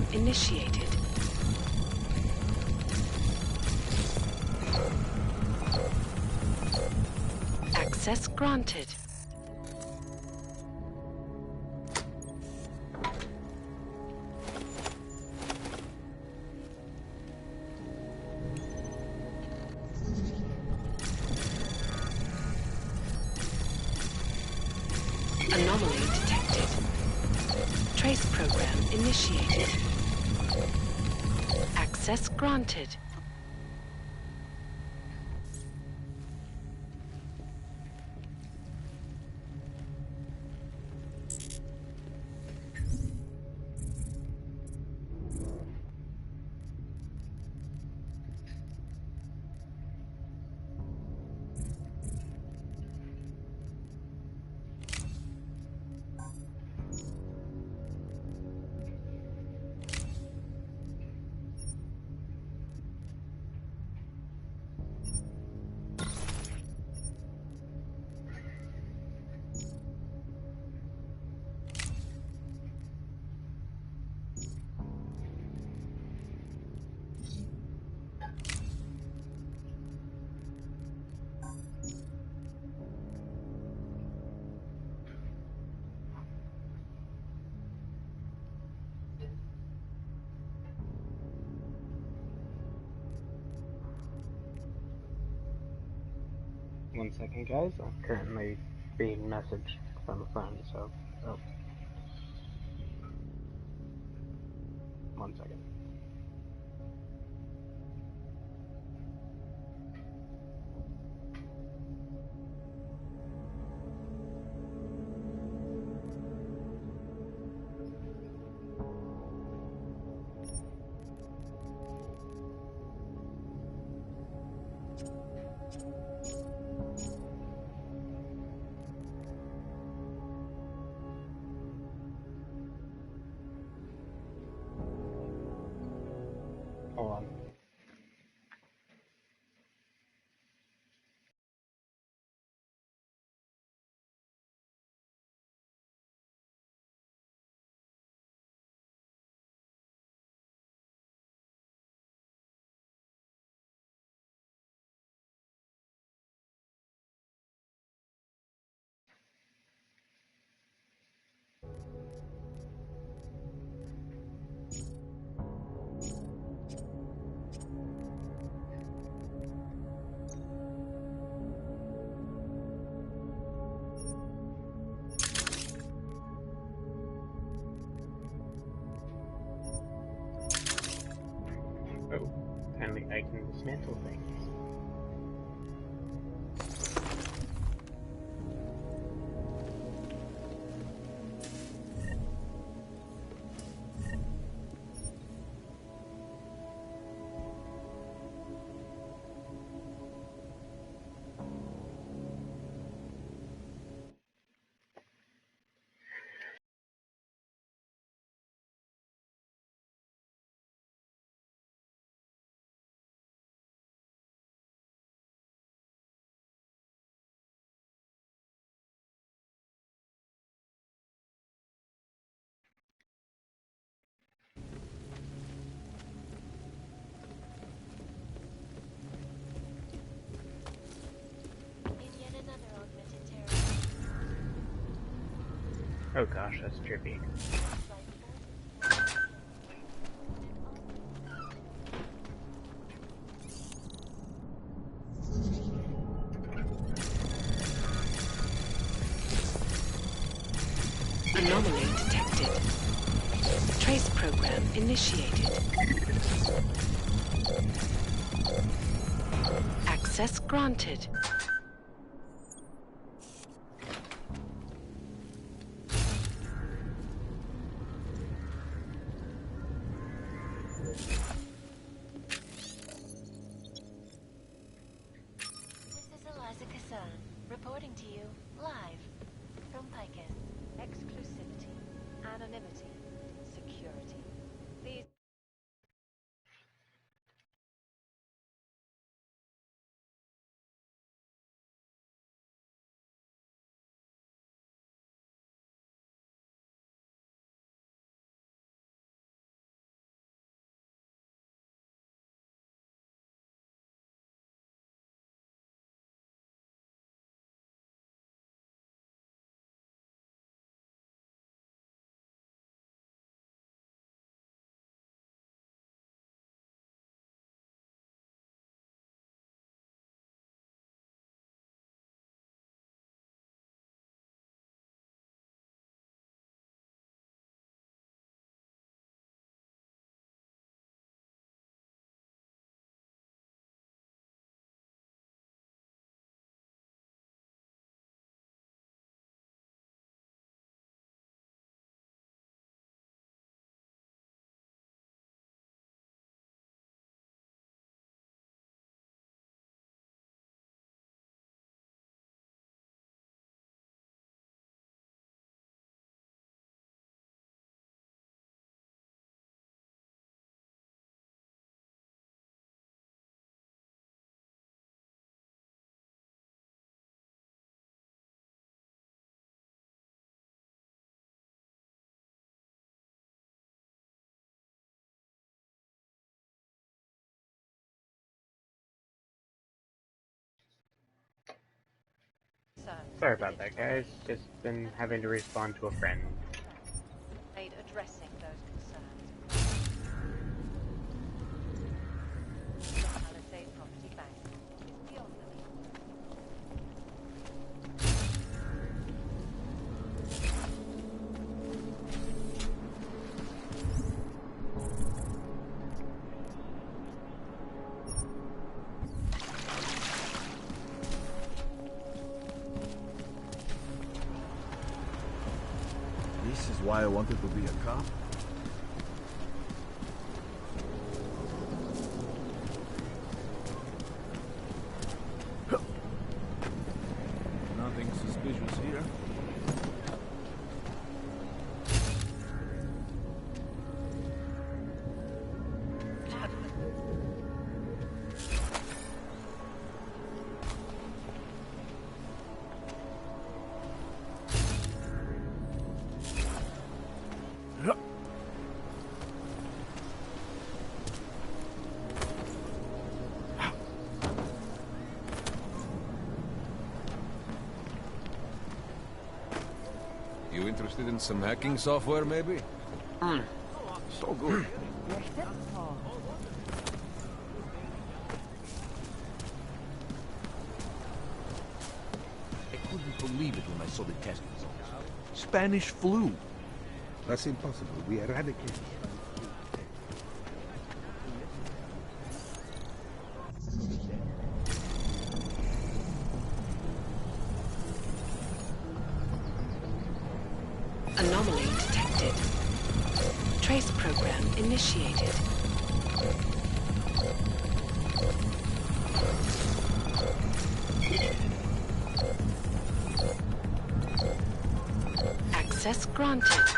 program initiated. Access granted. Anomaly detected. Trace program initiated. Access granted. One second, guys. I'm currently being messaged from a friend, so... Oh. 1 second. Hold on. Oh, apparently I can dismantle things. Oh gosh, that's trippy. Anomaly detected. Trace program initiated. Access granted. Reporting to you live from Picus. Exclusivity, anonymity, security. These concerns. Sorry about that, guys. Just been having to respond to a friend. Made addressing those concerns. The Palisade Property Bank is beyond the means. This is why I wanted to be a cop. Nothing suspicious here. You interested in some hacking software, maybe? So good. I couldn't believe it when I saw the test results. Spanish flu. That's impossible. We eradicated. Anomaly detected. Trace program initiated. Access granted.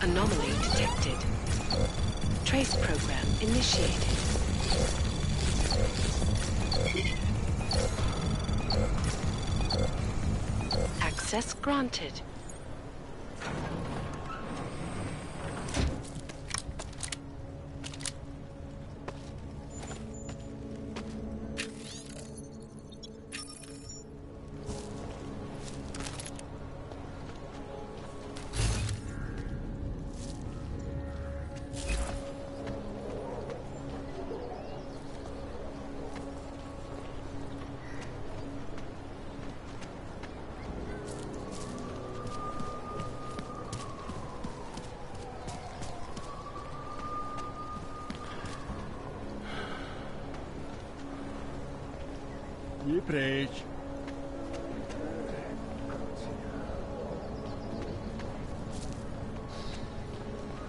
Anomaly detected. Trace program initiated. Access granted.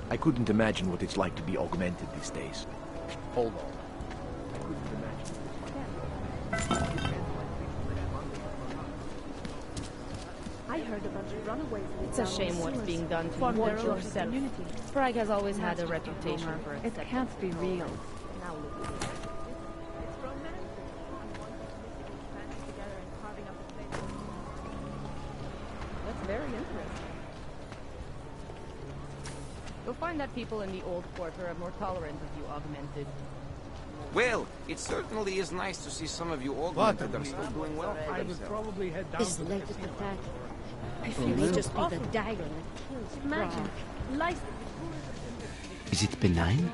I couldn't imagine what it's like to be augmented these days. Hold on. I couldn't imagine what it's like. I heard a bunch of runaways. It's a shame what's being done to you and yourself. Prague has always had a reputation for It can't be real. Now look at it. That's very interesting. You'll find that people in the old quarter are more tolerant of you augmented. Well, it certainly is nice to see some of you augmented are still doing well for themselves. Probably head down This to the latest attack. I Oh, fear may really? just be the dagger that kills. Imagine, life. Is it benign?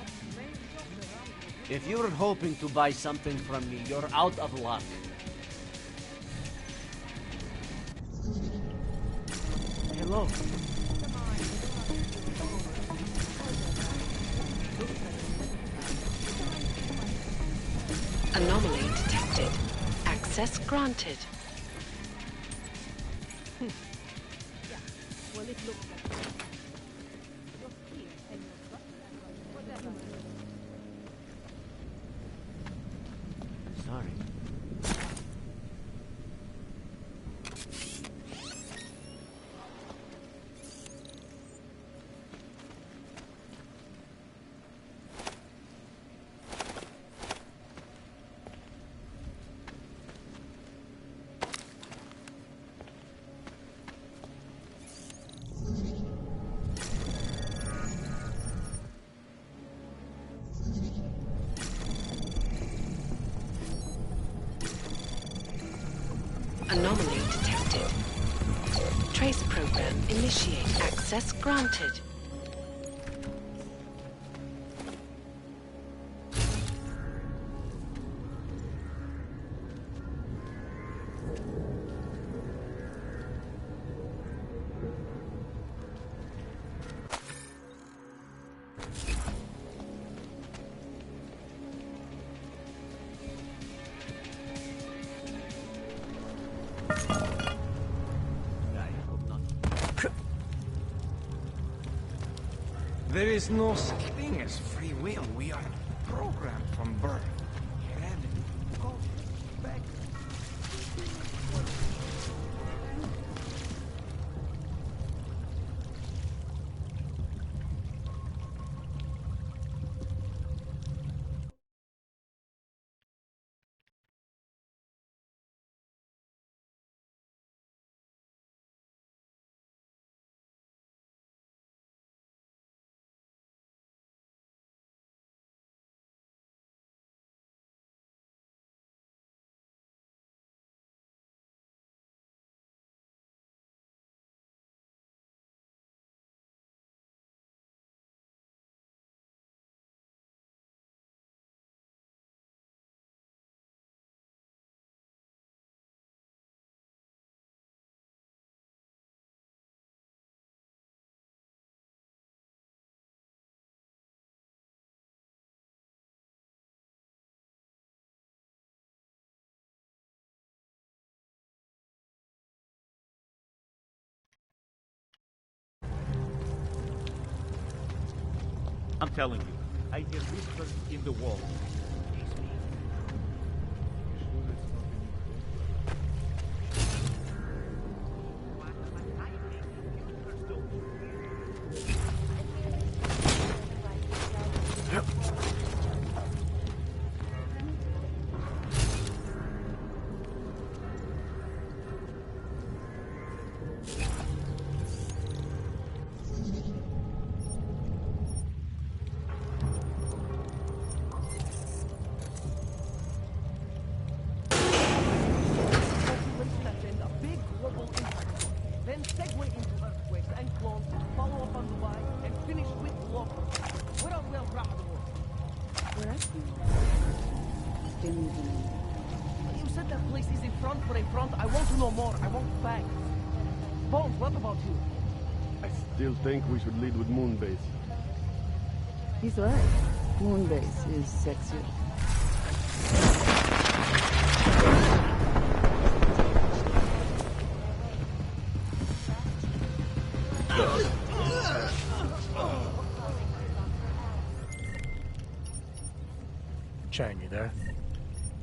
If you're hoping to buy something from me, you're out of luck. Hello. Anomaly detected. Access granted. Well, it looks like. Sorry. Initiate access granted. There is no such thing as free will. We are programmed from birth. Heredity, culture, back. I'm telling you, I hear whispers in the wall. You said that place is a front for a front. I want to know more. I want facts. Bones, what about you? I still think we should lead with Moonbase. He's right. Moonbase is sexier. Chang, you there?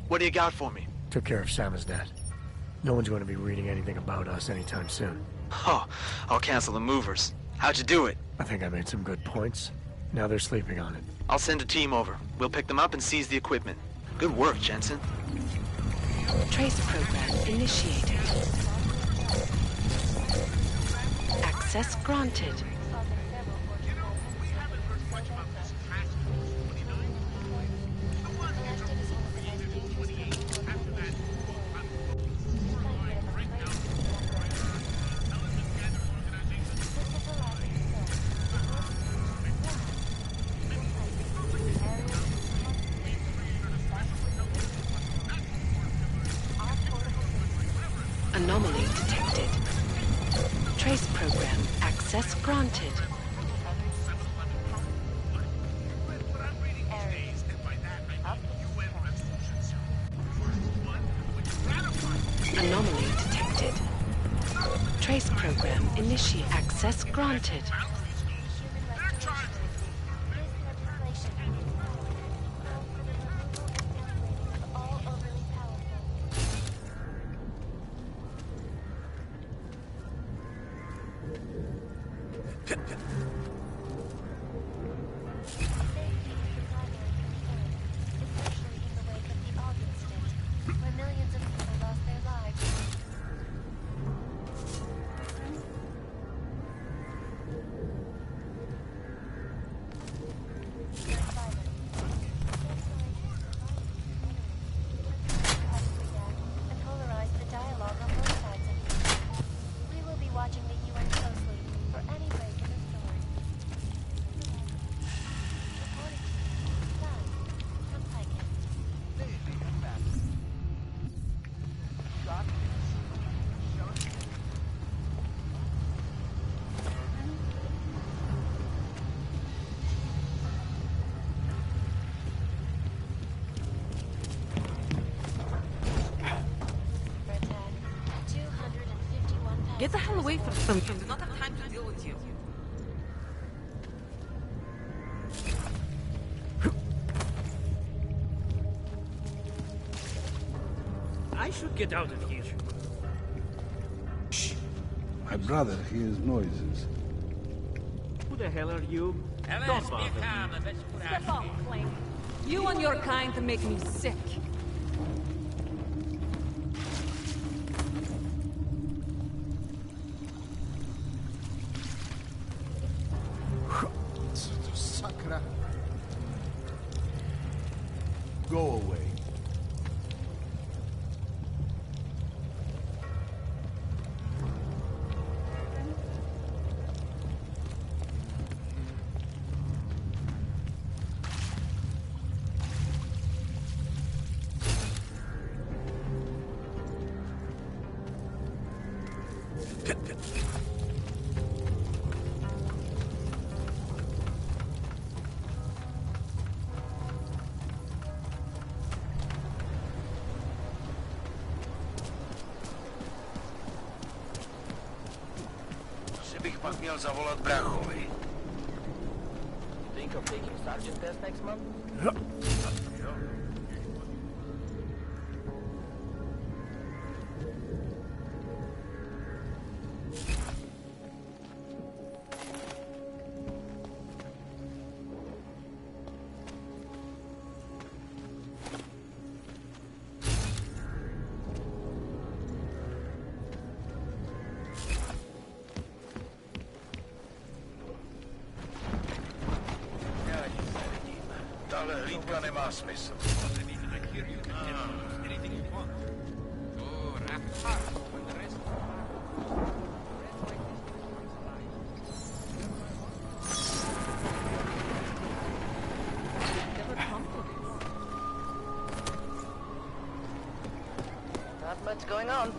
What do you got for me? Took care of Sama's dad. No one's going to be reading anything about us anytime soon. Oh, I'll cancel the movers. How'd you do it? I think I made some good points. Now they're sleeping on it. I'll send a team over. We'll pick them up and seize the equipment. Good work, Jensen. Trace program initiated. Access granted. Anomaly detected. Trace program access granted. Anomaly detected. Trace program initiate. Access granted. Get the hell away from me. I do not have time to deal with you. I should get out of here. Shh. My brother hears noises. Who the hell are you? Don't bother me. Step off, Clank. You and your kind make me sick. Sakra. Go away. Bych pak měl zavolat bráchovi. Think of taking sergeant test next month? Tahle hlídka nemá smysl. Not much going on.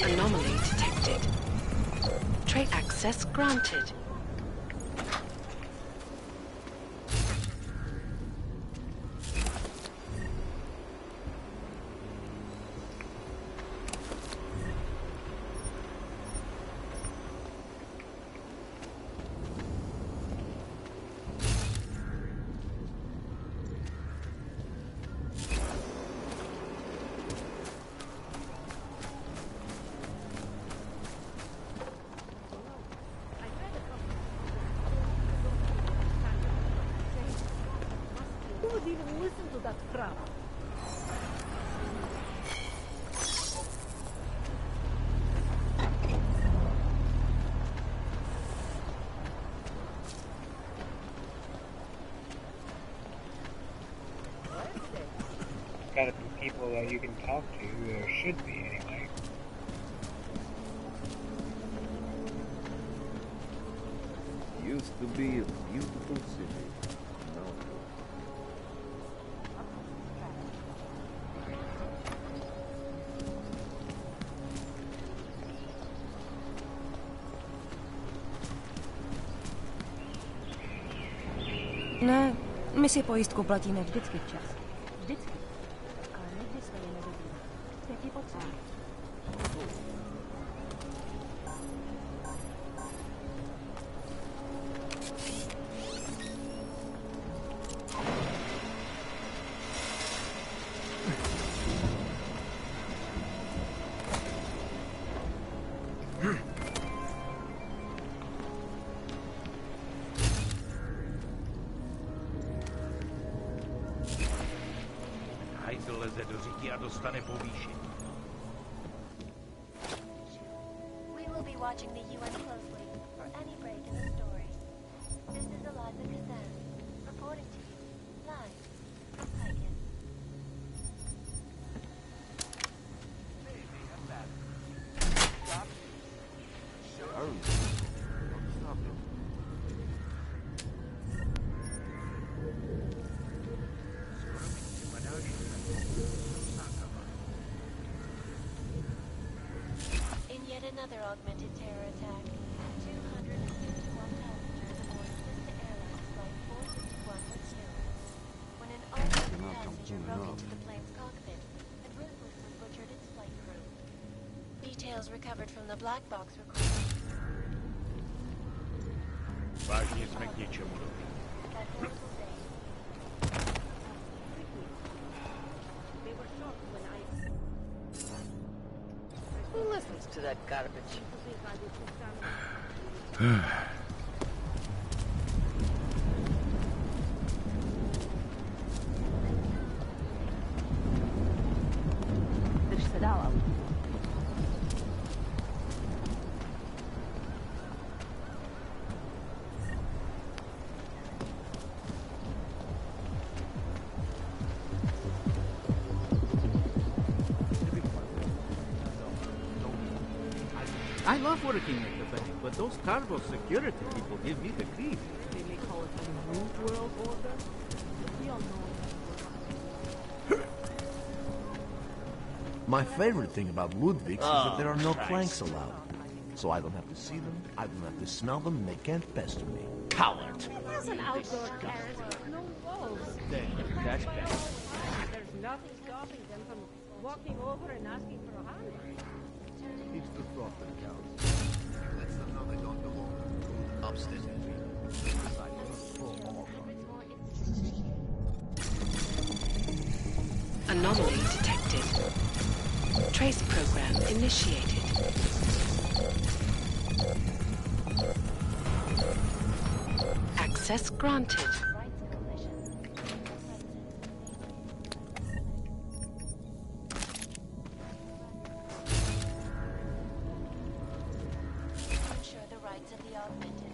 Anomaly detected. Tray access granted. Who would even listen to that crap? Gotta be people that you can talk to, there should be anyway. Used to be a beautiful city. Now Ne, my si pojistku platíme vždycky včas. Vždycky. Ale někdy se je nedobíme. Jak ji potřebuješ? Hajzl leze do říky a dostane povýšení. We will be watching the UN closely for any break in the story. This is Eliza Kazan, reporting to you, live from Pekin. Another augmented terror attack. 251 passengers aboard Vista Airlines Flight 451 were killed. When an augmented passenger broke into the plane's cockpit and ruthlessly butchered its flight crew. Details recovered from the black box recording. Важнее смертнее, чем уровень. That horrible day. They were shocked when I... Who listens to that garbage? Ты ж седала. I love working at the bank, but those cargo security people give me the grief. They may call it a new world order. We all know My favorite thing about Ludwig's is that there are no planks allowed. So I don't have to see them, I don't have to smell them, and they can't pester me. Coward! It's an outdoor carriage with no walls. That's bad. There's nothing stopping them from walking over and asking for a hand. It's the thought that counts. Lets them know they don't belong. Upstairs. Anomaly detected. Trace program initiated. Access granted. Ensure the rights of the augmented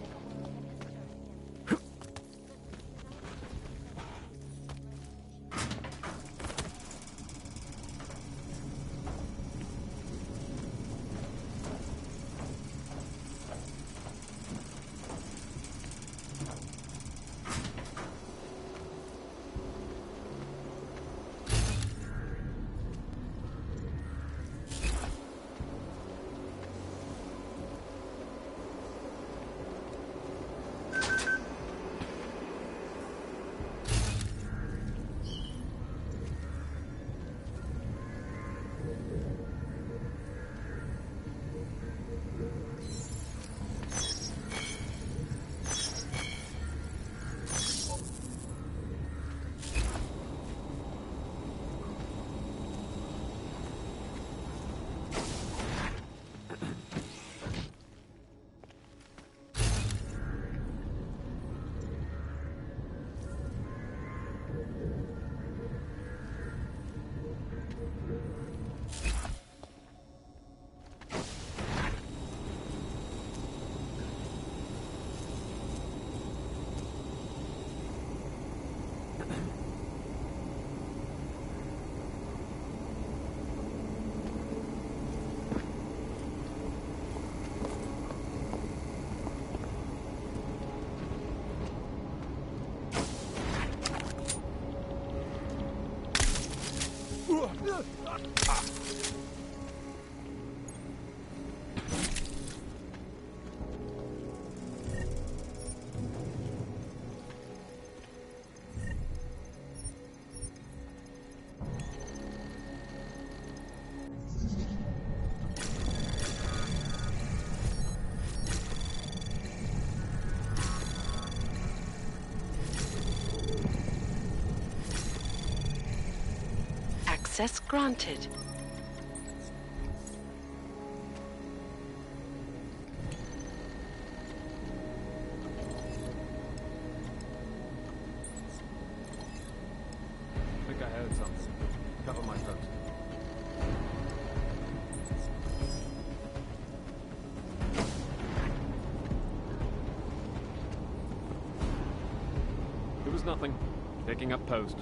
Access granted. I think I heard something. Cover my throat. It was nothing. Picking up post.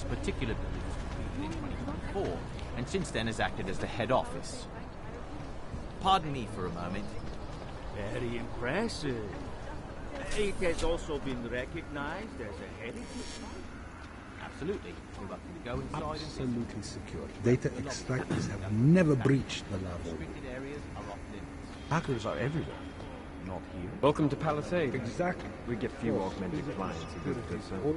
its particular beliefs completed in 2024, and since then has acted as the head office. Pardon me for a moment. Very impressive. It has also been recognized as a heritage site. Absolutely. We're lucky to go inside. Absolutely secure. Data extractors have never breached the lab orbit. Restricted areas are off limits. Hackers are everywhere. Not here. Welcome to Palisade. Exactly. We get few augmented clients who visit us, so...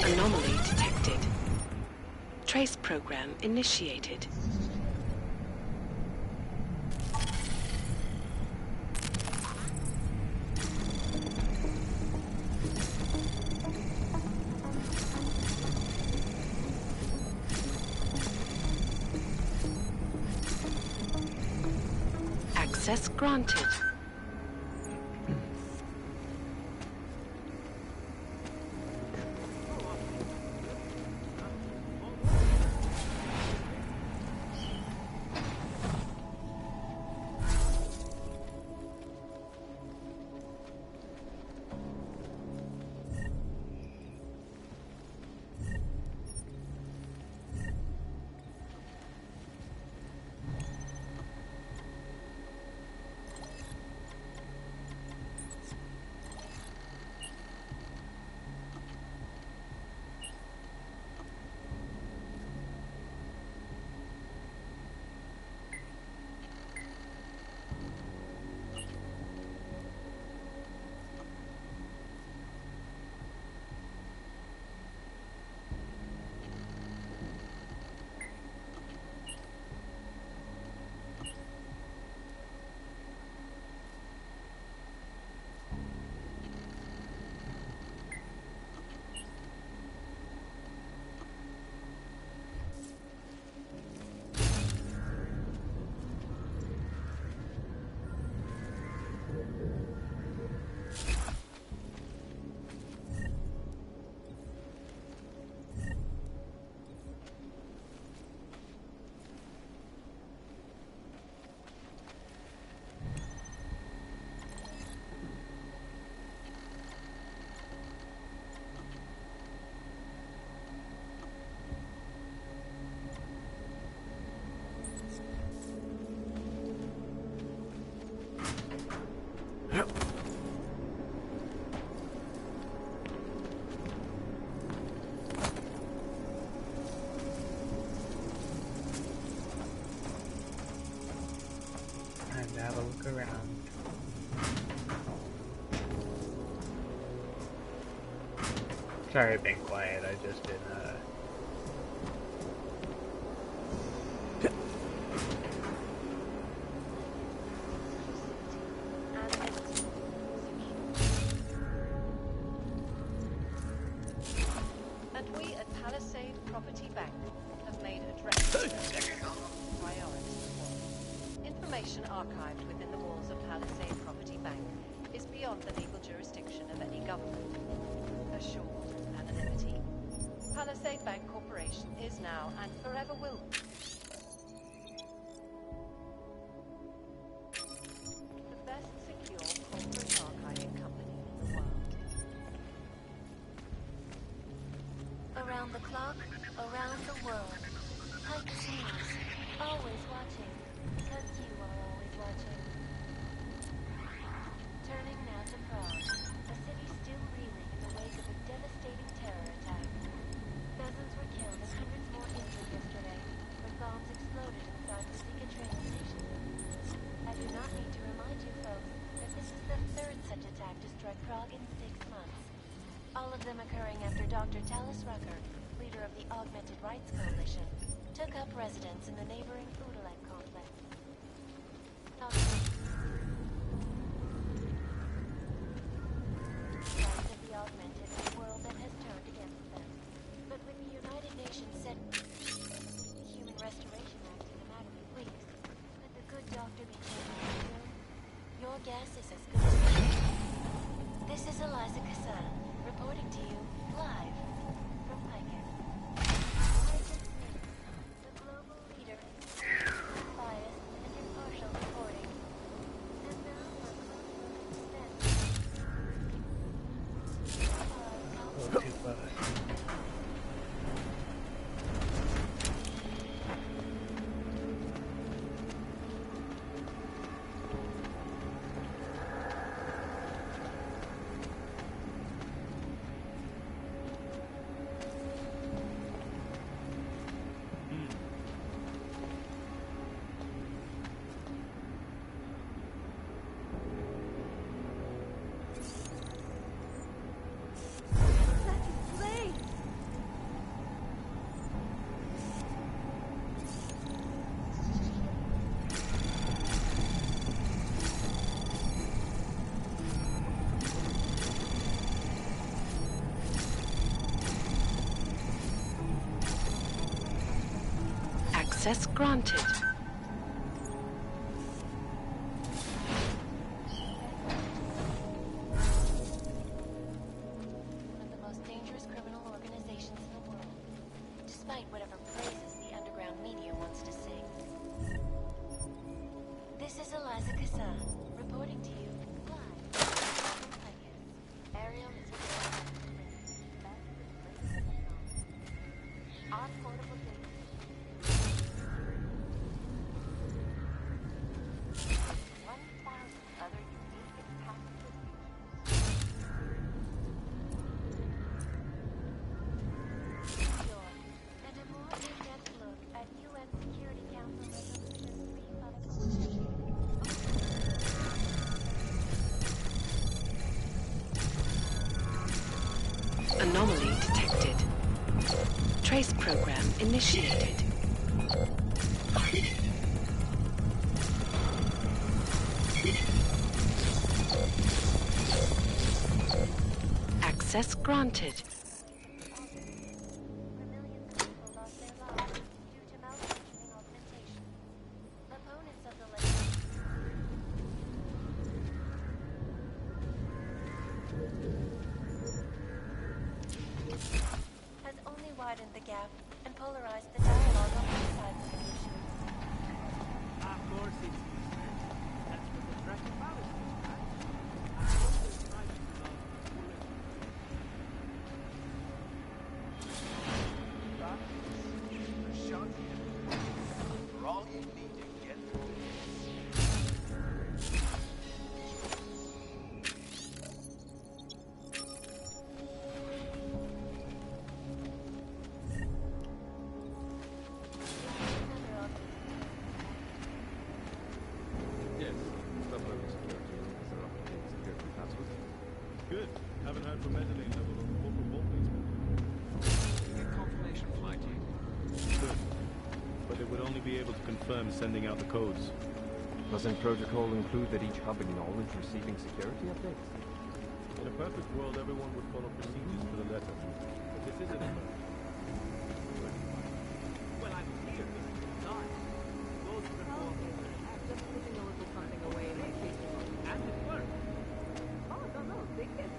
Anomaly detected. Trace program initiated. Access granted. And have a look around. Sorry I've been quiet, I just been And we at Palisade Property Bank have made addressing priority. Information archived within the walls of Palisade Property Bank is beyond the legal jurisdiction of any government. Assured anonymity. Palisade Bank Corporation is now and forever will be the best secure corporate archiving company in the world. Around the clock, around the world. Pike's News. Always watching. Because you are always watching. Turning now to Prague. A city still reeling in the wake of a devastating terror attack. Dozens were killed and hundreds more injured yesterday when bombs exploded inside the Zika train station. I do not need to remind you folks that this is the third such attack to strike Prague in 6 Dr. Tallis Rucker, leader of the Augmented Rights Coalition, took up residence in the neighboring Oodalek complex. Rights of the augmented in a world that has turned against them. But when the United Nations said the Human Restoration Act in a matter of weeks, could the good doctor be taken soon? Your guess is as good as mine. This is Eliza Kassan, reporting to you live from Picus. Picus News, the global leader in biased and impartial reporting. And now for a close look at Access granted. one of the most dangerous criminal organizations in the world, despite whatever praises the underground media wants to sing. This is Eliza Kassan, reporting to you live from Picus. Ariel is on portable data. 1,000 other unique and patented and a more in-depth look at UN Security Council Resolution 354. Anomaly detected. Trace program initiated. Access granted. Millions of people lost their lives due to malfunctioning augmentation. Opponents of the has only widened the gap and polarized the dialogue on both sides of the issue. Of course it's that's what the Russian policy is, right? For all you need to get through Yes. Stop level security. Is there updated security password? Good. Haven't heard from Medellin level on corporate voltage. You get confirmation flight you. Good. But they would only be able to confirm sending out the codes. Doesn't protocol include that each hub acknowledge receiving security updates? In a perfect world, everyone would follow procedures to the letter. But this isn't a perfect. Well, I'm here. Not. Those perform. Just putting a little something away in my case. And it worked. Oh, no, they get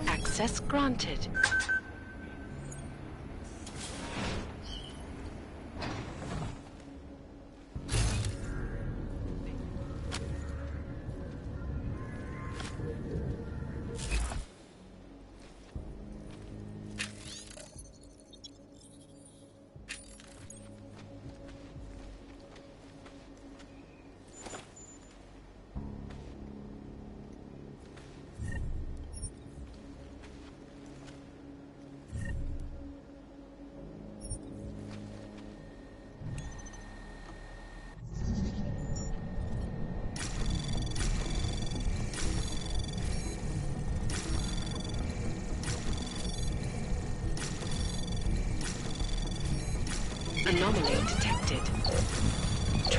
Access granted.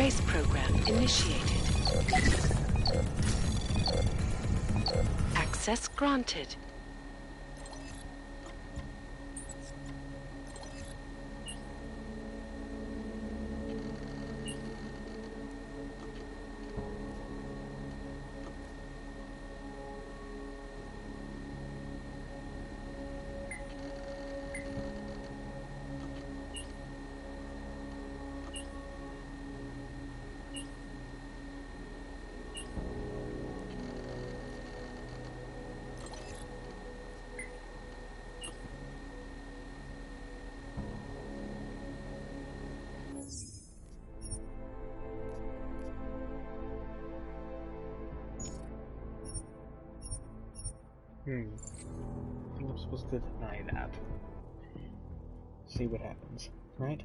Trace program initiated. Access granted. I think I'm supposed to deny that. See what happens, right?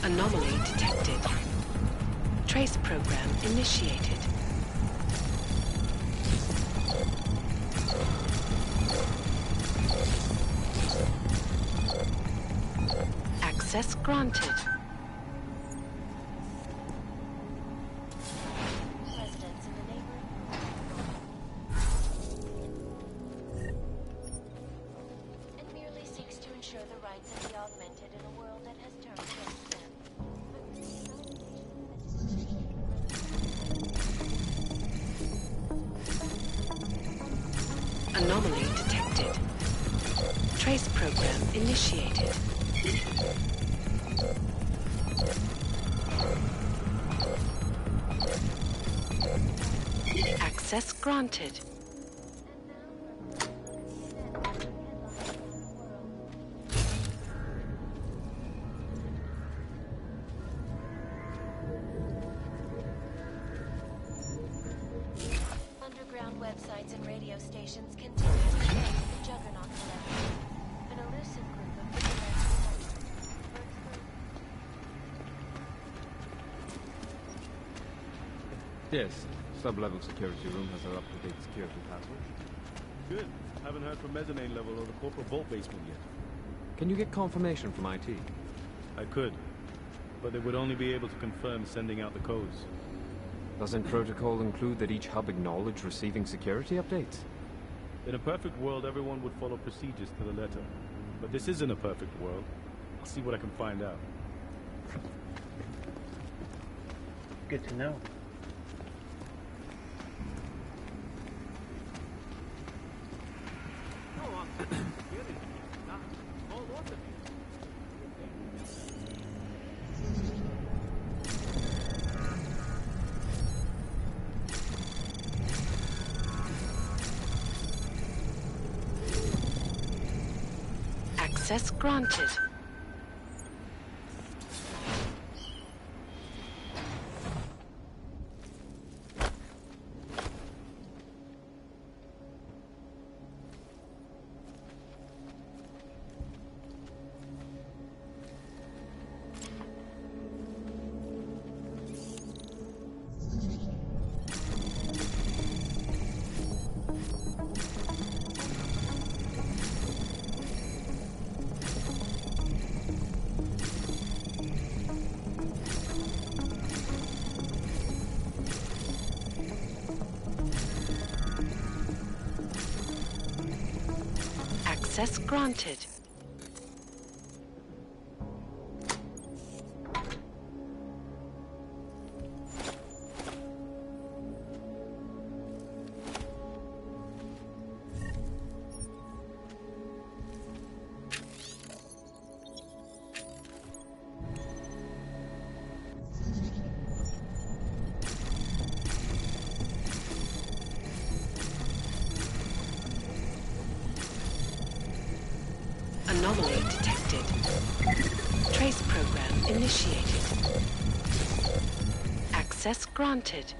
Anomaly detected. Trace program initiated. Access granted. Residents in the neighboring and merely seeks to ensure the rights of the augmented in a world that has turned against them. Anomaly detected. Trace program initiated. Access granted. Underground websites and radio stations continue to share the Juggernaut Collective, an elusive group of vigilante Yes. Sub-level security room has our up-to-date security password. Good. Haven't heard from mezzanine level or the corporate vault basement yet. Can you get confirmation from IT? I could, but they would only be able to confirm sending out the codes. Doesn't protocol include that each hub acknowledge receiving security updates? In a perfect world, everyone would follow procedures to the letter. But this isn't a perfect world. I'll see what I can find out. Good to know. Access granted. Access granted. Anomaly detected. Trace program initiated. Access granted.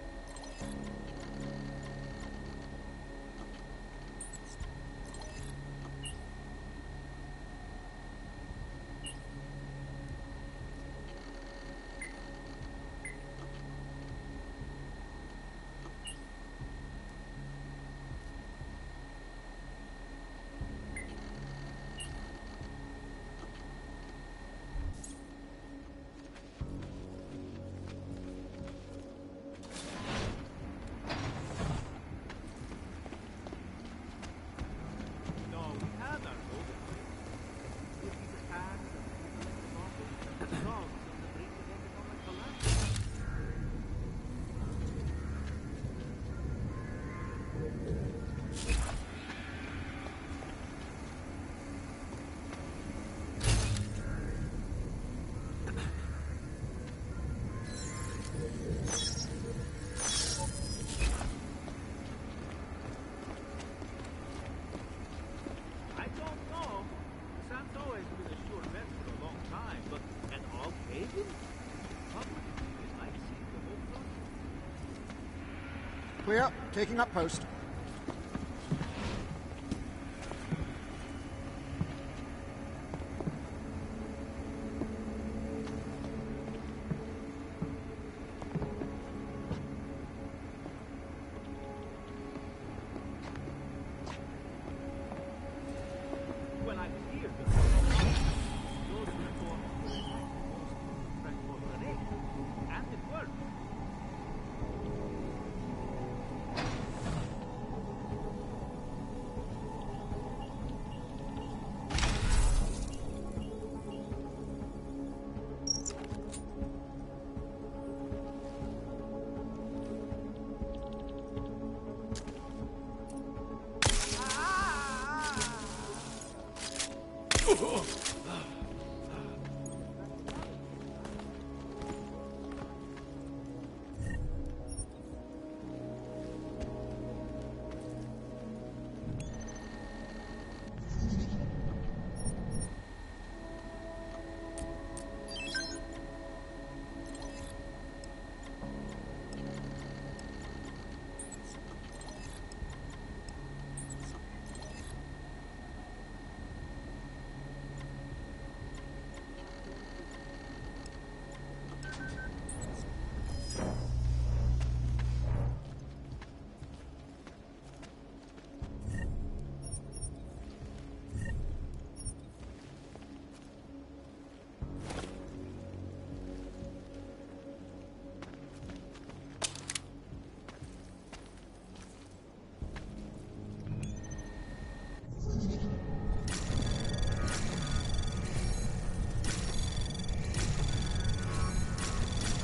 Clear. Taking up post.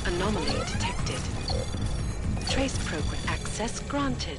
Anomaly detected. Trace program access granted.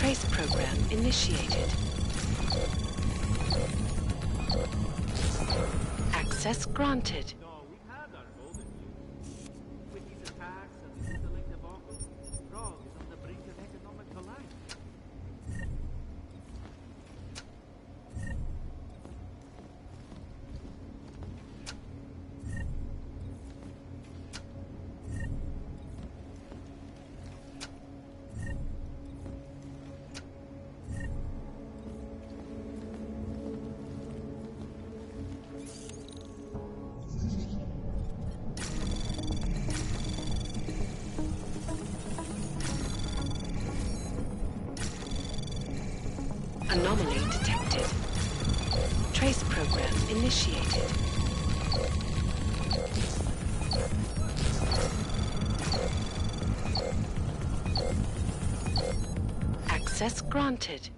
Trace program initiated. Access granted. With these attacks and the intellect debacle, Prague is on the brink of economic collapse. Anomaly detected. Trace program initiated. Access granted.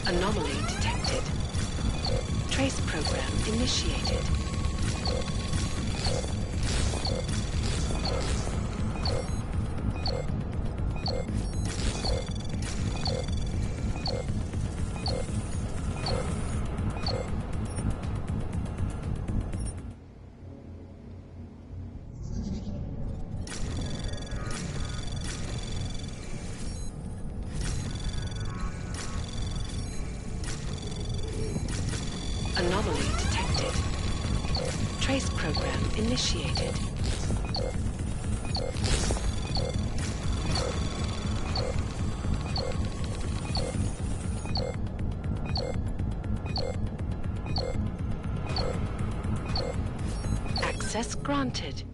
Anomaly detected. Trace program initiated. Anomaly detected. Trace program initiated. Access granted.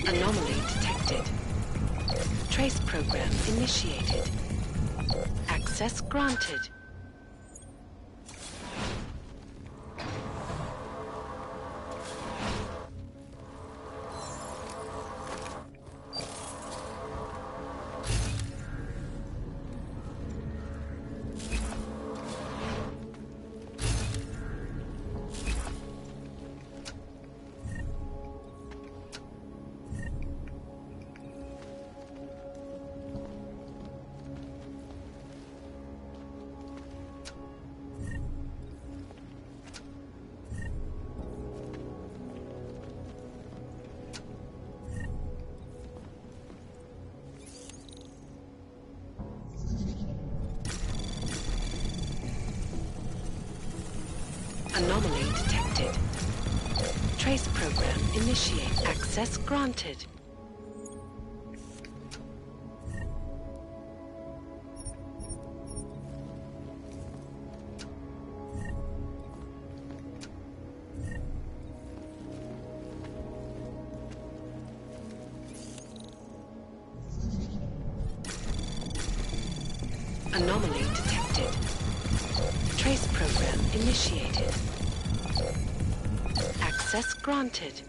Anomaly detected. Trace program initiated. Access granted. Anomaly detected. Trace program initiate. Access granted. Anomaly detected. Trace program initiated. Access granted.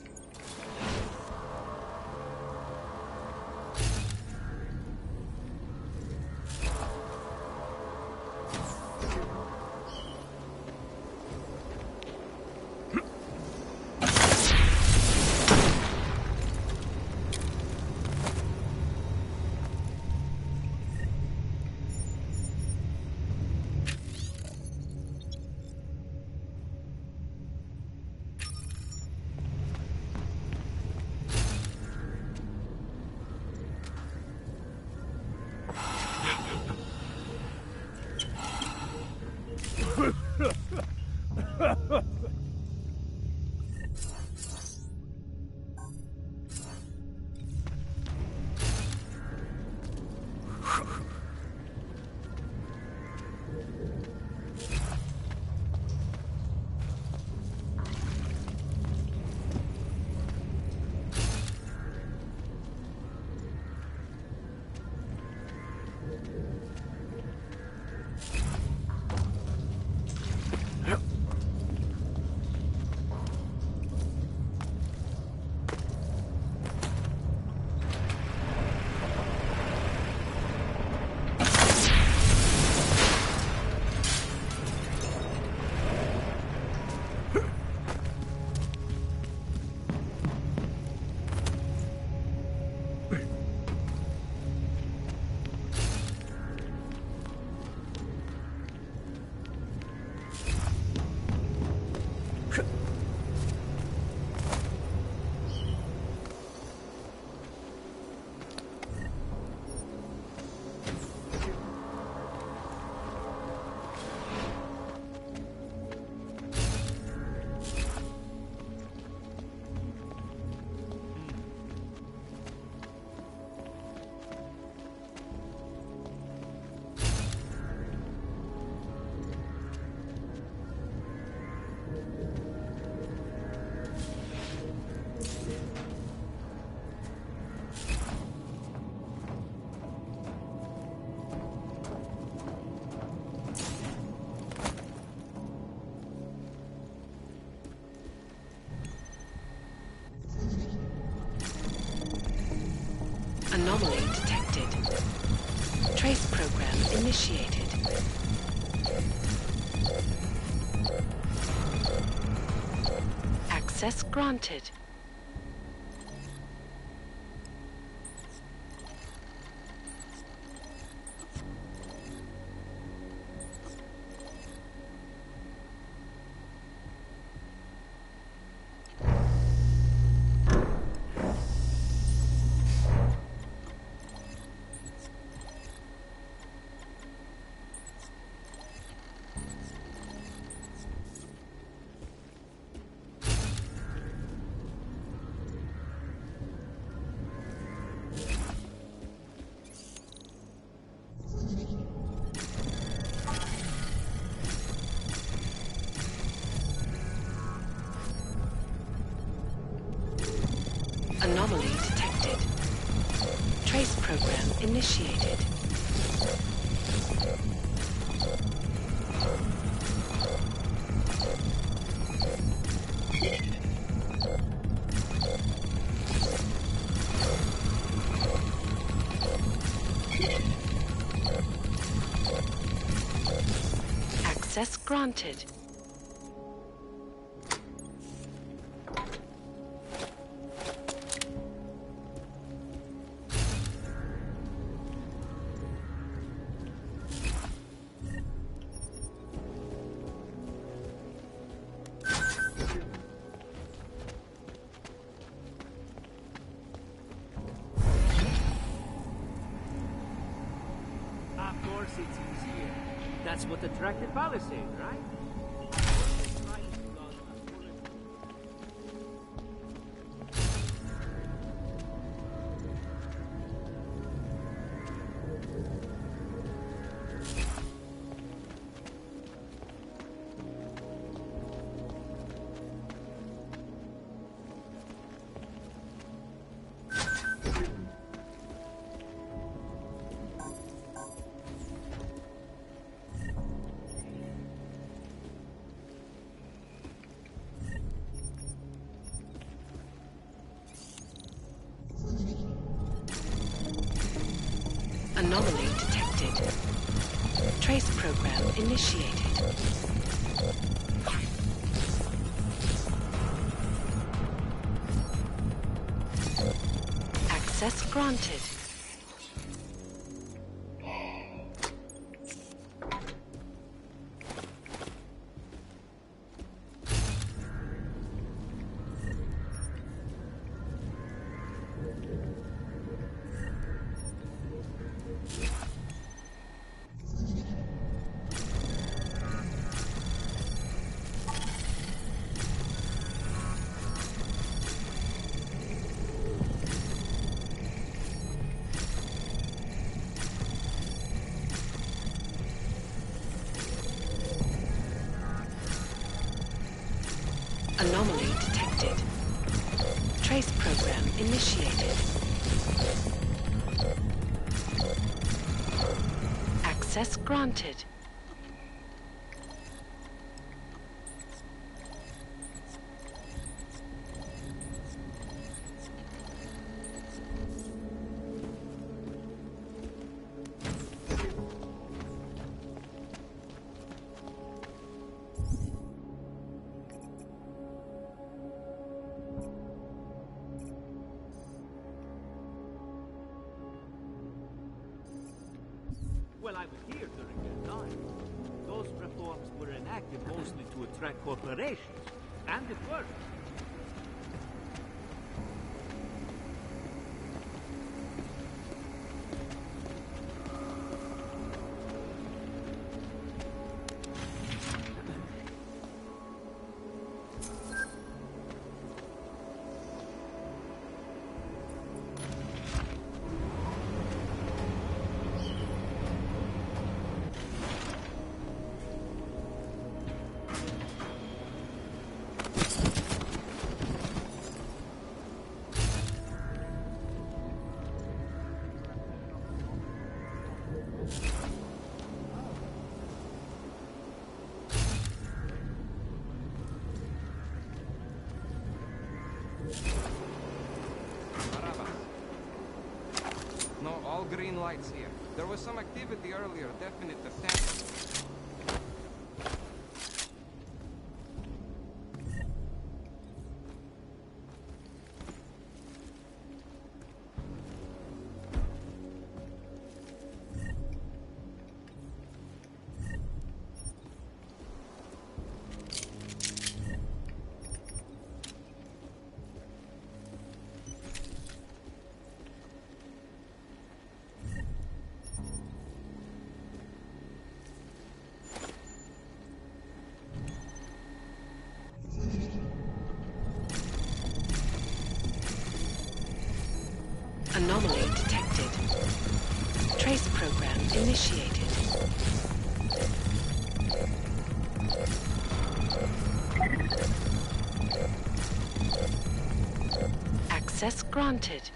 Anomaly detected. Trace program initiated. Access granted. initiated. Access granted. Of course it's easier. That's what attracted Palisade, right? Anomaly detected. Trace program initiated. Access granted. Anomaly detected. Trace program initiated. Access granted. Well, I was here during your time. Those reforms were enacted mostly to attract corporations, and it worked. No, all green lights here. There was some activity earlier, definite attempt. Anomaly detected. Trace program initiated. Access granted.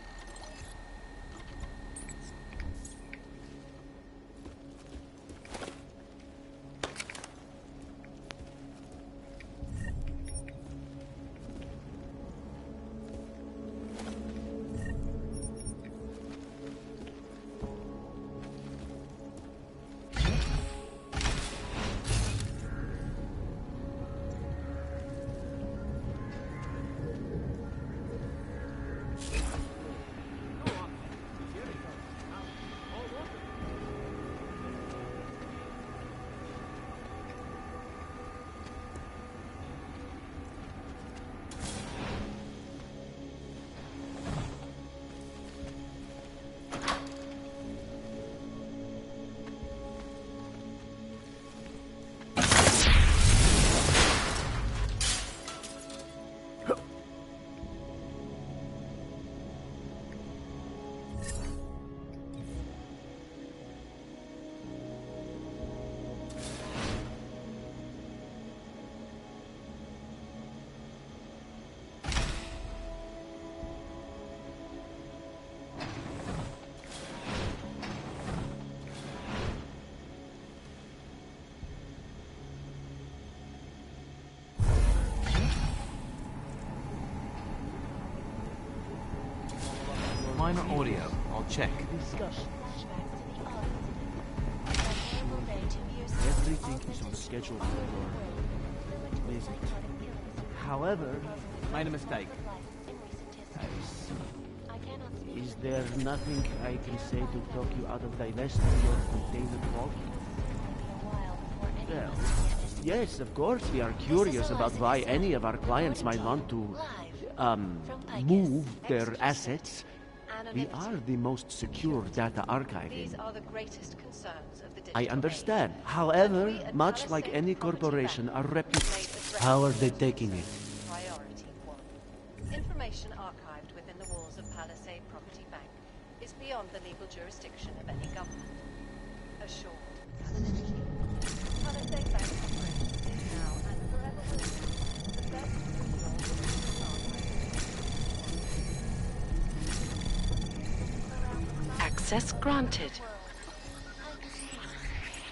minor audio. I'll check. Everything is on schedule for your visit. However, made a mistake. I see. Is there nothing I can say to talk you out of divesting your container vault? Well, yes, of course, we are curious about why any of our clients might want to, move their assets. We are the most secure data archive in. These are the greatest concerns of the digital I understand. However, much like any corporation, our How are they taking it? Priority 1. Information archived within the walls of Palisade Property Bank is beyond the legal jurisdiction of any government. Assured. Palisade Bank operates now and forever will be the best Access granted.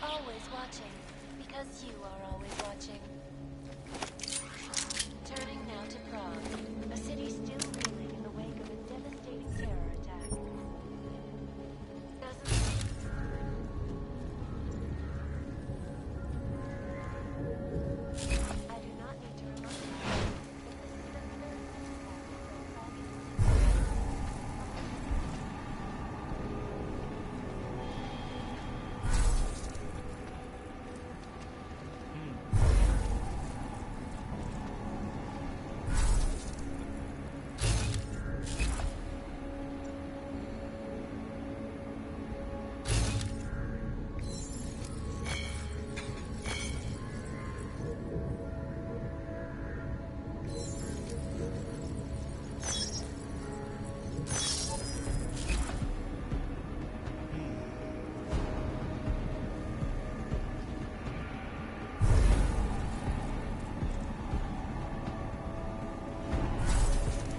Always watching, because you are always watching. Turning now to Prague, a city still reeling in the wake of a devastating terror attack. I do not need to remind you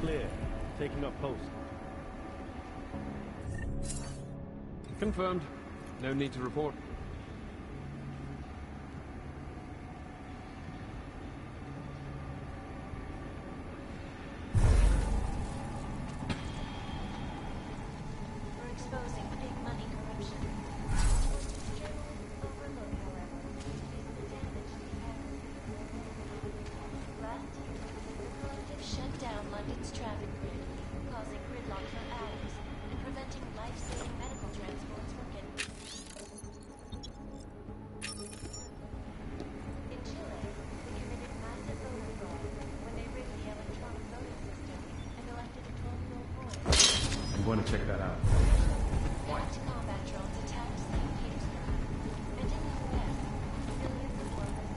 Clear. Taking up post. Confirmed. No need to report. we're exposing big money corruption. Overlook, however, is the damage to the last year, the collective shut down London's traffic grid, causing gridlock for hours and preventing life-saving medical transports from getting. In Chile, they committed massive voter fraud when they rigged the electronic voting system and elected a 12-year-old boy. I'm going to check that out. Mapped combat drones attacked St. Petersburg, and in the U.S., millions of workers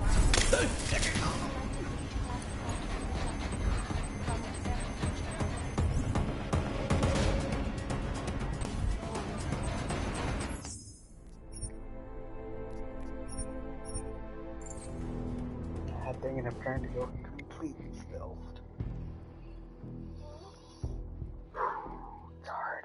God dang it, I'm trying to go complete stealth. It's hard.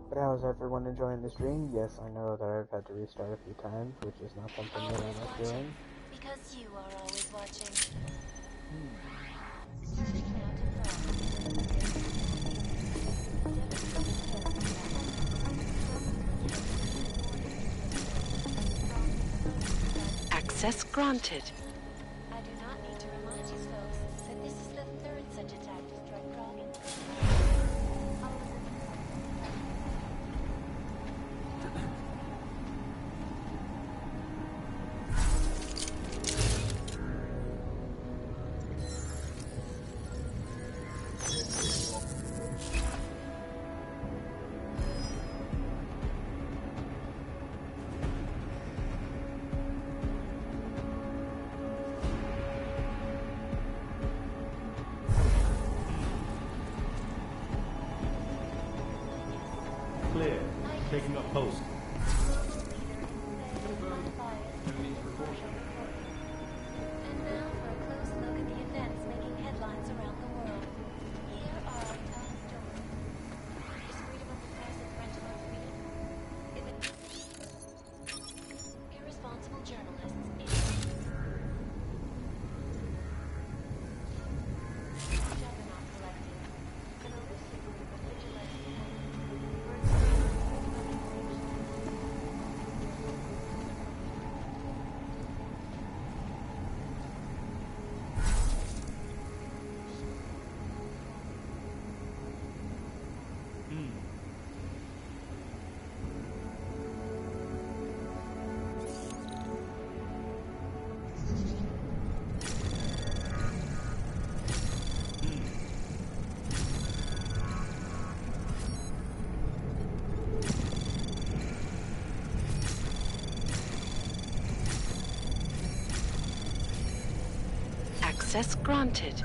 But how is everyone enjoying the stream? Yes, I know that I've had to restart a few times, which is not something that I like doing. because you are always watching. Access granted. I do not need to remind you folks that this is the third such attack to strike Prague. post. And now for a close look at the events making headlines around the world. Here are our top stories. Is freedom of the press infringement of freedom? Is it irresponsible journalists? Juggernaut Collective, an elusive group of vigilantes. Access granted.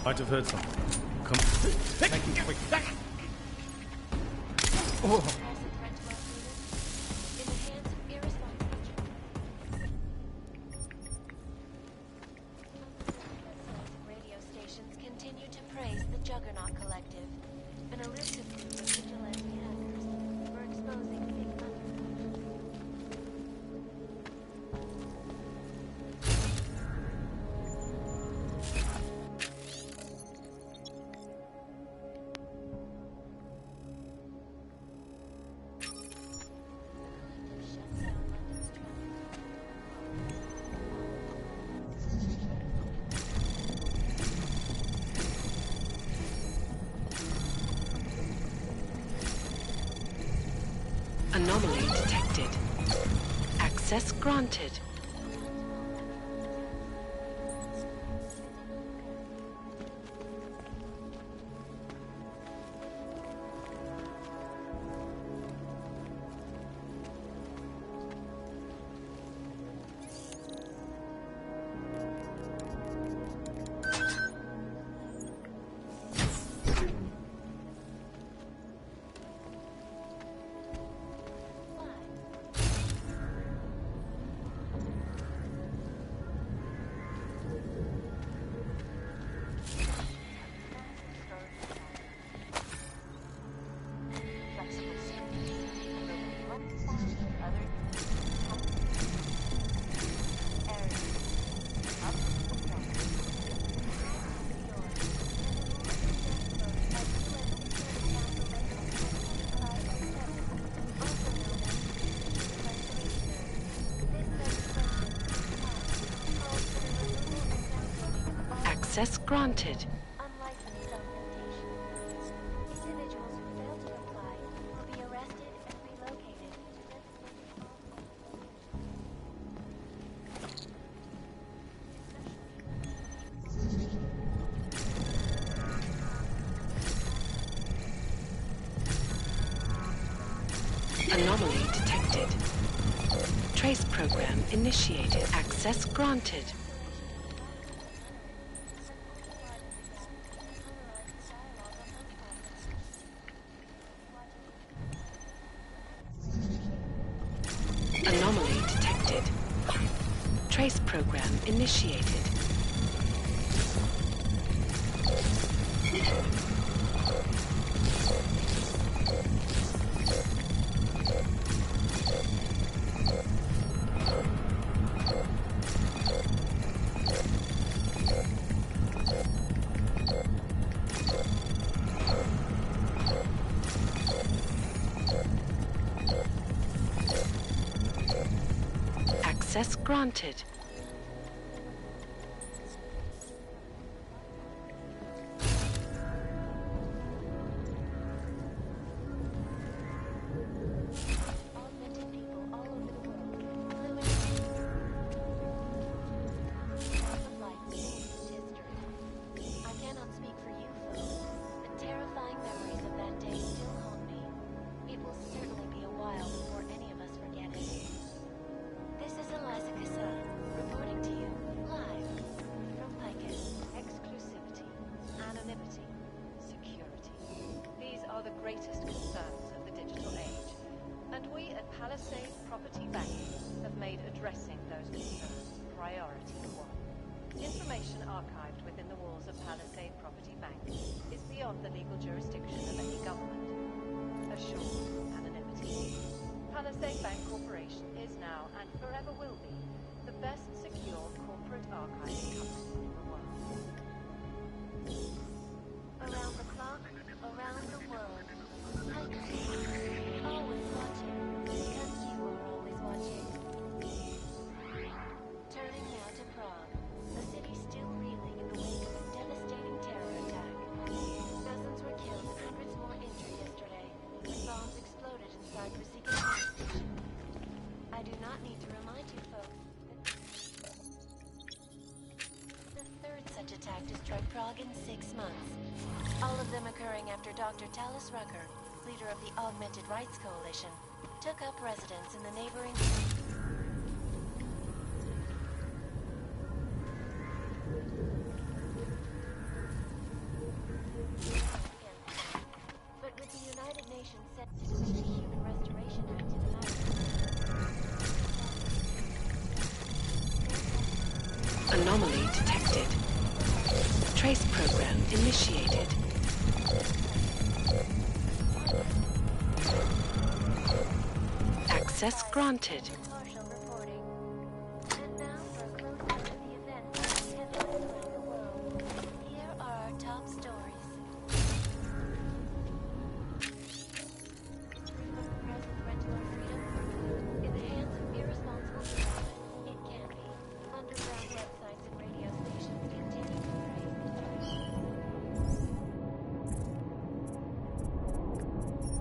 Might have heard something. Come. Oh. Radio stations continue to praise the Juggernaut Collective, an elusive group of vigilante hackers for exposing big money. Anomaly detected. Access granted. Access granted. Unlicensed augmentation. Individuals who fail to comply will be arrested and relocated to Anomaly detected. Trace program initiated. Access granted. Anomaly detected. Trace program initiated. Access granted. augmented people all over the world flew in the flights changed history. I cannot speak for you folks, but terrifying memories of that day still haunt me. It will certainly be a while before any of us forget it. This is Eliza Kassan, reporting to you live from Picus. Exclusivity, anonymity, security. These are the greatest concerns of the digital age. And we at Palisade Property Bank have made addressing those concerns priority one. Information archived within the walls of Palisade Property Bank is beyond the legal jurisdiction of any government. Assured anonymity. Palisade Bank Corporation is now and forever will be the best secure corporate archiving company in the world. Around the clock, around the world. Picus. Always watching, because you are always watching. Turning now to Prague, a city still reeling in the wake of a devastating terror attack. Dozens were killed and hundreds more injured yesterday when bombs exploded inside Ruzicka train station. I do not need to remind you folks that the third such attack destroyed Prague in 6 months. All of them occurring after Dr. Talis Rucker, leader of the Augmented Rights Coalition, took up residence in the neighboring... initiated. Access granted. Partial reporting. And now for a close look at the events headlines around the world. Here are our top stories. Present threat to our freedom? In the hands of irresponsible people, it can be. Underground websites and radio stations continue to prey.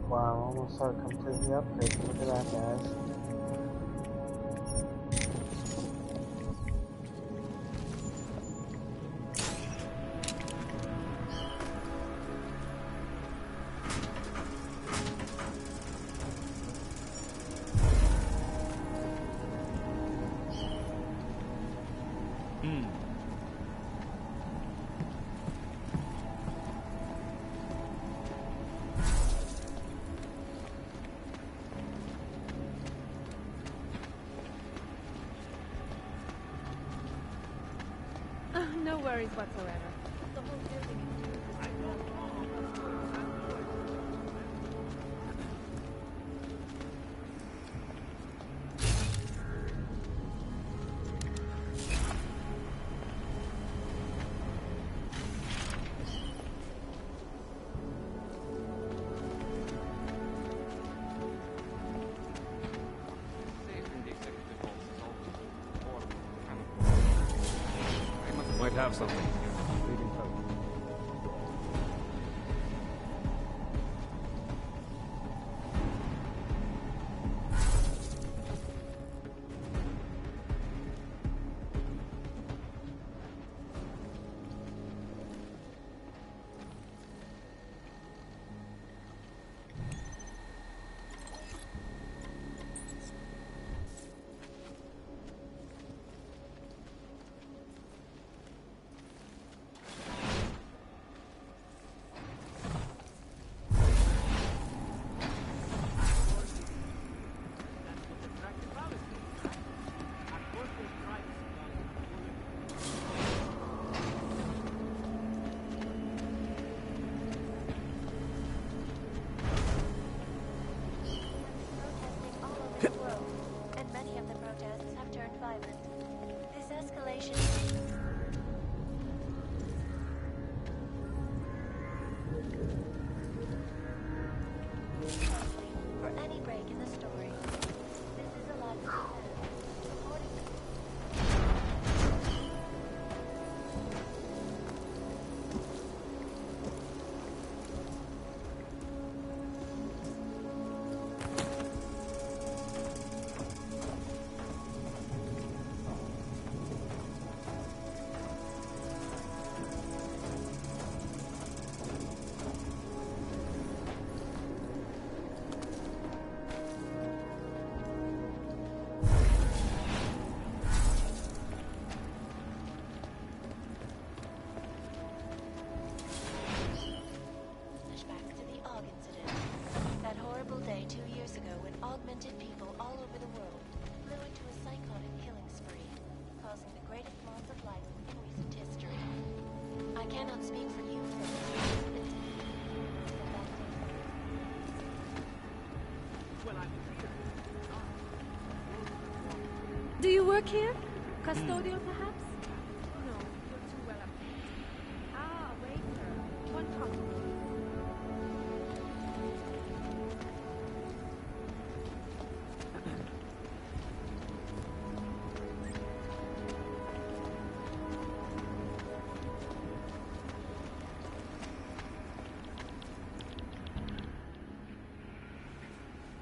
Wow, almost are completely upgraded. Look at that, guys. No worries whatsoever. The whole building Might have something. Leaving town. cannot speak for you, Do you work here? Custodial, perhaps? No, you're too well up. Ah, waiter. One coffee.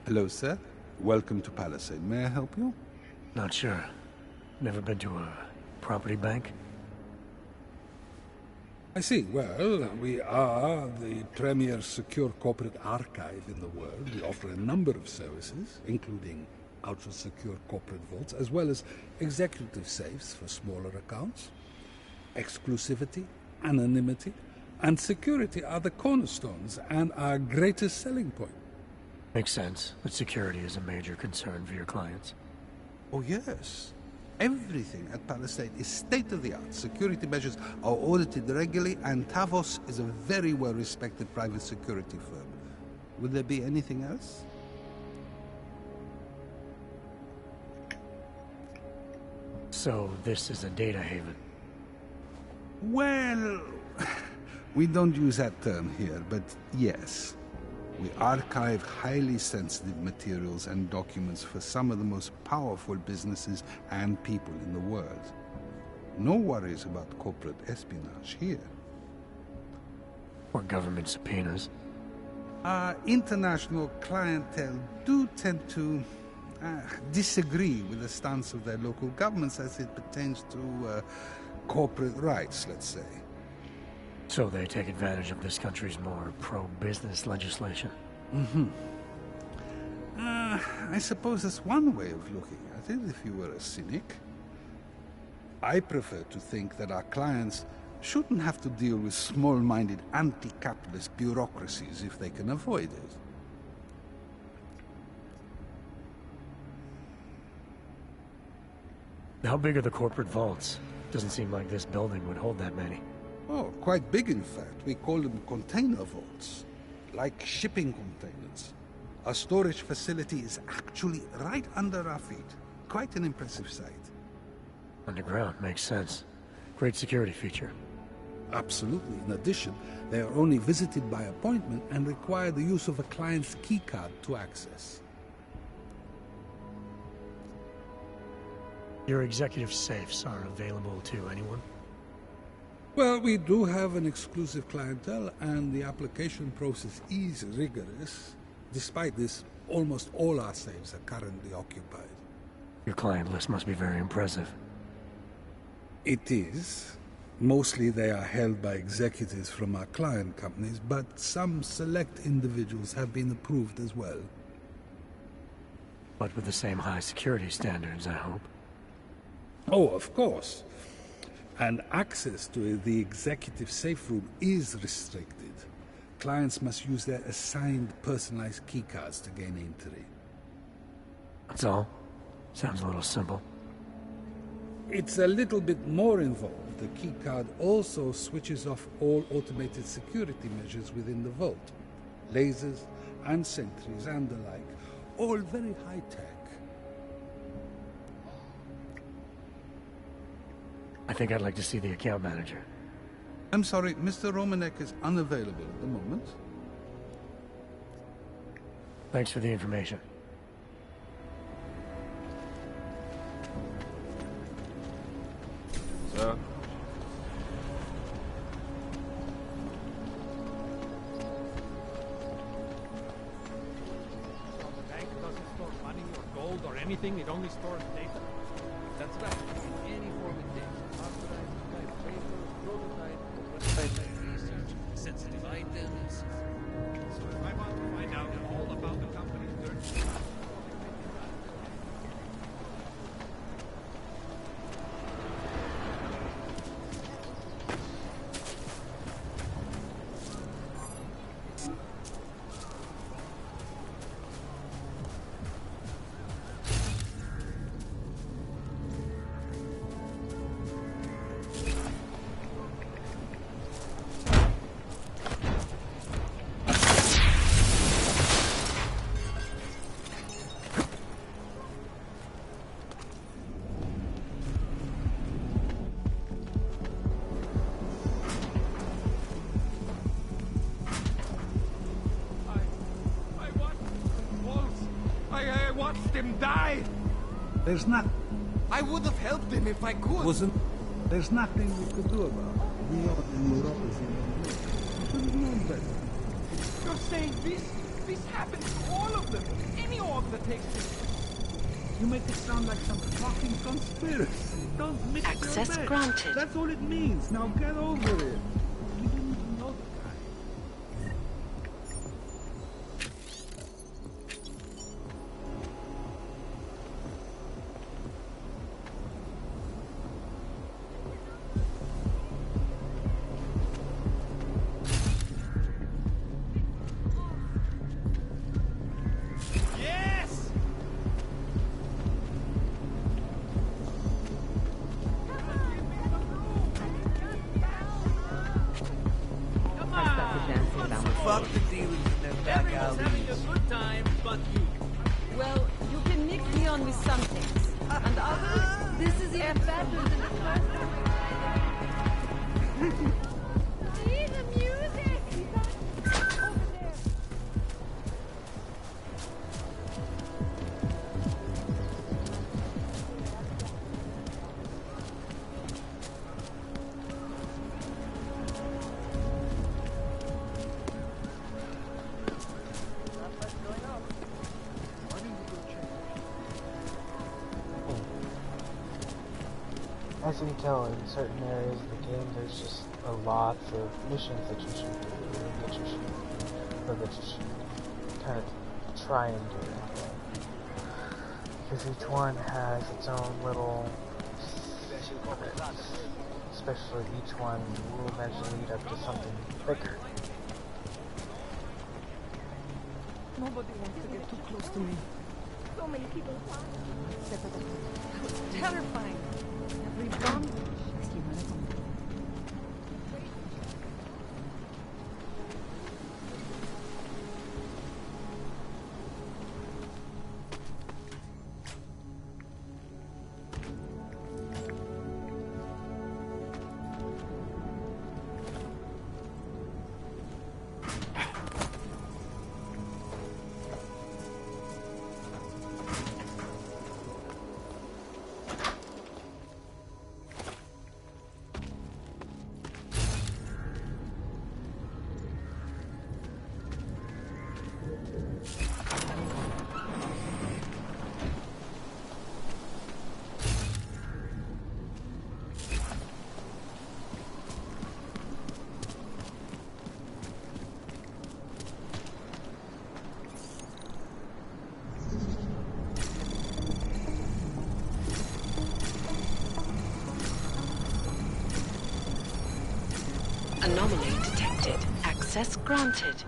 Hello, sir. Welcome to Palisade. May I help you? Not sure. Never been to a property bank? I see. Well, we are the premier secure corporate archive in the world. We offer a number of services, including ultra-secure corporate vaults, as well as executive safes for smaller accounts. Exclusivity, anonymity, and security are the cornerstones and our greatest selling point. Makes sense, but security is a major concern for your clients. Oh, yes. Everything at Palisade is state-of-the-art. Security measures are audited regularly, and Tavos is a very well-respected private security firm. Would there be anything else? So, this is a data haven? Well, we don't use that term here, but yes. We archive highly sensitive materials and documents for some of the most powerful businesses and people in the world. No worries about corporate espionage here. Or government subpoenas. Our international clientele do tend to disagree with the stance of their local governments as it pertains to corporate rights, let's say. So they take advantage of this country's more pro-business legislation? I suppose that's one way of looking at it, if you were a cynic. I prefer to think that our clients shouldn't have to deal with small-minded anti-capitalist bureaucracies if they can avoid it. How big are the corporate vaults? Doesn't seem like this building would hold that many. Oh, quite big in fact. We call them container vaults, like shipping containers. Our storage facility is actually right under our feet. Quite an impressive sight. Underground, makes sense. Great security feature. Absolutely. In addition, they are only visited by appointment and require the use of a client's keycard to access. Your executive safes are available to anyone? Well, we do have an exclusive clientele, and the application process is rigorous. Despite this, almost all our safes are currently occupied. Your client list must be very impressive. It is. Mostly they are held by executives from our client companies, but some select individuals have been approved as well. But with the same high security standards, I hope. Oh, of course. And access to the executive safe room is restricted. Clients must use their assigned personalized keycards to gain entry. That's all? Sounds a little simple. It's a little bit more involved. The keycard also switches off all automated security measures within the vault. Lasers and sentries and the like. All very high-tech. I think I'd like to see the account manager. I'm sorry, Mr. Romanek is unavailable at the moment. Thanks for the information. Sir? The bank doesn't store money or gold or anything, it only stores data. That's right. Any form of data. Authorized by paper, prototype, or website research, sensitive items. So if I want to find out all about the company's dirty him die! There's nothing. I would have helped him if I could. There's nothing we could do about it. We are in neuropathy. You should have known better. You're saying this happens to all of them. Any org that takes this. You make it sound like some fucking conspiracy. Don't mix Access your bets. granted. That's all it means. Now get over it. You didn't even know the guy. but you. Well, you can nick me on with some things. And others, this is even better than the first one. See the music! Over there. As you can tell, in certain areas of the game, there's just a lot of missions that you should do, that you should kind of try and do. Because each one has its own little secrets. Especially each one will eventually lead up to something bigger. Nobody wants to get too close to me. So many people That was terrifying. Every bomb. Anomaly detected. Access granted.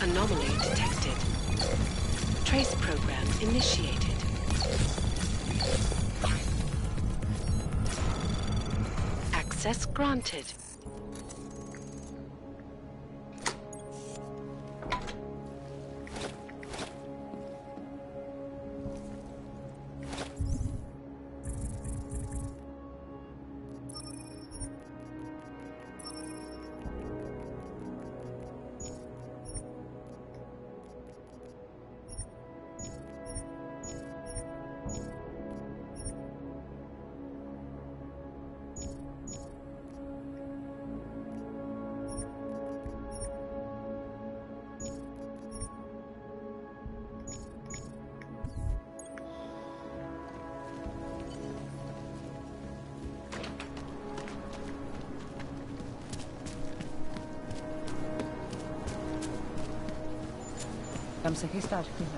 Anomaly detected. Trace program initiated. Access granted. Tam se chystáš k knize.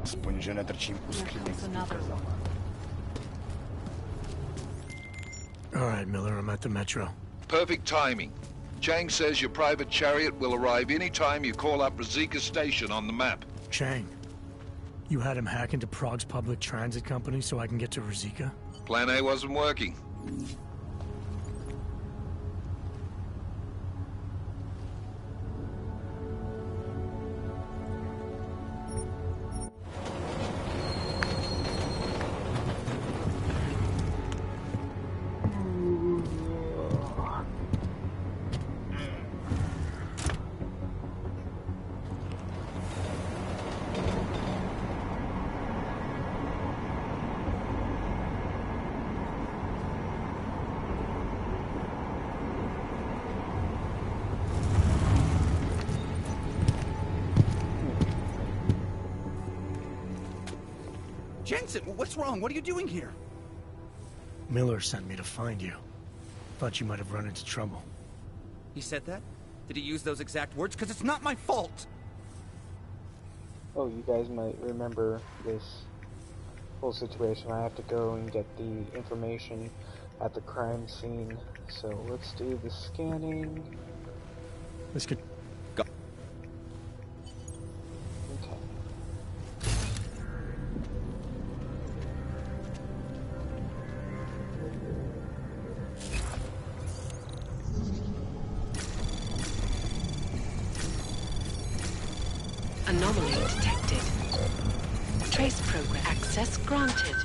Aspoň, že netrčím uskylých s vítězama. All right, Miller, I'm at the metro. Perfect timing. Chang says your private chariot will arrive any time you call up Rizika Station on the map. Chang, you had him hack into Prague's public transit company so I can get to Rizika? Plan A wasn't working. Jensen, what's wrong? What are you doing here? Miller sent me to find you. Thought you might have run into trouble. He said that? Did he use those exact words? Because it's not my fault! Oh, you guys might remember this whole situation. I have to go and get the information at the crime scene. So let's do the scanning. Let's get... Go. Okay. Anomaly detected. Trace program access granted.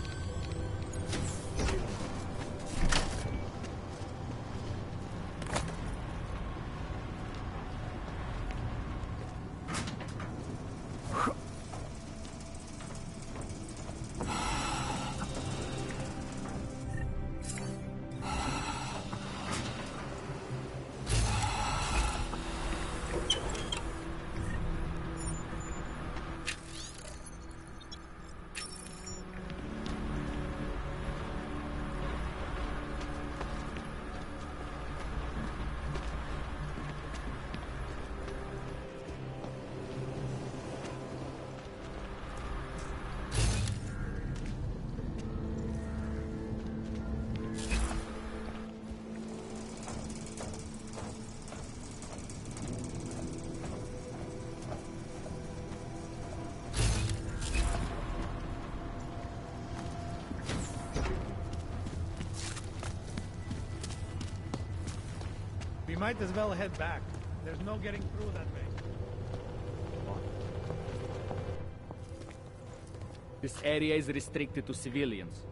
We might as well head back. There's no getting through that way. This area is restricted to civilians.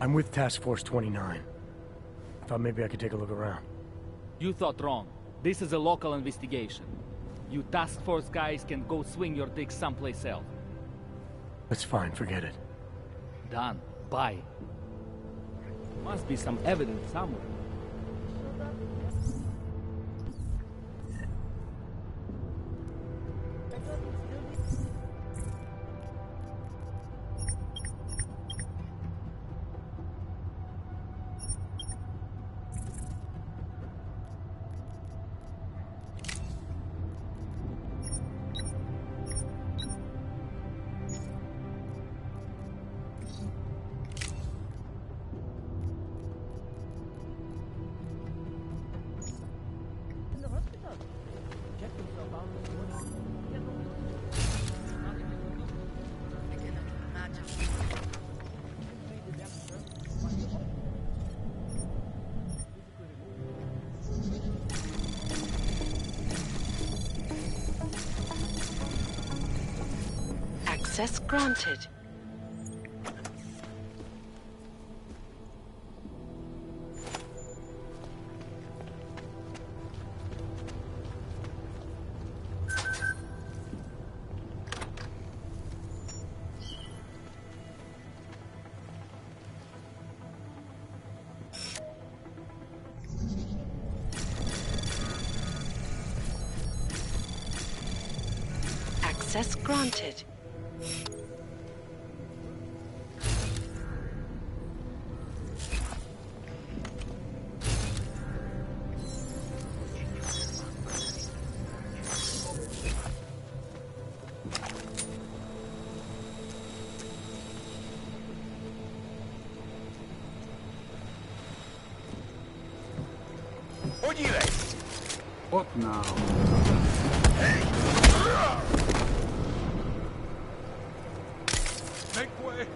I'm with Task Force 29. Thought maybe I could take a look around. You thought wrong. This is a local investigation. You task force guys can go swing your dick someplace else. That's fine, forget it. Done. Bye. Must be some evidence somewhere. Access granted. Access granted. now. Make way!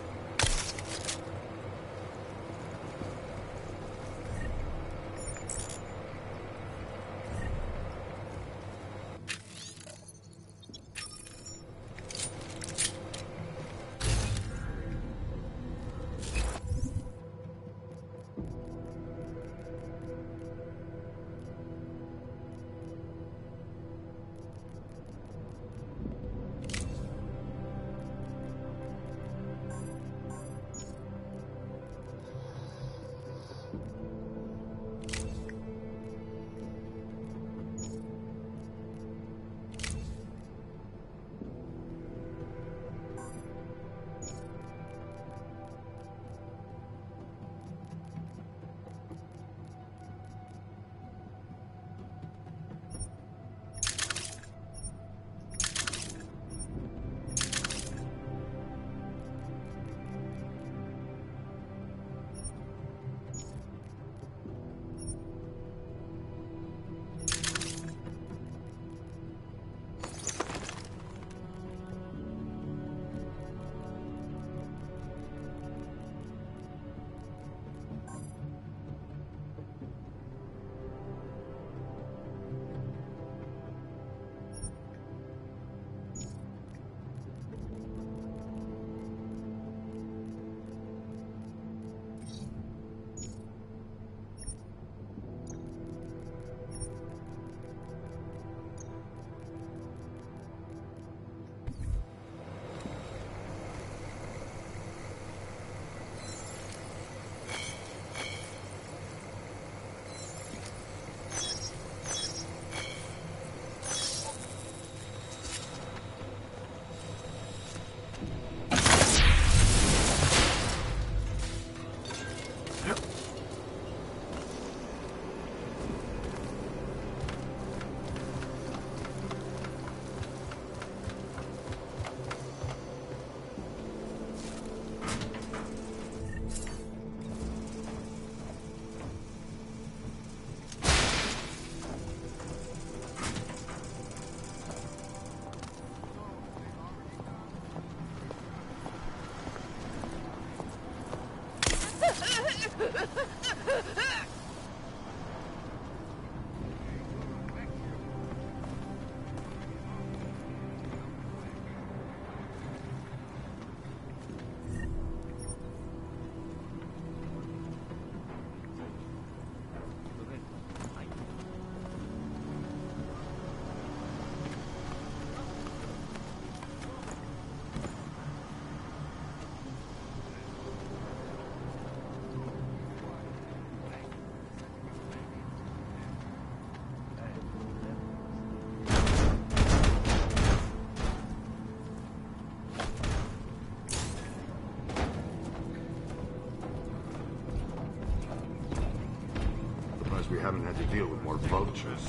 We haven't had to deal with more vultures.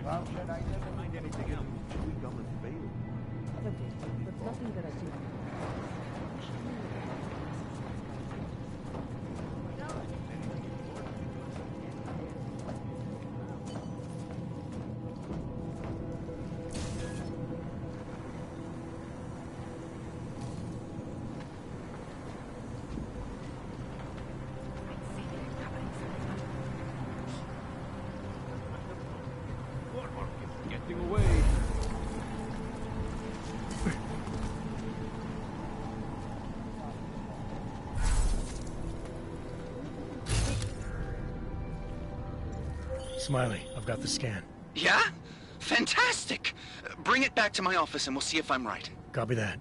Well, should I never find anything else? We come and fail. But nothing that I do. Getting away. Smiley, I've got the scan. Yeah? Fantastic! Bring it back to my office and we'll see if I'm right. Copy that.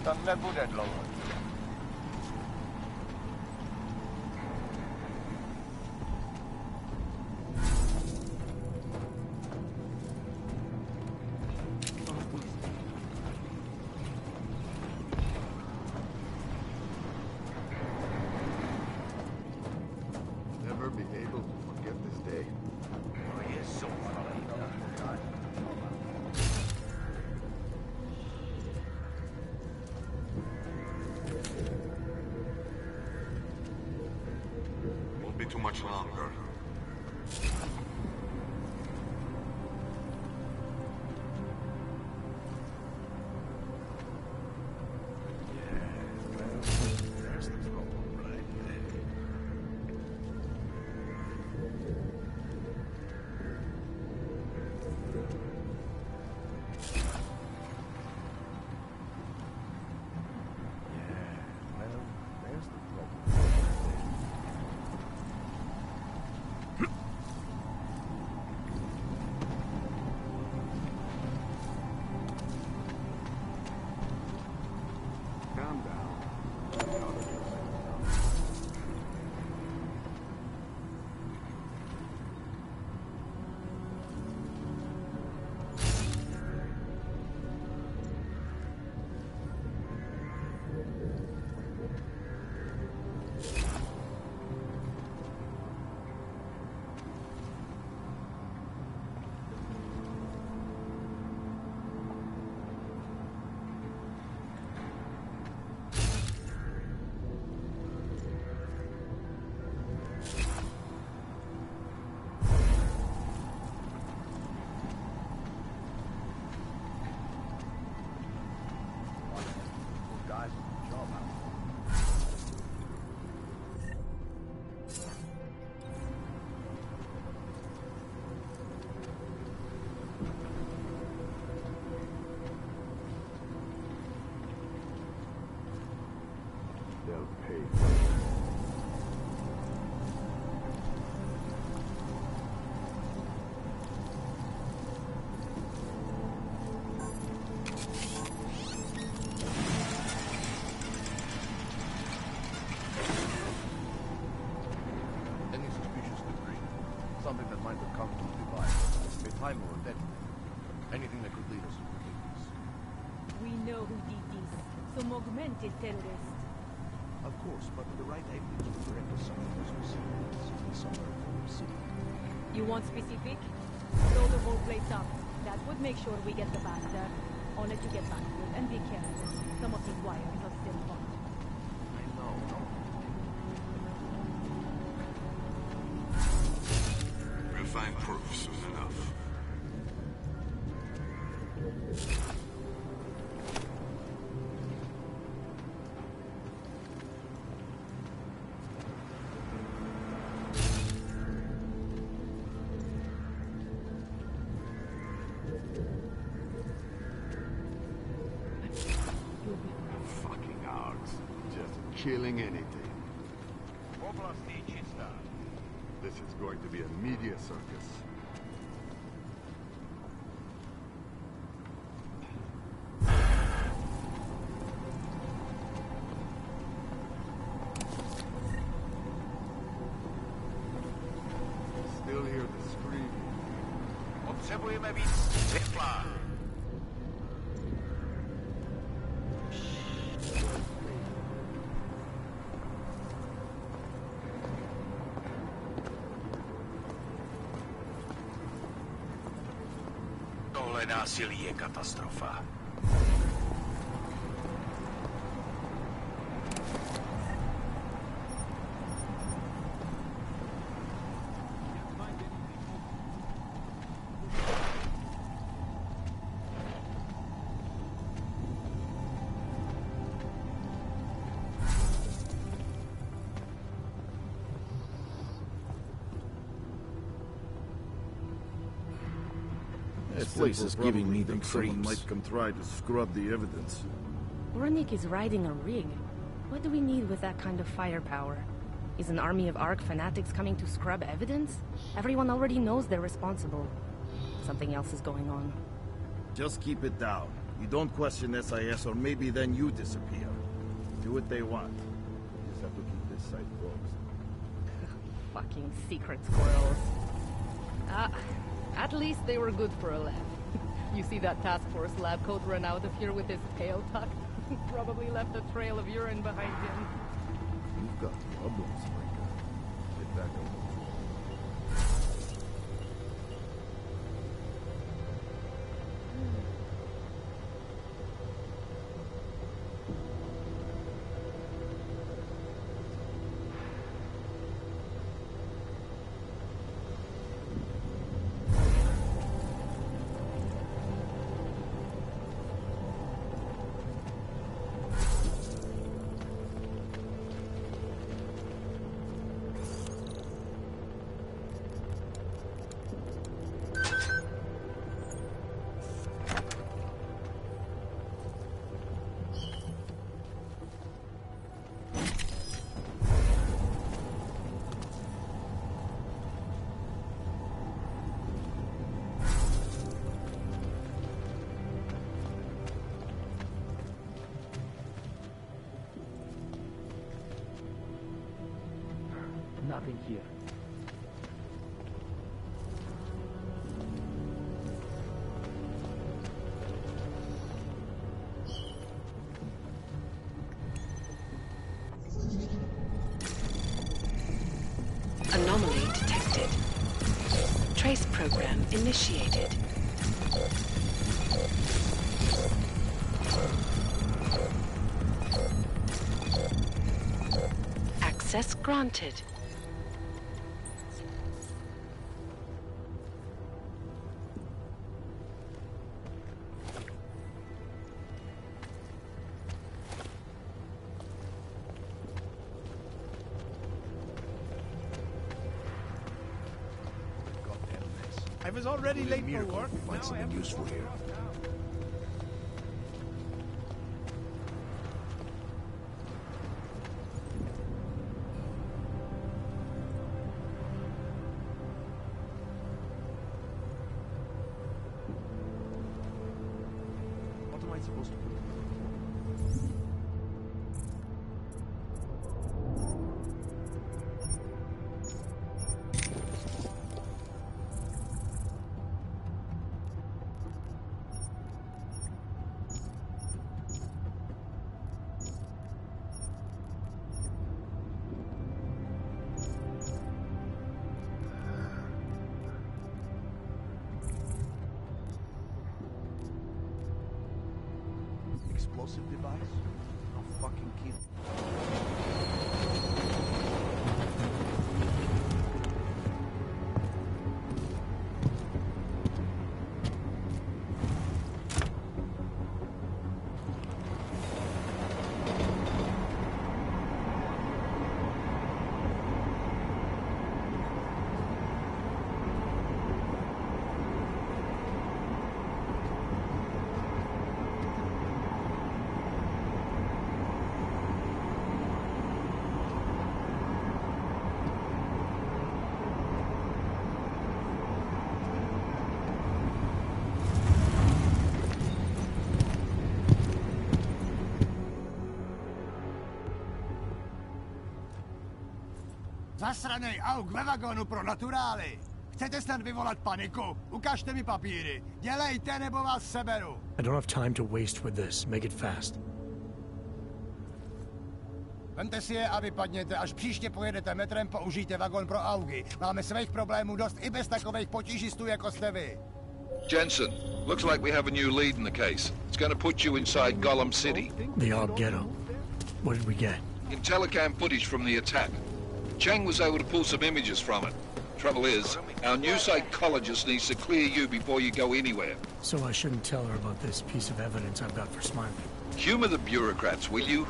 Tam nebude dlouho. able to forget this day. Oh, he is so funny. Won't be too much longer. There's the problem right there. There's the problem. Calm down. Guys, good job out. They'll pay. Any suspicious debris? Something that might have come from nearby. A time or a dead. Anything that could lead us to this. We know who did this. Some augmented terrorist. Of course, but with the right evidence would direct us somewhere specific. Somewhere from the city. You want specific? Blow the whole place up. That would make sure we get the bastard. I'll let you get back to it, and be careful. Some of these wires are still hot. I know, no. We'll find proof soon enough. Fucking args. Just killing anything. This is going to be a media circus. Still hear the screaming. Potrzebujemy bić ciepła. Tohle násilí je katastrofa. This place is giving me the creeps. Someone might come try to scrub the evidence. Ornik is riding a rig. What do we need with that kind of firepower? Is an army of Ark fanatics coming to scrub evidence? Everyone already knows they're responsible. Something else is going on. Just keep it down. You don't question SIS, or maybe then you disappear. Do what they want. You just have to keep this site closed. Fucking secret squirrels. At least they were good for a laugh. You see that task force lab coat run out of here with his tail tucked? Probably left a trail of urine behind him. You've got problems, Micah. Get back on the Nothing here. Anomaly detected. Trace program initiated. Access granted. I was already late for work. Find something useful here. What am I supposed to do? Explosive device? No fucking kid. Zasranej auk ve vagonu pro naturály! Chcete snad vyvolat paniku? Ukažte mi papíry. Dělejte, nebo vás seberu. I don't have time to waste with this. Make it fast. Vemte si je a vypadněte. Až příště pojedete metrem, použijte vagon pro augy. Máme svých problémů dost i bez takových potížistů, jako jste vy. Jensen, looks like we have a new lead in the case. It's going to put you inside Gollum City. The Og Ghetto. What did we get? Intellicam footage from the attack. Chang was able to pull some images from it. Trouble is, our new psychologist needs to clear you before you go anywhere. So I shouldn't tell her about this piece of evidence I've got for Smiley. Humor the bureaucrats, will you?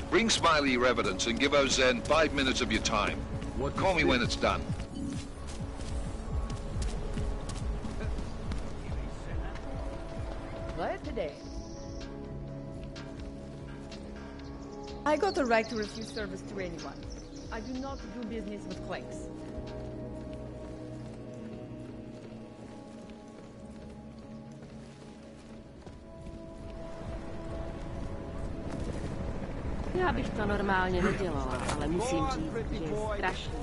Bring Smiley your evidence and give Ozan 5 minutes of your time. Call me when it's done. Right today. I got the right to refuse service to anyone. I do not do business with clanks. Já bych to normálně nedělala, ale musím říct, že je strašný.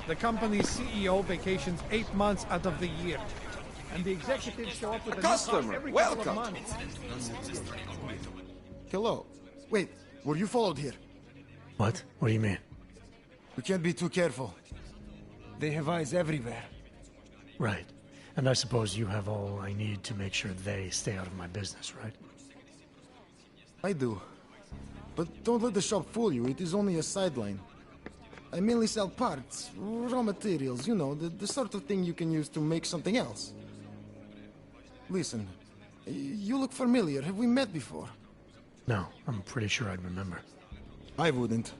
The company's CEO vacations 8 months out of the year. And the executives show up with a customer, every welcome. couple of months. Hello. Wait, were you followed here? What? What do you mean? We can't be too careful. They have eyes everywhere. Right. And I suppose you have all I need to make sure they stay out of my business, right? I do. But don't let the shop fool you, it is only a sideline. I mainly sell parts, raw materials, you know, the sort of thing you can use to make something else. Listen, you look familiar. Have we met before? No, I'm pretty sure I'd remember. I wouldn't.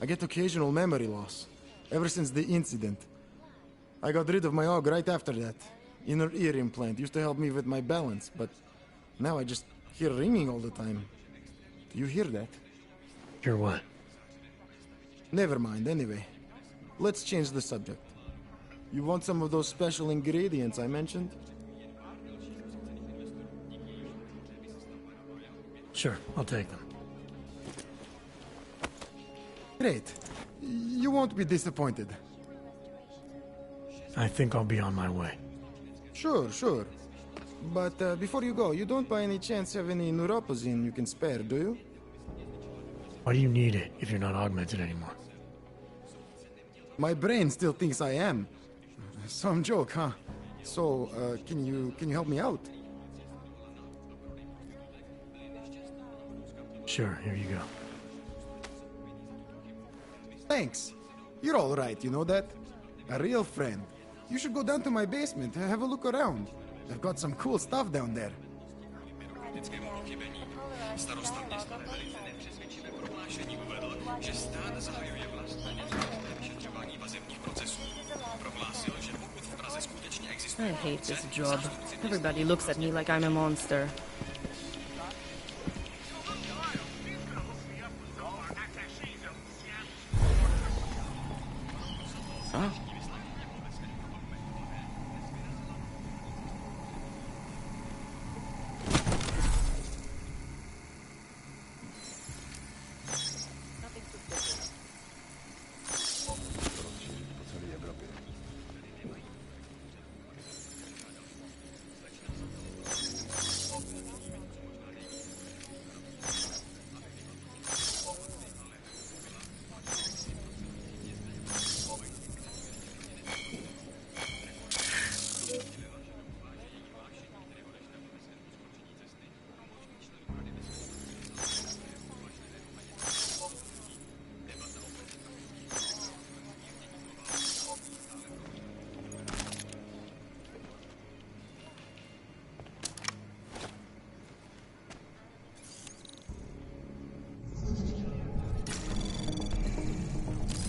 I get occasional memory loss. Ever since the incident. I got rid of my Og right after that. Inner ear implant used to help me with my balance, but now I just hear ringing all the time. Do you hear that? Hear what? Never mind, anyway. Let's change the subject. You want some of those special ingredients I mentioned? Sure, I'll take them. Great. You won't be disappointed. I think I'll be on my way. Sure, sure. But before you go, you don't by any chance have any neuropozine you can spare, do you? Why do you need it if you're not augmented anymore? My brain still thinks I am. Some joke, huh? So, can you help me out? Sure, here you go. Thanks. You're all right, you know that? A real friend. You should go down to my basement and have a look around. I've got some cool stuff down there. I hate this job. Everybody looks at me like I'm a monster. Huh?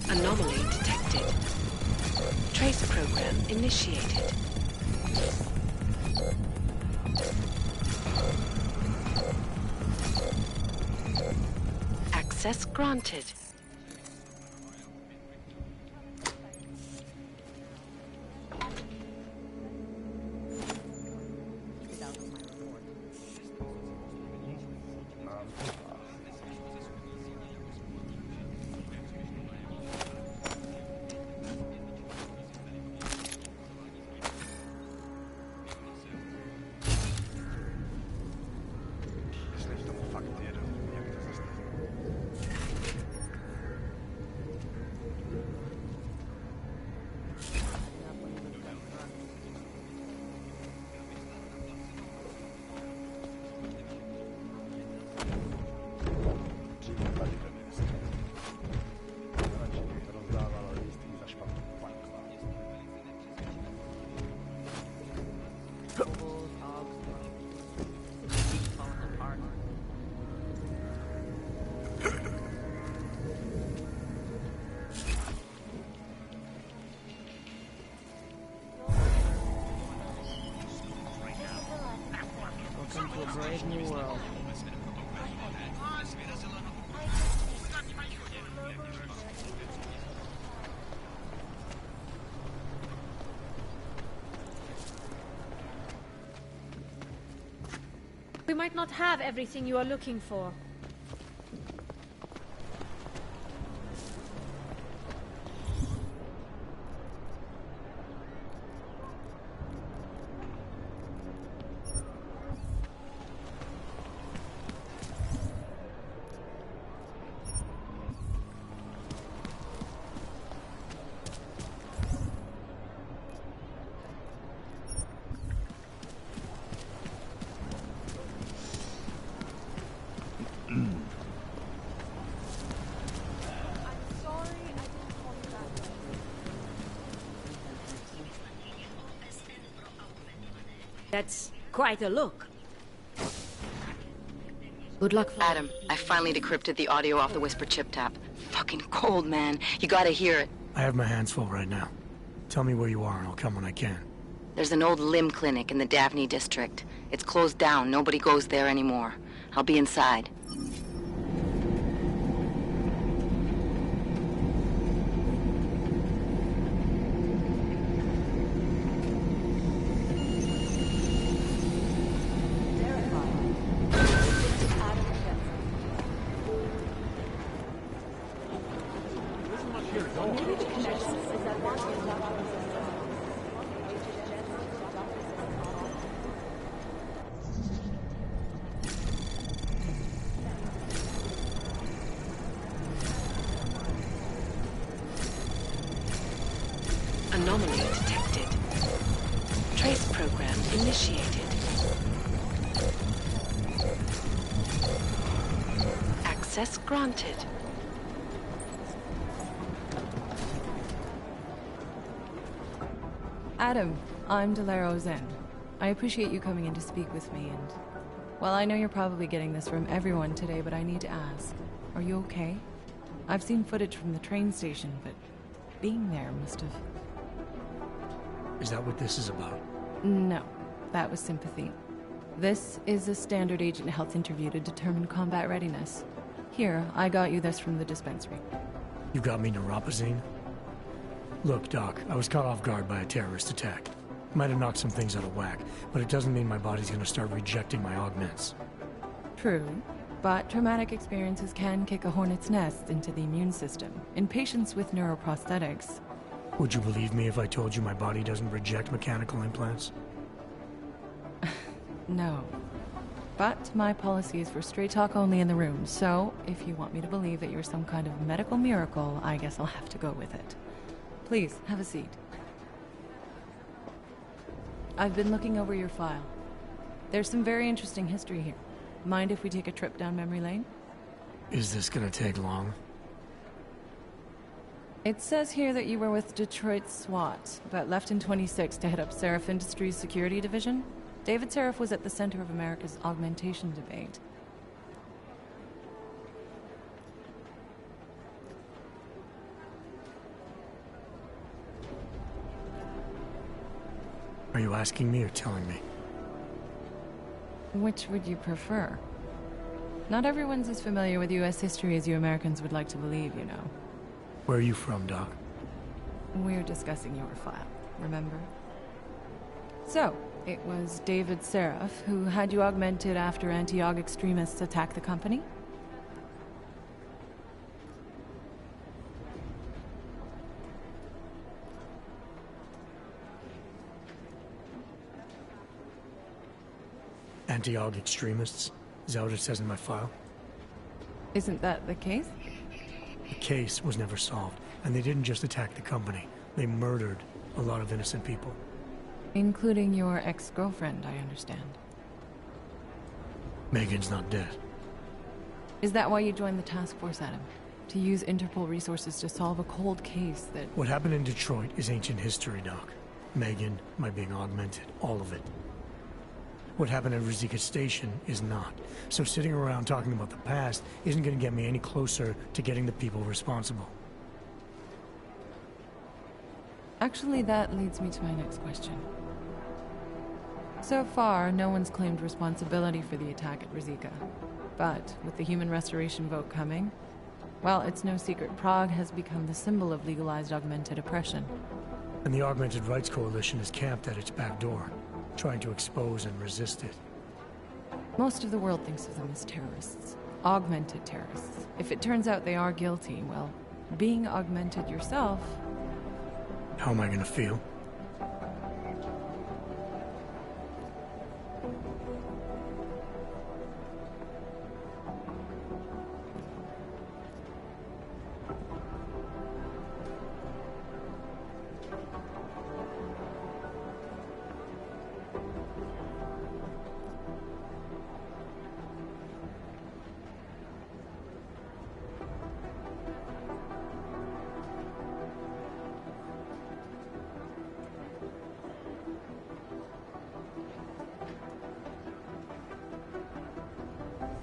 Anomaly detected. Trace program initiated. Access granted. Welcome to a brave new world. We might not have everything you are looking for. That's quite a look. Good luck, Adam, I finally decrypted the audio off the Whisper chip tap. Fucking cold, man. You gotta hear it. I have my hands full right now. Tell me where you are and I'll come when I can. There's an old limb clinic in the Daphne district. It's closed down. Nobody goes there anymore. I'll be inside. Anomaly detected. Trace program initiated. Access granted. Adam, I'm Delaro Zen. I appreciate you coming in to speak with me, and... well, I know you're probably getting this from everyone today, but I need to ask. Are you okay? I've seen footage from the train station, but being there must have... Is that what this is about? No, that was sympathy. This is a standard agent health interview to determine combat readiness. Here, I got you this from the dispensary. You got me neuropazine? Look, Doc, I was caught off guard by a terrorist attack. Might have knocked some things out of whack, but it doesn't mean my body's gonna start rejecting my augments. True, but traumatic experiences can kick a hornet's nest into the immune system. In patients with neuroprosthetics... Would you believe me if I told you my body doesn't reject mechanical implants? No. But my policy is for straight talk only in the room, so if you want me to believe that you're some kind of medical miracle, I guess I'll have to go with it. Please, have a seat. I've been looking over your file. There's some very interesting history here. Mind if we take a trip down memory lane? Is this gonna take long? It says here that you were with Detroit SWAT, but left in 26 to head up Seraph Industries' security division. David Seraph was at the center of America's augmentation debate. Are you asking me or telling me? Which would you prefer? Not everyone's as familiar with U.S. history as you Americans would like to believe, you know. Where are you from, Doc? We're discussing your file, remember? So, it was David Seraph who had you augmented after anti-aug extremists attacked the company? Anti-aug extremists? Is that what it says in my file? Isn't that the case? The case was never solved, and they didn't just attack the company. They murdered a lot of innocent people. Including your ex-girlfriend, I understand. Megan's not dead. Is that why you joined the task force, Adam? To use Interpol resources to solve a cold case that... What happened in Detroit is ancient history, Doc. Megan, my being augmented, all of it. What happened at Rizika Station is not. So sitting around talking about the past isn't going to get me any closer to getting the people responsible. Actually, that leads me to my next question. So far, no one's claimed responsibility for the attack at Rizika. But with the human restoration vote coming, well, it's no secret Prague has become the symbol of legalized augmented oppression. And the Augmented Rights Coalition is camped at its back door, trying to expose and resist it. Most of the world thinks of them as terrorists. Augmented terrorists. If it turns out they are guilty, well, being augmented yourself... How am I gonna feel?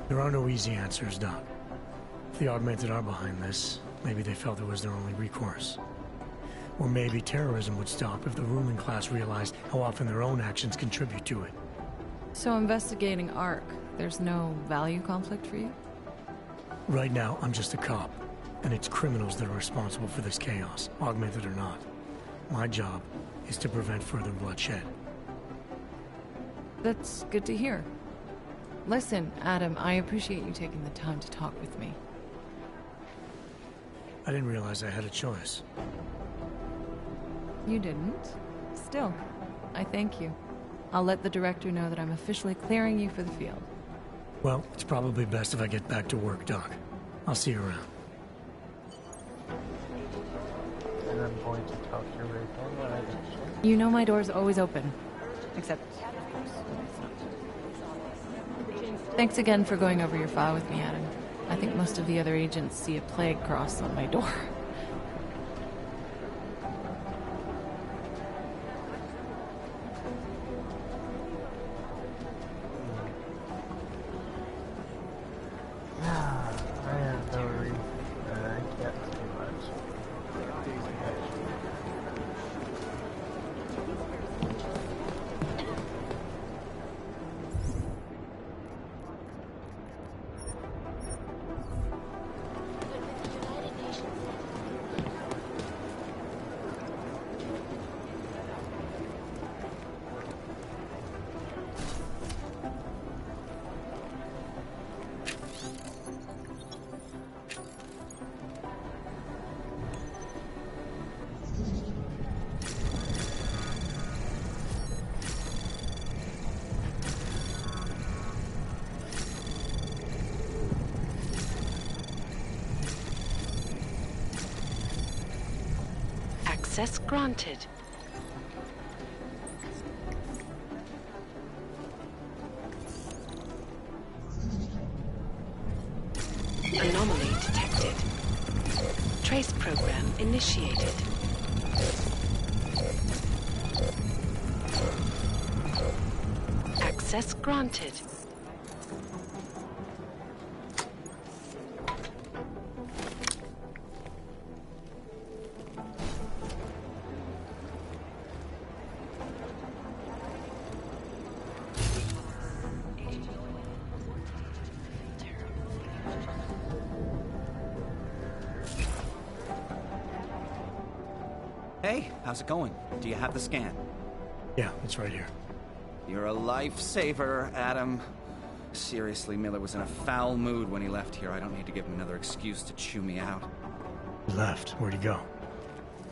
There are no easy answers, Doc. If the Augmented are behind this, maybe they felt it was their only recourse. Or maybe terrorism would stop if the ruling class realized how often their own actions contribute to it. So investigating ARC, there's no value conflict for you? Right now, I'm just a cop, and it's criminals that are responsible for this chaos, augmented or not. My job is to prevent further bloodshed. That's good to hear. Listen, Adam, I appreciate you taking the time to talk with me. I didn't realize I had a choice. You didn't? Still, I thank you. I'll let the director know that I'm officially clearing you for the field. Well, it's probably best if I get back to work, Doc. I'll see you around. and I'm going to talk to you right then when I get You know my door's always open. Except, of course, it's not. Thanks again for going over your file with me, Adam. I think most of the other agents see a plague cross on my door. I have no reason. I can't say much. Access granted. Anomaly detected. Trace program initiated. Access granted. Hey, how's it going? Do you have the scan? Yeah, it's right here. You're a lifesaver, Adam. Seriously, Miller was in a foul mood when he left here. I don't need to give him another excuse to chew me out. He left. Where'd he go?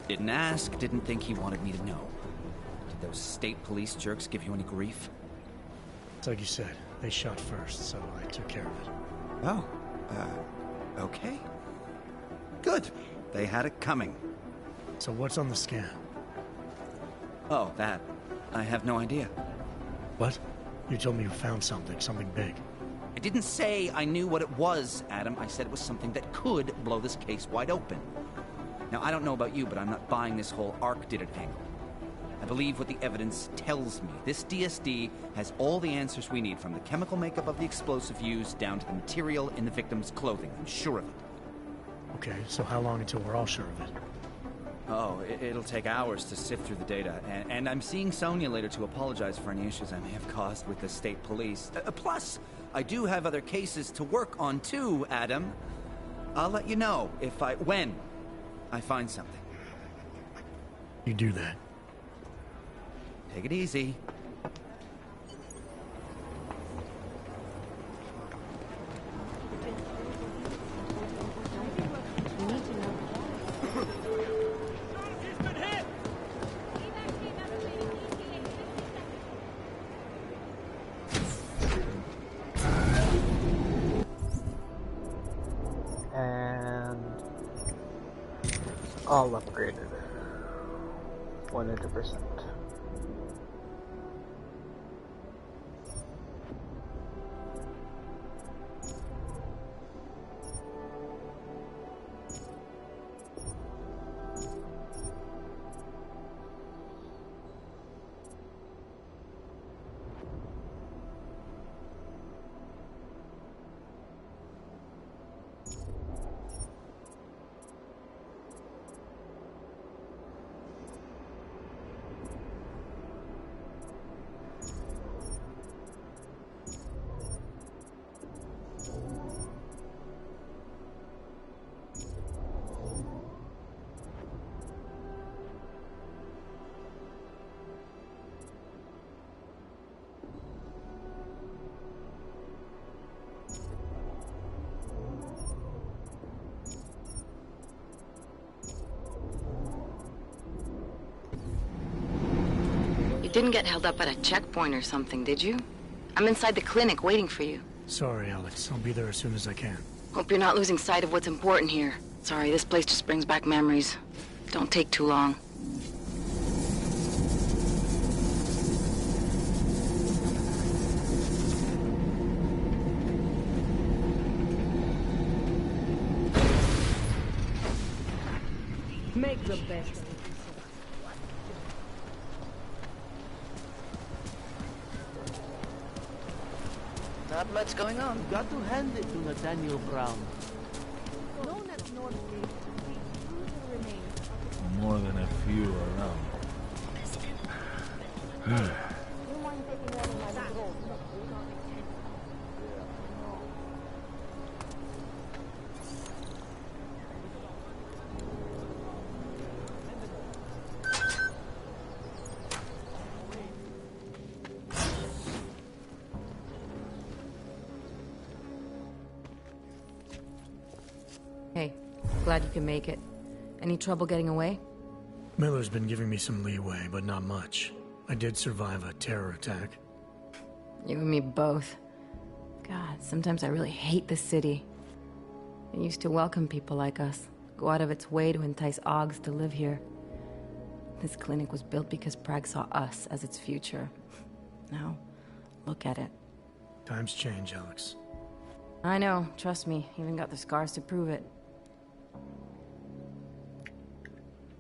Didn't ask, didn't think he wanted me to know. Did those state police jerks give you any grief? It's like you said. They shot first, so I took care of it. Oh, okay. Good. They had it coming. So what's on the scan? Oh, that. I have no idea. What? You told me you found something big. I didn't say I knew what it was, Adam. I said it was something that could blow this case wide open. Now, I don't know about you, but I'm not buying this whole Ark did it angle. I believe what the evidence tells me. This DSD has all the answers we need, from the chemical makeup of the explosive used down to the material in the victim's clothing. I'm sure of it. Okay, so how long until we're all sure of it? Oh, it'll take hours to sift through the data, and I'm seeing Sonia later to apologize for any issues I may have caused with the state police. Plus, I do have other cases to work on too, Adam. I'll let you know when I find something. You do that. Take it easy. And all upgraded. 100%. You didn't get held up at a checkpoint or something, did you? I'm inside the clinic waiting for you. Sorry, Alex. I'll be there as soon as I can. Hope you're not losing sight of what's important here. Sorry, this place just brings back memories. Don't take too long. Make the best of it. Not much going on. Got to hand it to Nathaniel Brown. Known as Northgate, the cruiser remains. More than a few around. Hey, glad you can make it. Any trouble getting away? Miller's been giving me some leeway, but not much. I did survive a terror attack. You and me both. God, sometimes I really hate this city. It used to welcome people like us, go out of its way to entice Augs to live here. This clinic was built because Prague saw us as its future. Now, look at it. Times change, Alex. I know, trust me, even got the scars to prove it.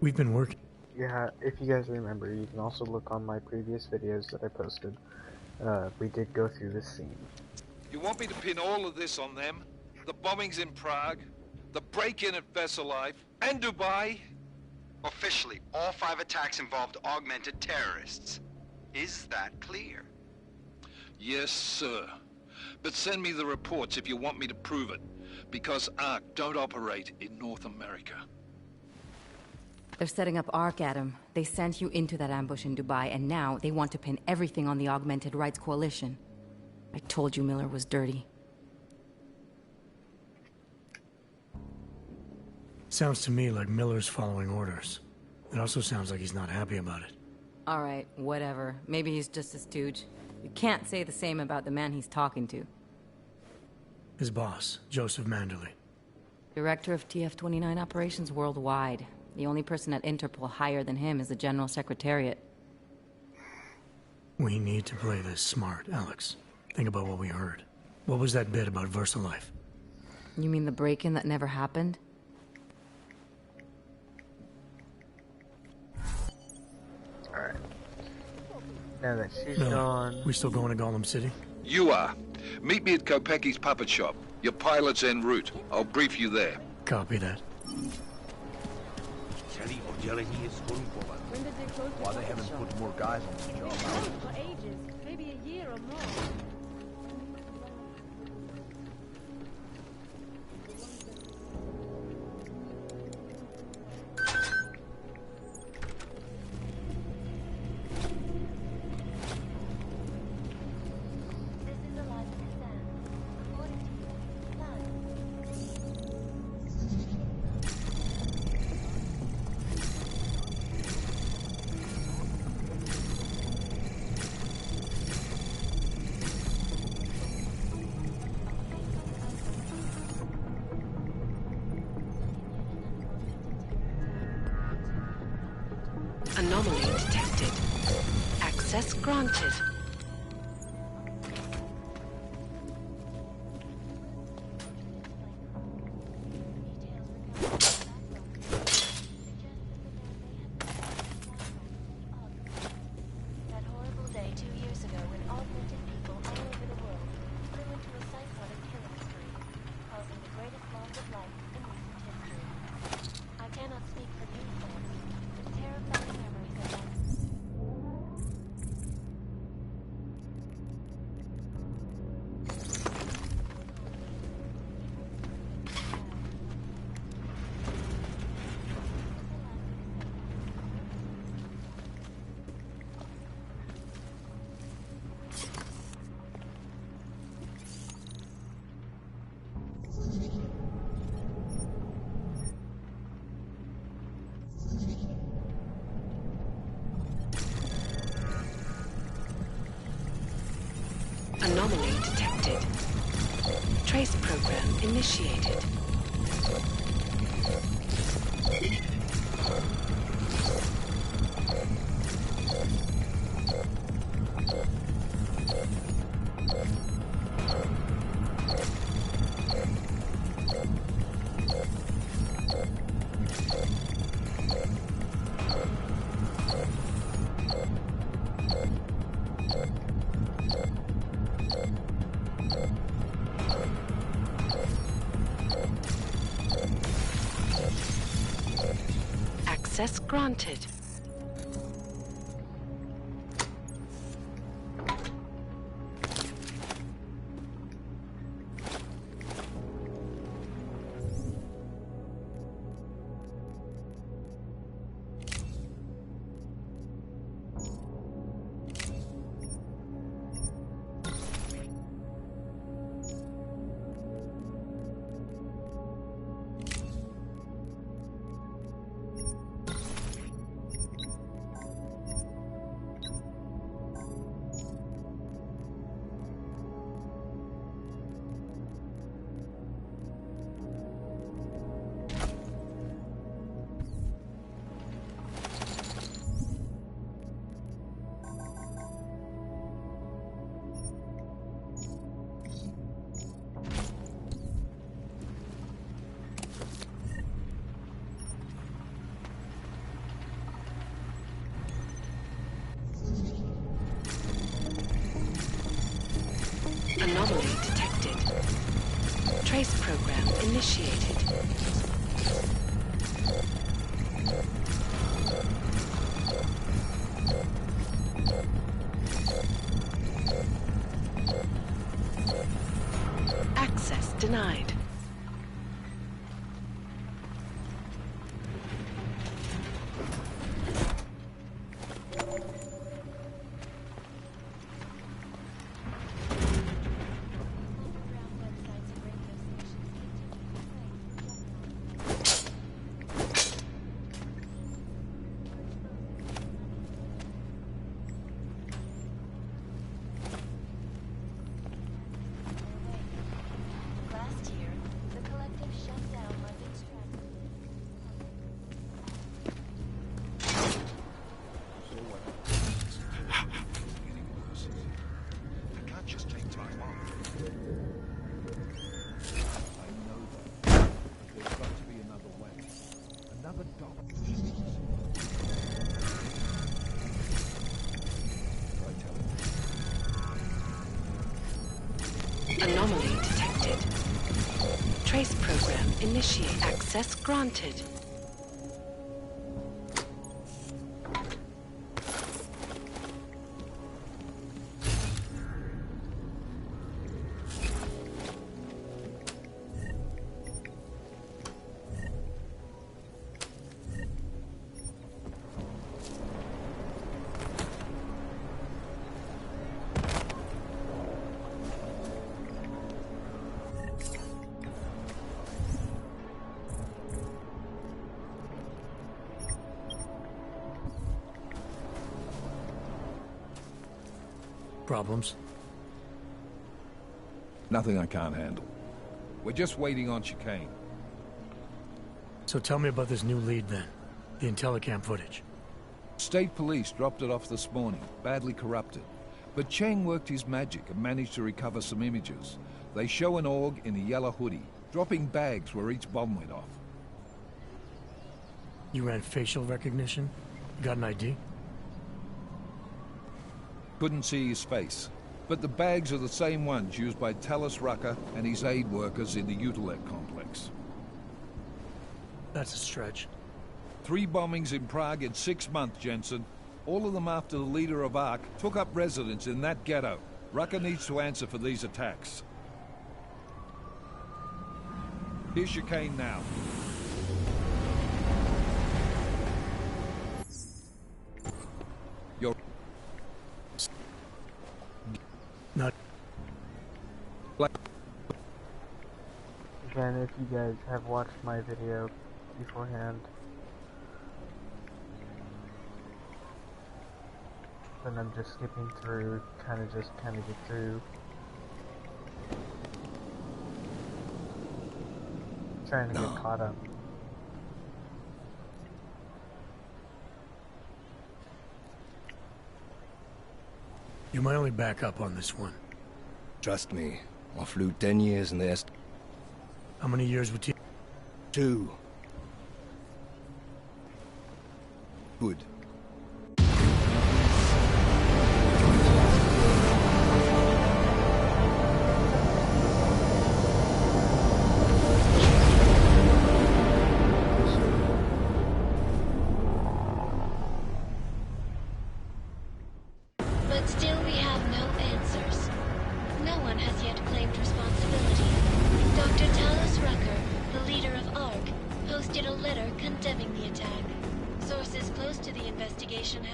We've been working. Yeah, if you guys remember, you can also look on my previous videos that I posted. We did go through this scene. You want me to pin all of this on them? The bombings in Prague, the break-in at Veselaiv, and Dubai? Officially, all 5 attacks involved augmented terrorists. Is that clear? Yes, sir. But send me the reports if you want me to prove it, because ARC don't operate in North America. They're setting up ARC, Adam. They sent you into that ambush in Dubai, and now they want to pin everything on the Augmented Rights Coalition. I told you Miller was dirty. Sounds to me like Miller's following orders. It also sounds like he's not happy about it. All right, whatever. Maybe he's just a stooge. You can't say the same about the man he's talking to. His boss, Joseph Manderley. Director of TF-29 operations worldwide. The only person at Interpol higher than him is the General Secretariat. We need to play this smart, Alex. Think about what we heard. What was that bit about Veselaiv? You mean the break-in that never happened? Alright. Now that she's Miller, gone... we still going to Gollum City? You are. Meet me at Kopecki's puppet shop. Your pilot's en route. I'll brief you there. Copy that. When did they close Why they haven't put more guys on the job? For ages. Maybe a year or more. Anomaly detected. Access granted. That horrible day 2 years ago when augmented people all over the world flew into a psychotic killing spree, causing the greatest loss of life in recent history. I cannot speak for you folks, but terrifying memories of that. Anomaly detected. Trace program initiated. Access granted. Anomaly detected. Trace program initiated. Access denied. Last year, the collective shut down London's traffic. I can't just take time off. I know that. There's got to be another way. Another doctor. Anomaly detected. Trace program initiate. Access granted. Problems? Nothing I can't handle. We're just waiting on chicane. So tell me about this new lead then. The Intellicam footage. State police dropped it off this morning, badly corrupted. But Cheng worked his magic and managed to recover some images. They show an org in a yellow hoodie, dropping bags where each bomb went off. You ran facial recognition? Got an ID? Couldn't see his face. But the bags are the same ones used by Tallis Rucker and his aid workers in the Utilet complex. That's a stretch. 3 bombings in Prague in 6 months, Jensen. All of them after the leader of ARC took up residence in that ghetto. Rucker needs to answer for these attacks. Here's chicane now. You're... Not... Again, if you guys have watched my video beforehand, then I'm just skipping through, kind of get through. Trying to get caught up. You're my only backup on this one. Trust me, I flew 10 years in the S. How many years with you? 2. Good.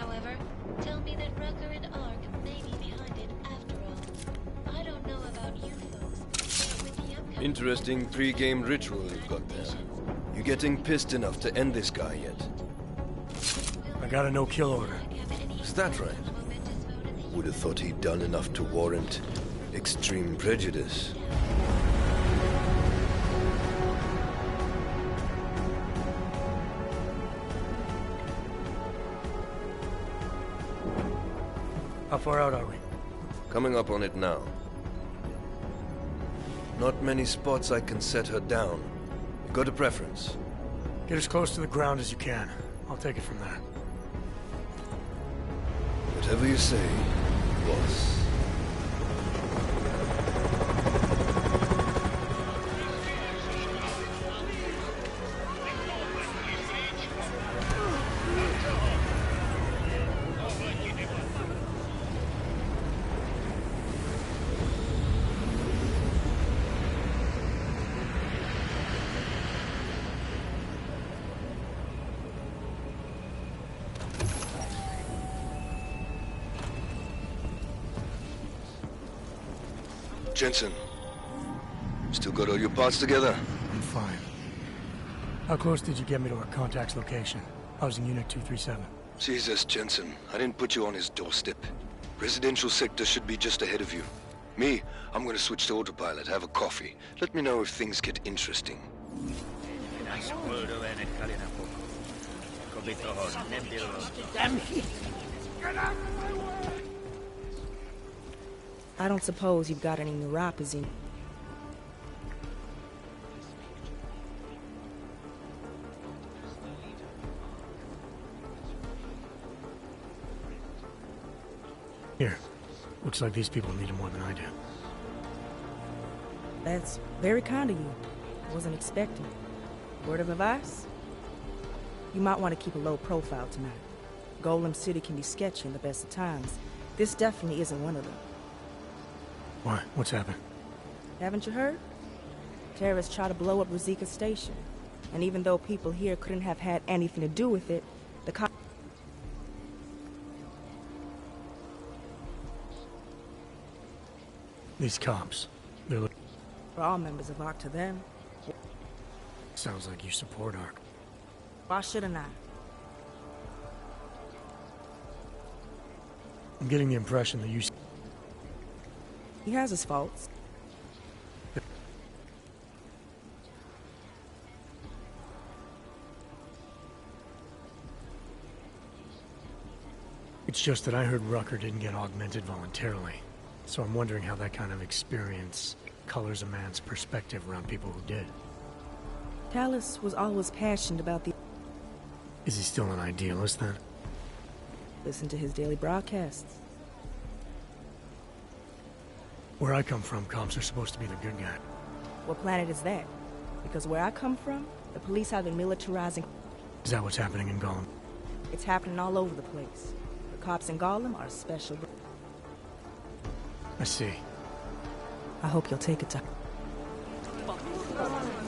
however, tell me that Rucker and Ark may be behind it after all. I don't know about you folks, but with the upcoming... Interesting pre-game ritual you've got there. You getting pissed enough to end this guy yet? I got a no-kill order. Is that right? Would have thought he'd done enough to warrant extreme prejudice. How far out are we? Coming up on it now. Not many spots I can set her down. You got a preference? Get as close to the ground as you can. I'll take it from there. Whatever you say, boss. Jensen, still got all your parts together? I'm fine. How close did you get me to our contact's location? I was in Unit 237. Jesus, Jensen, I didn't put you on his doorstep. Residential sector should be just ahead of you. Me, I'm gonna switch to autopilot, have a coffee. Let me know if things get interesting. I don't suppose you've got any neuropathy. Here. Looks like these people need it more than I do. That's very kind of you. Wasn't expecting. Word of advice? You might want to keep a low profile tonight. Golem City can be sketchy in the best of times. This definitely isn't one of them. Why? What's happened? Haven't you heard? Terrorists try to blow up Ruzika Station. And even though people here couldn't have had anything to do with it, the cops... These cops, they're... We're all members of ARC to them. Sounds like you support ARC. Why shouldn't I? I'm getting the impression that you... He has his faults. It's just that I heard Rucker didn't get augmented voluntarily. So I'm wondering how that kind of experience colors a man's perspective around people who did. Talus was always passionate about the... Is he still an idealist, then? Listen to his daily broadcasts. Where I come from, cops are supposed to be the good guy. What planet is that? Because where I come from, the police have been militarizing... Is that what's happening in Gollum? It's happening all over the place. The cops in Gollum are special... I see. I hope you'll take it to...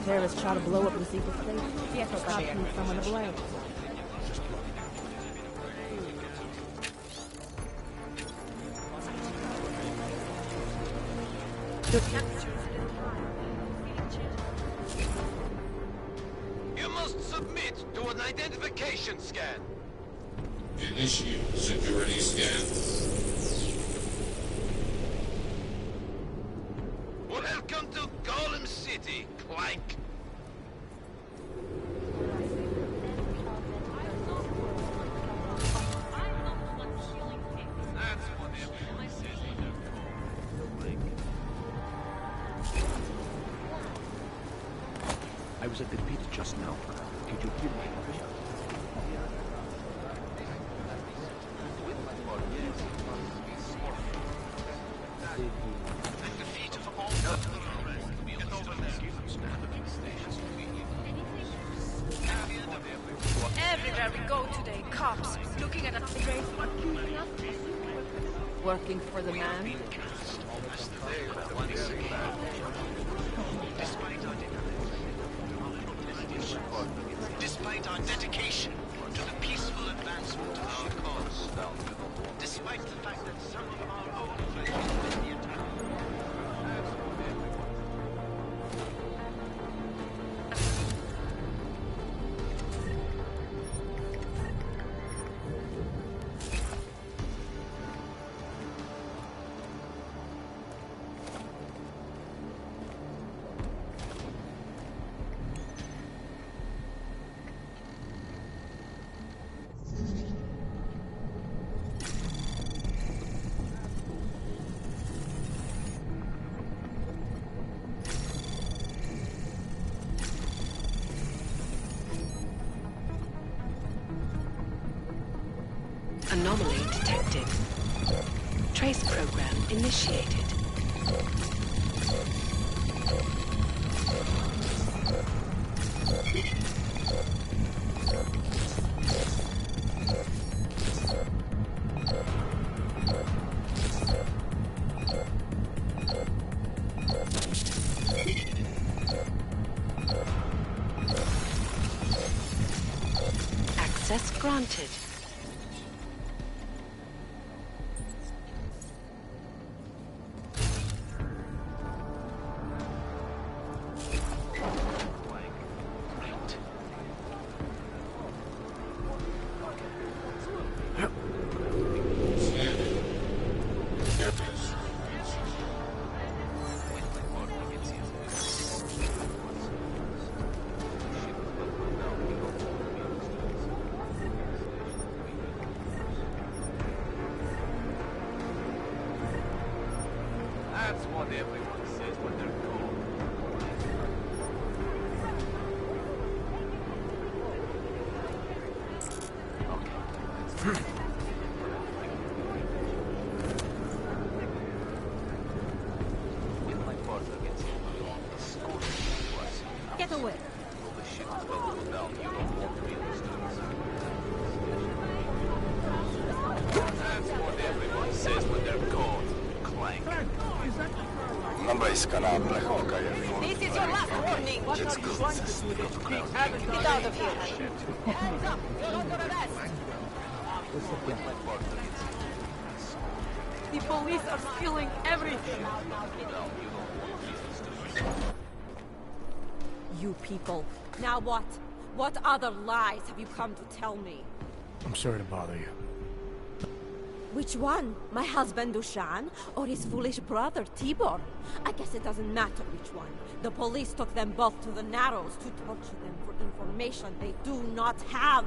Terrorists try to blow up the secret station. The cops need someone to blame. You must submit to an identification scan. Initiate security scan. Welcome to Golem City, Clank. I was at the pit just now. Did you hear me? Everywhere we go today, cops looking at us straight, accusing us. Working for the man. Despite our dedication, to the peaceful advancement of our cause, despite the fact that some of our own flesh is in the attack. Anomaly detected. Trace program initiated. Access granted. That's what everyone says when they're cold. If my partner gets Get away. all the shit is about to go down, you don't want real students. That's what everyone says when they're cold. Clank. This is your last warning. Let's go. Get out of here. Hands up. You're under arrest. The police are stealing everything. You people. Now what? What other lies have you come to tell me? I'm sorry to bother you. Which one? My husband Dushan or his foolish brother Tibor? I guess it doesn't matter which one. The police took them both to the Narrows to torture them for information they do not have.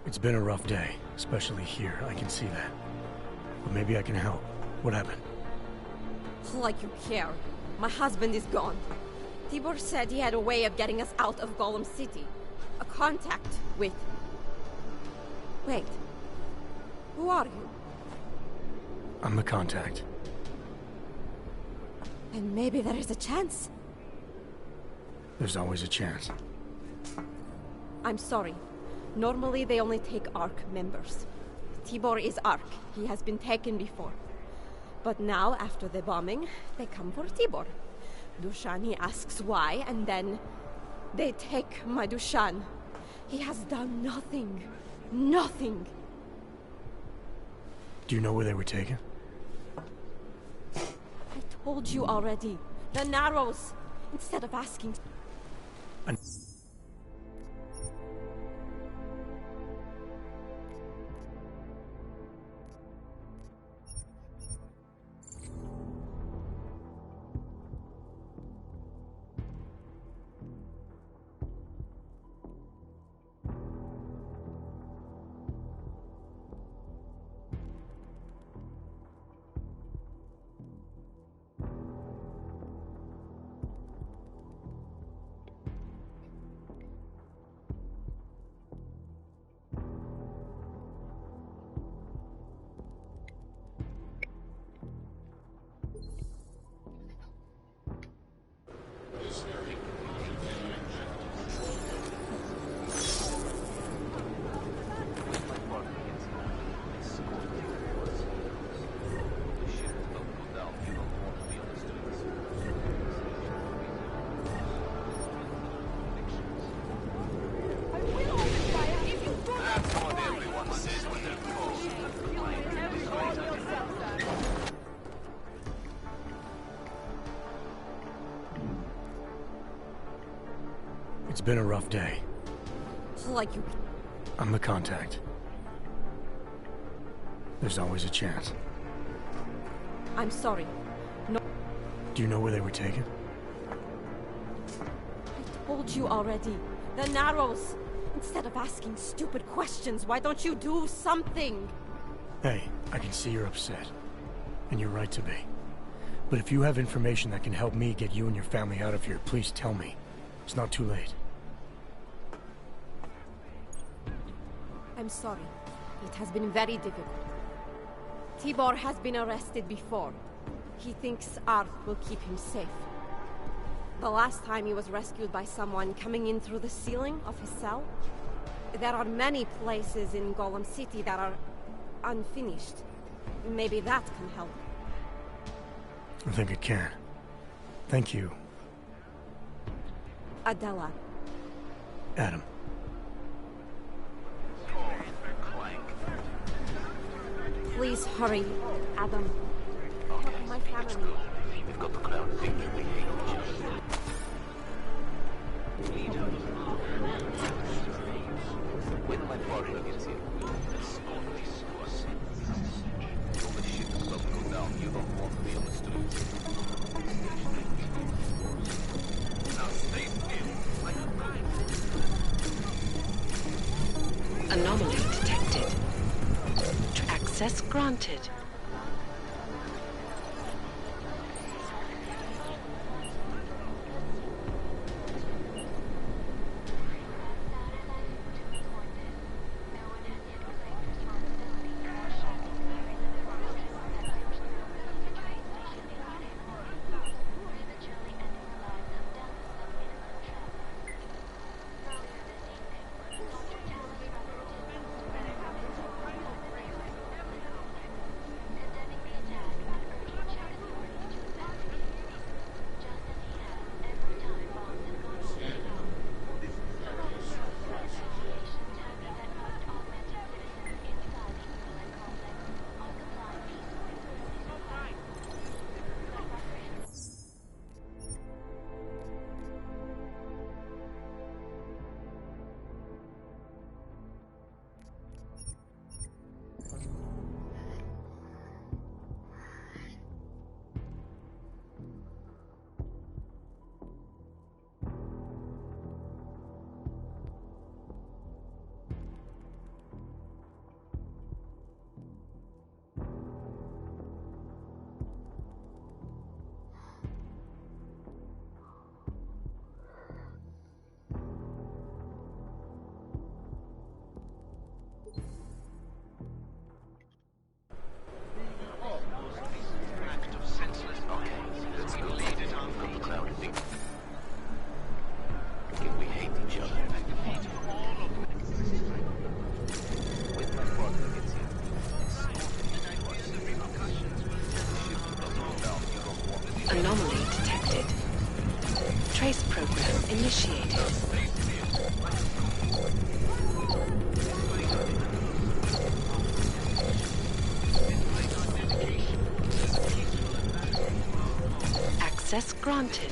It's been a rough day, especially here. I can see that. But maybe I can help. What happened? Like you care. My husband is gone. Tibor said he had a way of getting us out of Golem City. A contact with... Wait. Who are you? I'm the contact. And maybe there is a chance. There's always a chance. I'm sorry. Normally they only take ARC members. Tibor is ARC. He has been taken before. But now, after the bombing, they come for Tibor. Dushan, he asks why, and then they take my Dushan. He has done nothing. Nothing. Do you know where they were taken? I told you already. The Narrows. Instead of asking... It's been a rough day. Like you... I'm the contact. There's always a chance. I'm sorry. No... Do you know where they were taken? I told you already. The Narrows. Instead of asking stupid questions, why don't you do something? Hey, I can see you're upset. And you're right to be. But if you have information that can help me get you and your family out of here, please tell me. It's not too late. I'm sorry. It has been very difficult. Tibor has been arrested before. He thinks Ark will keep him safe. The last time he was rescued by someone coming in through the ceiling of his cell. There are many places in Golem City that are unfinished. Maybe that can help. I think it can. Thank you. Adela. Adam. Please hurry, Adam. Help my family. We've got the cloud thinking we hate each other. ReDo. When my partner gets here, escort this to us. All the shit that's about to go down, you don't want to be on the streets. Now stay still, like a crime. Anomaly detected. Access granted. Anomaly detected. Trace program initiated. Access granted.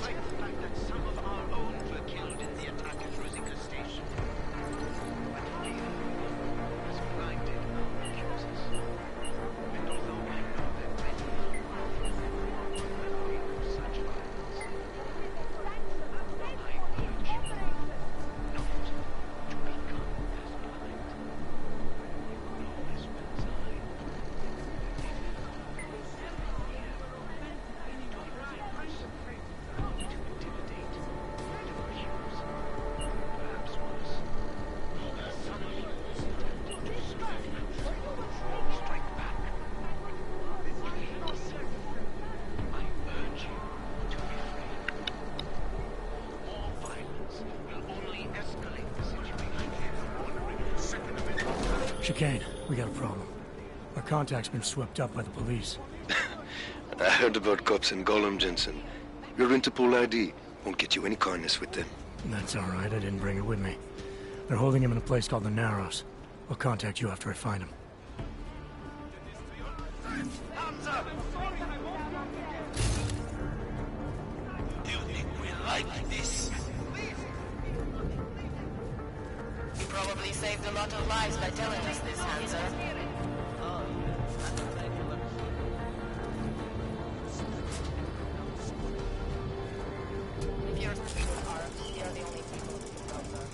Chicane, we got a problem. Our contact's been swept up by the police. I heard about cops in Golem, Jensen. Your Interpol ID won't get you any kindness with them. That's all right, I didn't bring it with me. They're holding him in a place called the Narrows. I'll contact you after I find him. Do you think we like this? probably saved a lot of lives by telling us this, Hansa. If you're you're the only people who know her.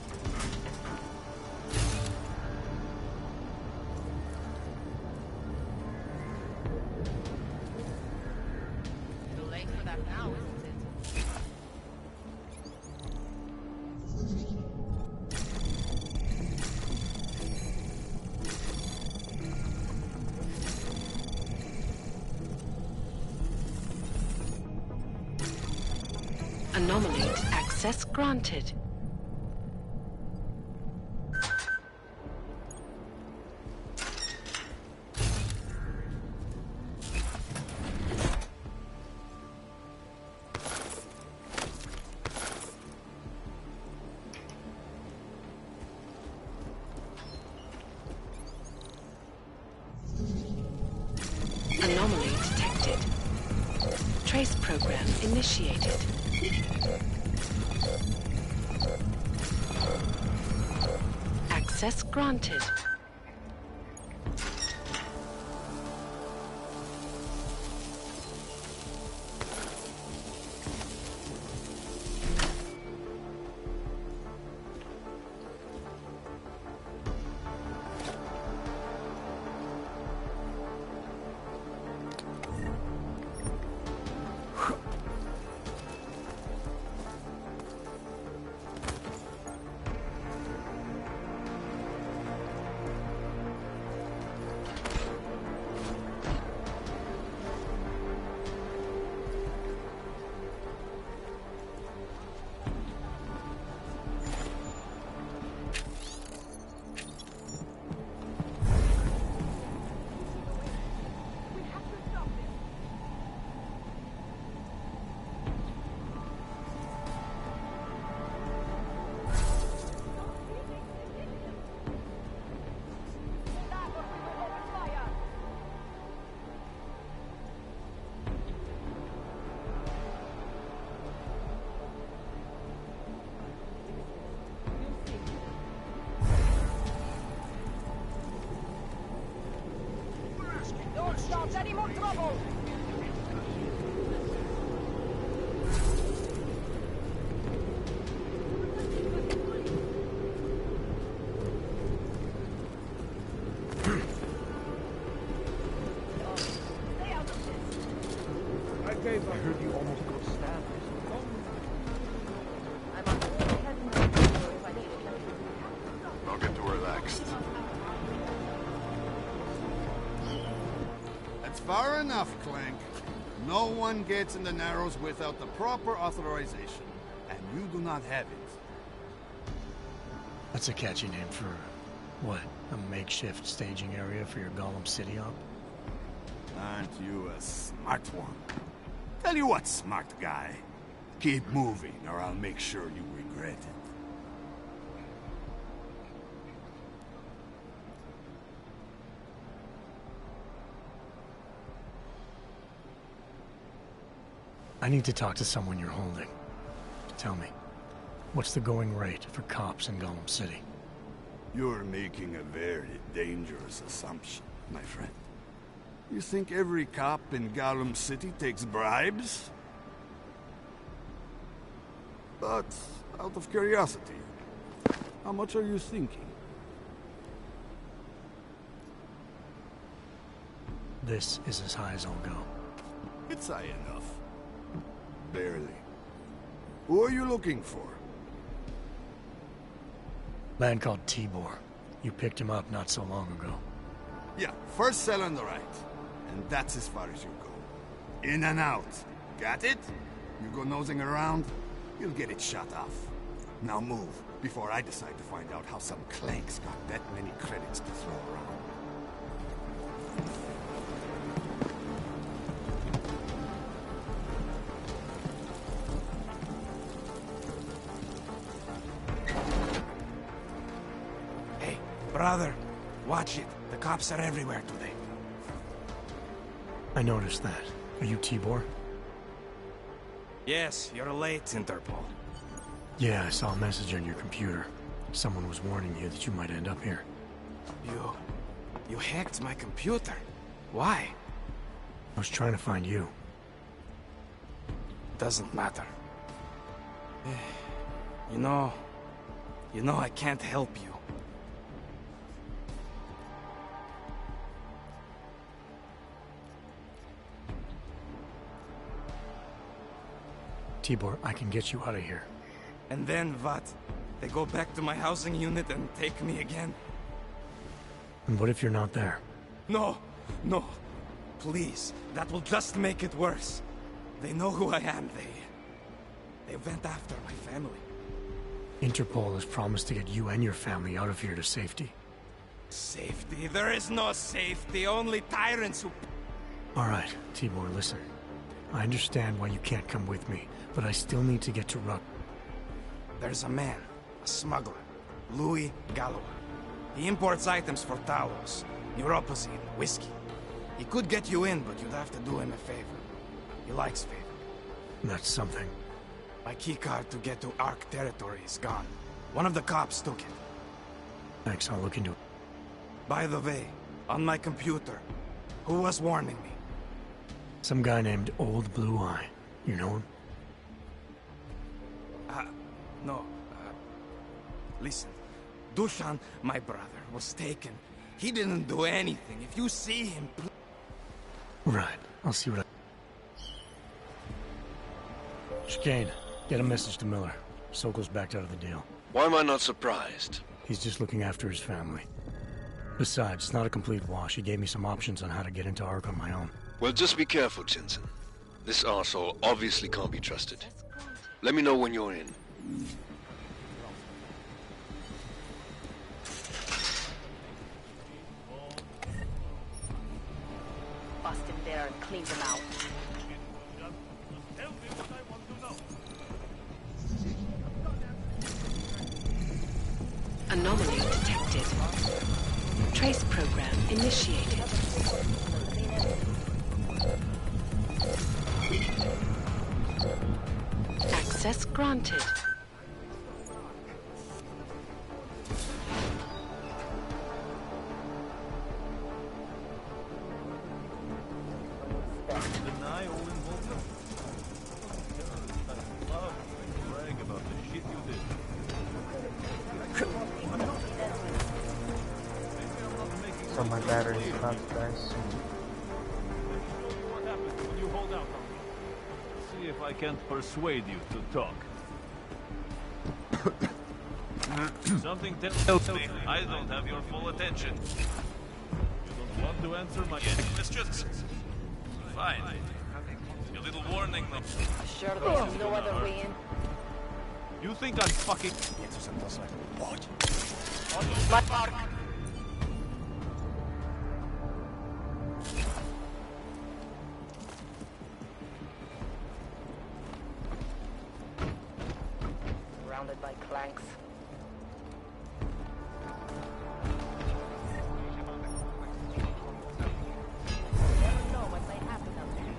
Too late for that now, isn't it? Anomaly access granted. Anomaly detected. Trace program initiated. Access granted. Don't start any more trouble! I heard you almost got stabbed. I'll get to relaxed. That's far enough, Clank. No one gets in the Narrows without the proper authorization, and you do not have it. That's a catchy name for, what, a makeshift staging area for your Gollum City op? Aren't you a smart one? Tell you what, smart guy. Keep moving, or I'll make sure you regret it. I need to talk to someone you're holding. Tell me, what's the going rate for cops in Gollum City? You're making a very dangerous assumption, my friend. You think every cop in Gollum City takes bribes? But, out of curiosity, how much are you thinking? This is as high as I'll go. It's high enough. Barely. Who are you looking for? Man called Tibor. You picked him up not so long ago. Yeah, first cell on the right. And that's as far as you go. In and out. Got it? You go nosing around, you'll get it shut off. Now move, before I decide to find out how some clanks got that many credits to throw around. Hey, brother, watch it. The cops are everywhere today. I noticed that. Are you Tibor? Yes, you're late, Interpol. Yeah, I saw a message on your computer. Someone was warning you that you might end up here. You hacked my computer. Why? I was trying to find you. Doesn't matter. You know I can't help you. Tibor, I can get you out of here. And then what? They go back to my housing unit and take me again? And what if you're not there? No. Please. That will just make it worse. They know who I am. They went after my family. Interpol has promised to get you and your family out of here to safety. Safety? There is no safety. Only tyrants who... All right, Tibor, listen. I understand why you can't come with me, but I still need to get to Ruck. There's a man, a smuggler, Louis Galloway. He imports items for Talos, neuropozyne, whiskey. He could get you in, but you'd have to do him a favor. He likes favor. That's something. My keycard to get to Ark territory is gone. One of the cops took it. Thanks, I'll look into it. By the way, on my computer, who was warning me? Some guy named Old Blue Eye. You know him? No. Listen. Dushan, my brother, was taken. He didn't do anything. If you see him... Right. I'll see what I... Chicane, get a message to Miller. Sokol's backed out of the deal. Why am I not surprised? He's just looking after his family. Besides, it's not a complete wash. He gave me some options on how to get into Ark on my own. Well, just be careful, Jensen. This arsehole obviously can't be trusted. Let me know when you're in. Bust him there and clean them out. Anomaly detected. Trace program initiated. Access granted. Deny all involvement? Love and brag about the shit you did. So my battery's about to die soon. What happens when you hold out on me? See if I can't persuade you to talk. Something tells me I don't have your full attention. You don't want to answer my questions? Fine. A little warning though. Sure there's no other way in. You think I'm fucking... My mark. Surrounded by clanks. Never know what may happen out there.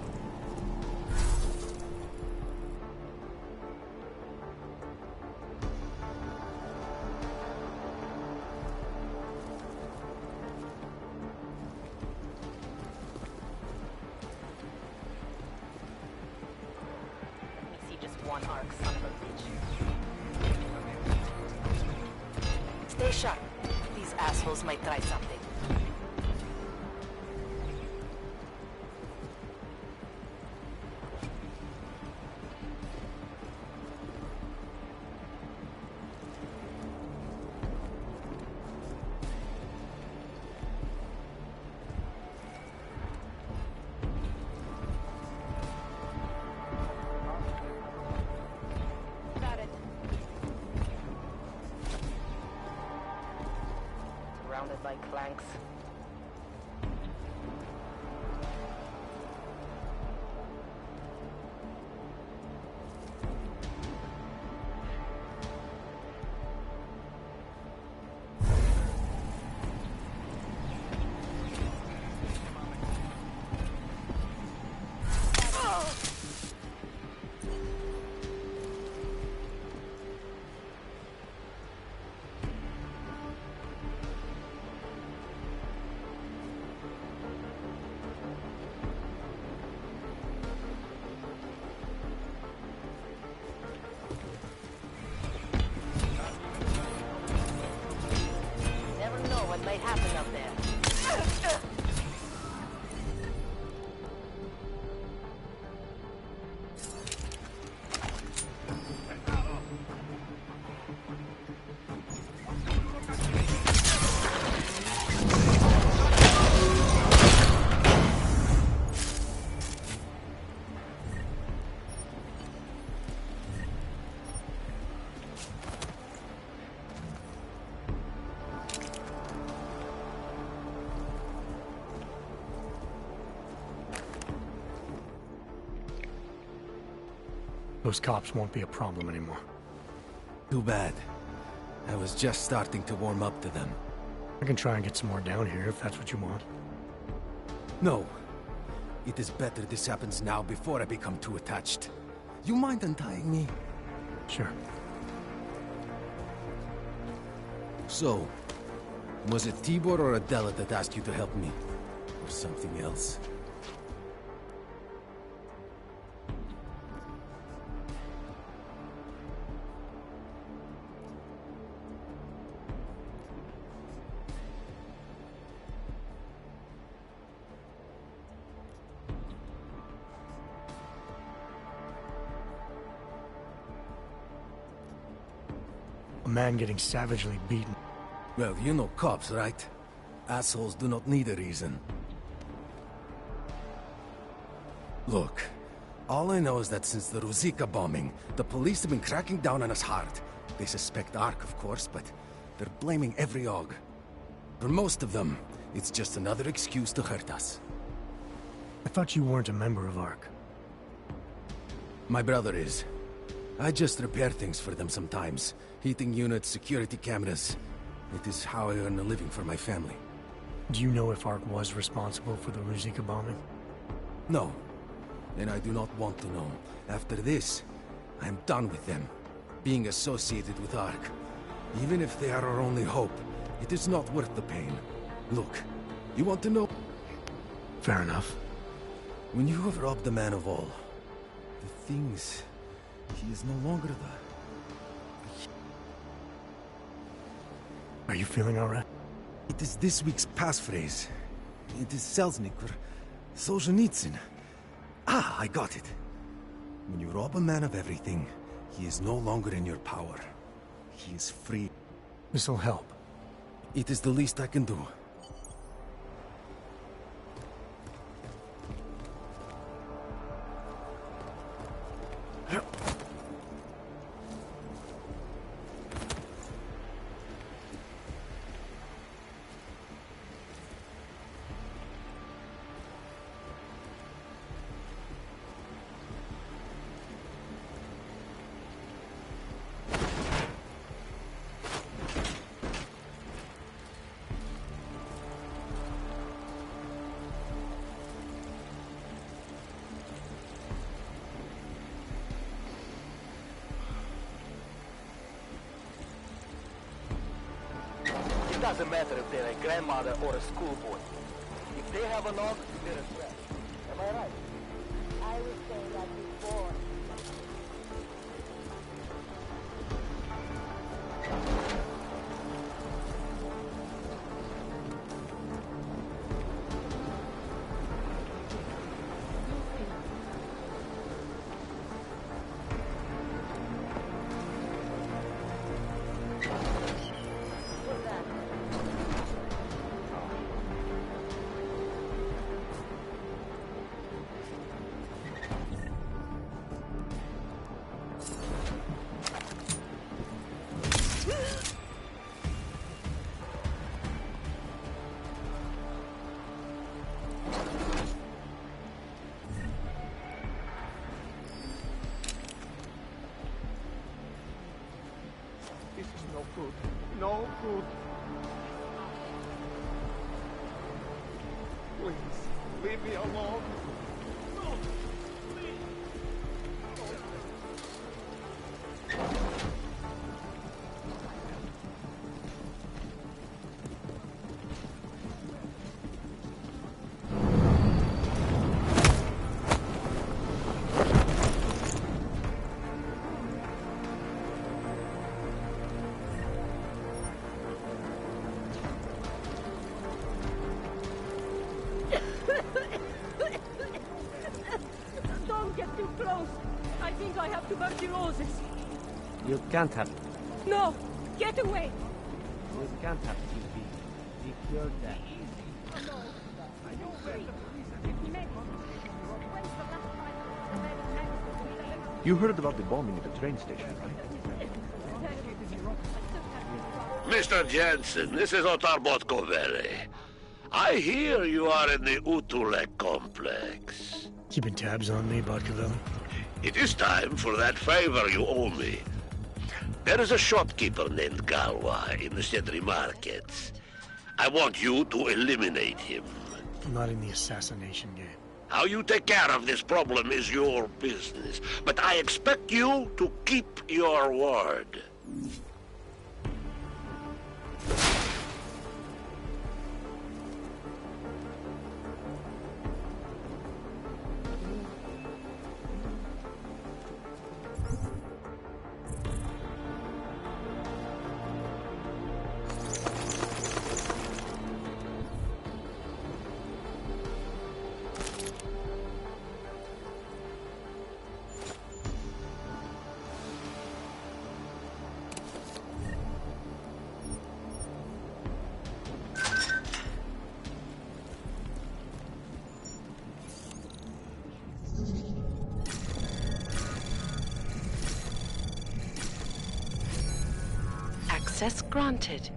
Let me see just one arc, son of a bitch. Stay sharp. These assholes might try something. Got it. Surrounded by clanks. might happen up there. Those cops won't be a problem anymore. Too bad. I was just starting to warm up to them. I can try and get some more down here if that's what you want. No. It is better this happens now before I become too attached. You mind untying me? Sure. So, was it Tibor or Adela that asked you to help me? Or something else? A man getting savagely beaten. Well, you know cops, right? Assholes do not need a reason. Look, all I know is that since the Ruzicka bombing, the police have been cracking down on us hard. They suspect Ark, of course, but they're blaming every AUG. For most of them, it's just another excuse to hurt us. I thought you weren't a member of Ark. My brother is. I just repair things for them sometimes. Heating units, security cameras. It is how I earn a living for my family. Do you know if Ark was responsible for the Ruzicka bombing? No. And I do not want to know. After this, I am done with them. Being associated with Ark. Even if they are our only hope, it is not worth the pain. Look, you want to know? Fair enough. When you have robbed the man of all, the things... he is no longer the... Are you feeling alright? It is this week's passphrase. It is Selznick or Solzhenitsyn. Ah, I got it. When you rob a man of everything, he is no longer in your power. He is free. This'll help. It is the least I can do. It doesn't matter if they're a grandmother or a schoolboy. If they have an AUG, they're a threat. Am I right? I would say that before. This is no food. No food. Please, leave me alone. No, please. I have tuberculosis. You can't have it. No! Get away! You can't have TB. We cured that. You heard about the bombing at the train station, right? Mr. Jensen, this is Otar Botkovere. I hear you are in the Utulek complex. Keeping tabs on me, Botkovere? It is time for that favor you owe me. There is a shopkeeper named Galwa in the Sedri markets. I want you to eliminate him. I'm not in the assassination game. How you take care of this problem is your business, but I expect you to keep your word. Access granted.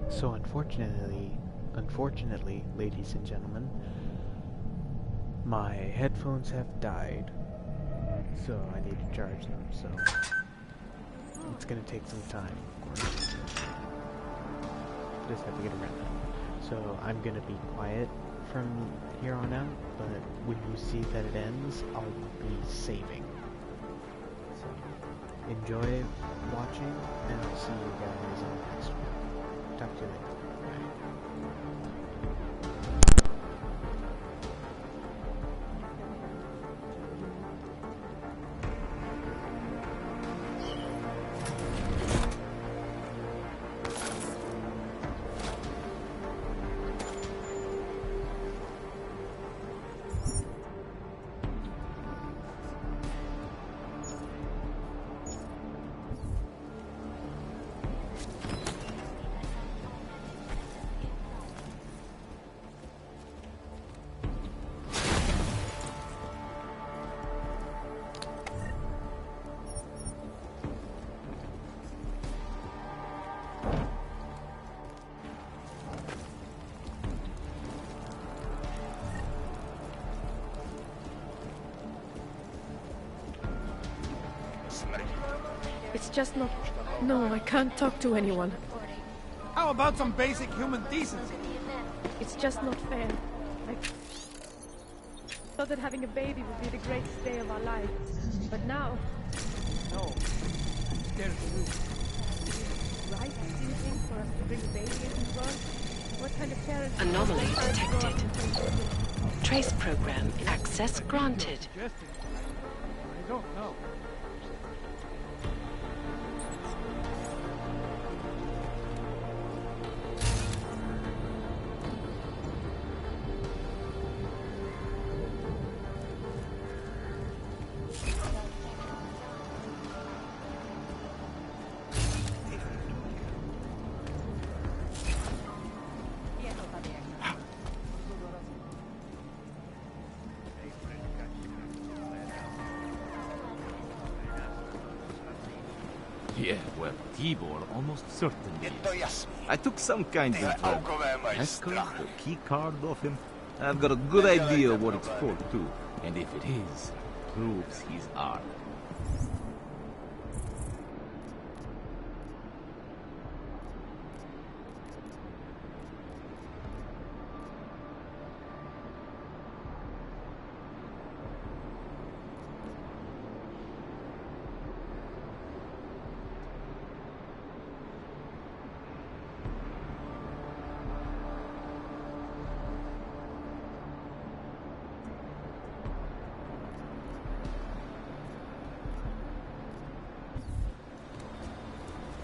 So unfortunately, ladies and gentlemen, my headphones have died, so I need to charge them, so it's gonna take some time, of course. Just have to get around it. So I'm gonna be quiet from here on out, but when you see that it ends, I'll be saving. So enjoy watching, and I'll see you guys in the next one. Talk to you later. It's just not... No, I can't talk to anyone. How about some basic human decency? It's just not fair. I thought that having a baby would be the greatest day of our lives. But now... No. I'm scared of you. Right? Do you think for us to bring a baby into the world? What kind of parents... Anomaly detected. Trace program access granted. I don't know. Yeah, well, Tibor almost certainly is. I took some kind of escort or key card off him. I've got a good idea what it's for, too. And if it is, proves he's armed.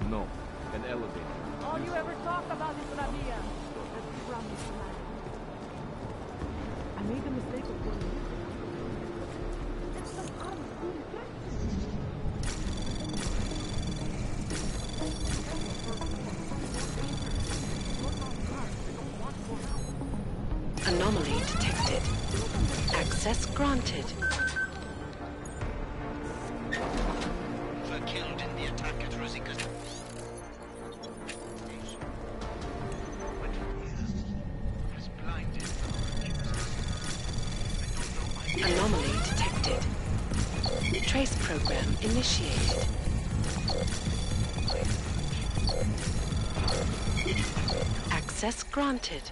No, an elevator. All you ever talk about is Rabia. I promise you, man. I made the mistake of going with you. There's some arms being Anomaly detected. Access granted. Were killed in the attack at Rosika. Anomaly detected. Trace program initiated. Access granted.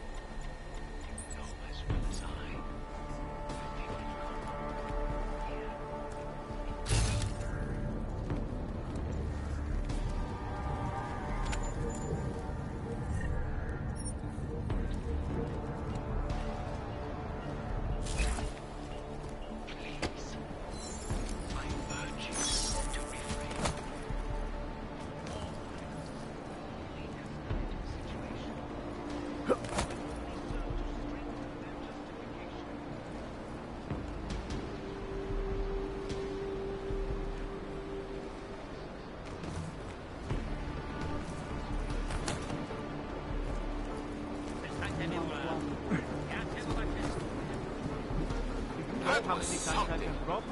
How many times I can drop?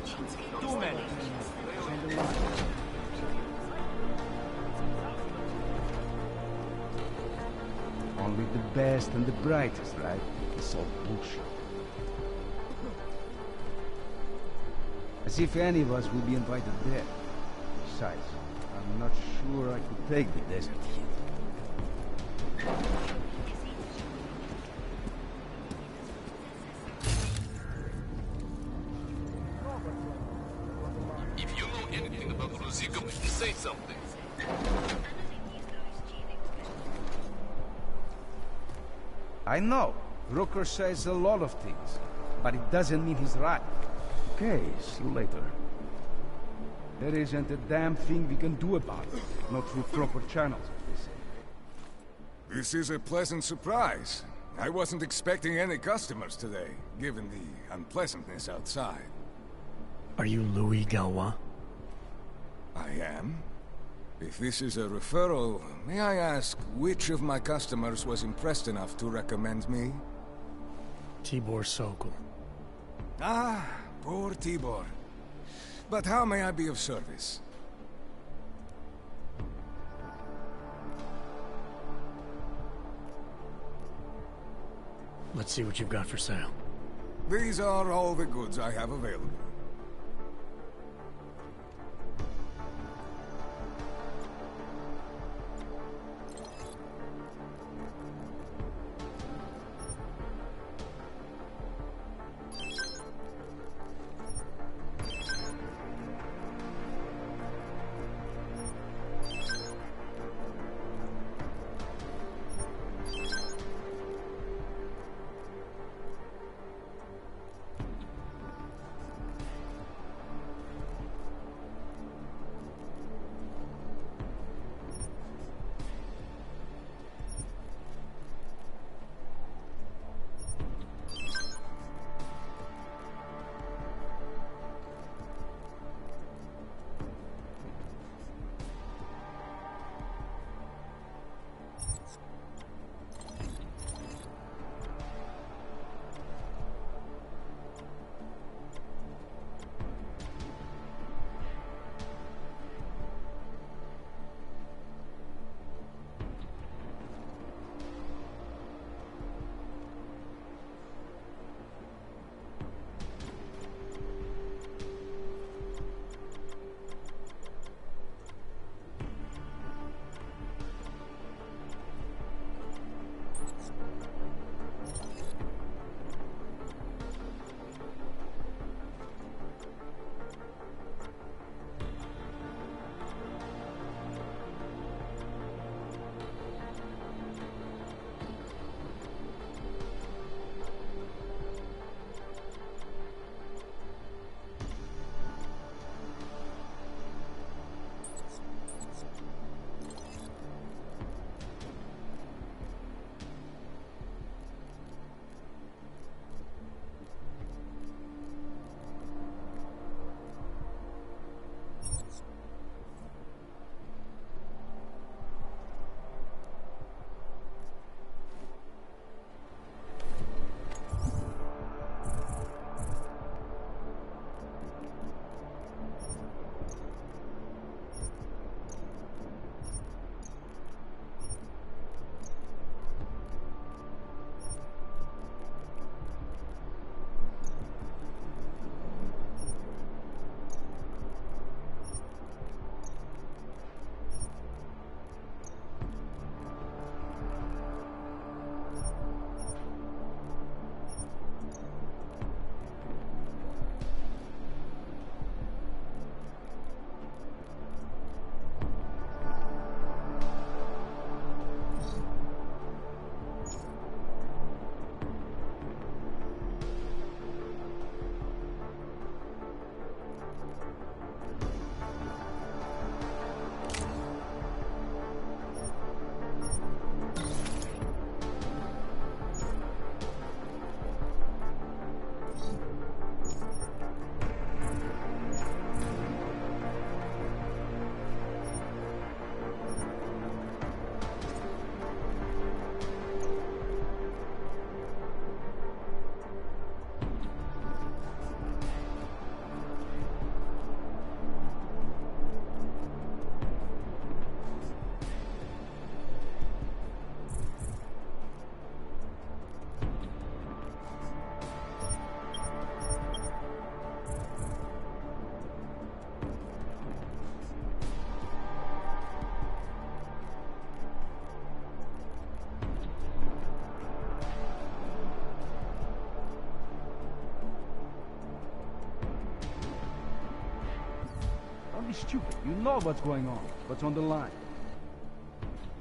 Too many. Only the best and the brightest, right? It's all bullshit. As if any of us will be invited there. Besides, I'm not sure I could take the desert heat. If you know anything about Rosika, say something. I know. Rooker says a lot of things, but it doesn't mean he's right. Okay, see you later. There isn't a damn thing we can do about it. Not through proper channels, as they say. This is a pleasant surprise. I wasn't expecting any customers today, given the unpleasantness outside. Are you Louis Galois? I am. If this is a referral, may I ask which of my customers was impressed enough to recommend me? Tibor Sokol. Ah, poor Tibor. But how may I be of service? Let's see what you've got for sale. These are all the goods I have available. stupid. You know what's going on. What's on the line.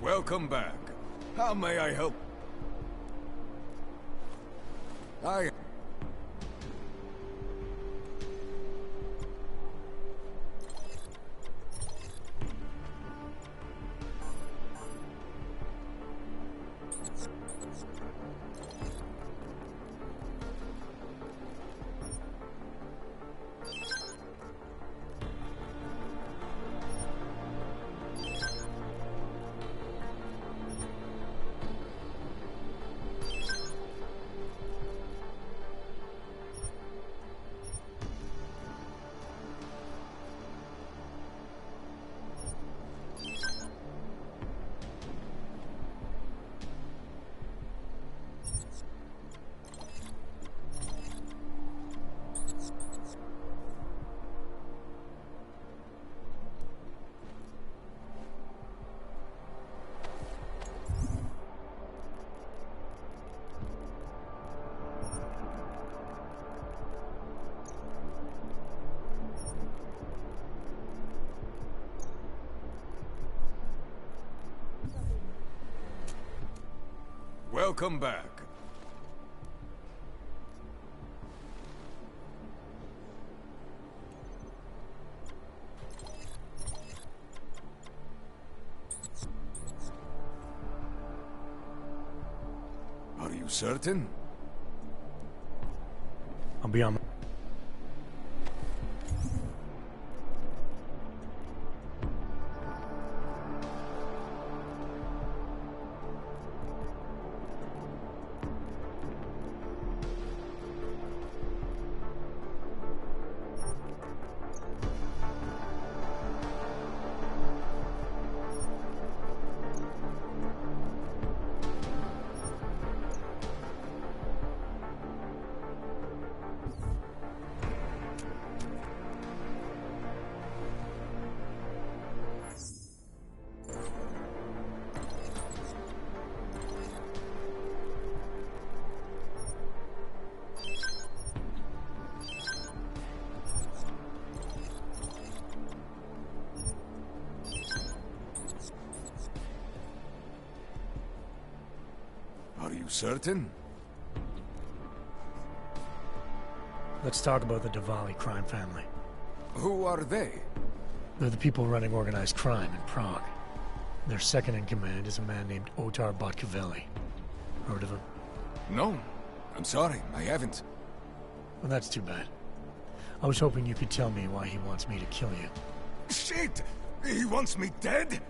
Welcome back. How may I help? Welcome back. Are you certain? I'll be on. Are you certain? Let's talk about the Diwali crime family. Who are they? They're the people running organized crime in Prague. Their second in command is a man named Otar Botkavelli. Heard of him? No. I'm sorry, I haven't. Well, that's too bad. I was hoping you could tell me why he wants me to kill you. Shit! He wants me dead?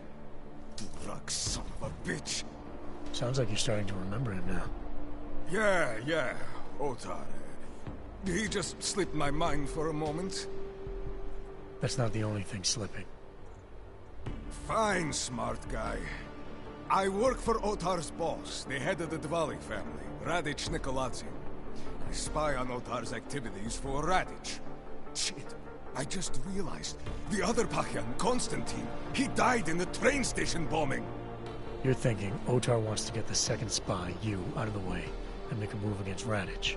Drug son of a bitch. Sounds like you're starting to remember him now. Yeah, Otar. He just slipped my mind for a moment. That's not the only thing slipping. Fine, smart guy. I work for Otar's boss, the head of the Diwali family, Radic Nikoladze. I spy on Otar's activities for Radic. Shit, I just realized. The other Pachyan, Konstantin, he died in the train station bombing. You're thinking Otar wants to get the second spy, you, out of the way, and make a move against Radic.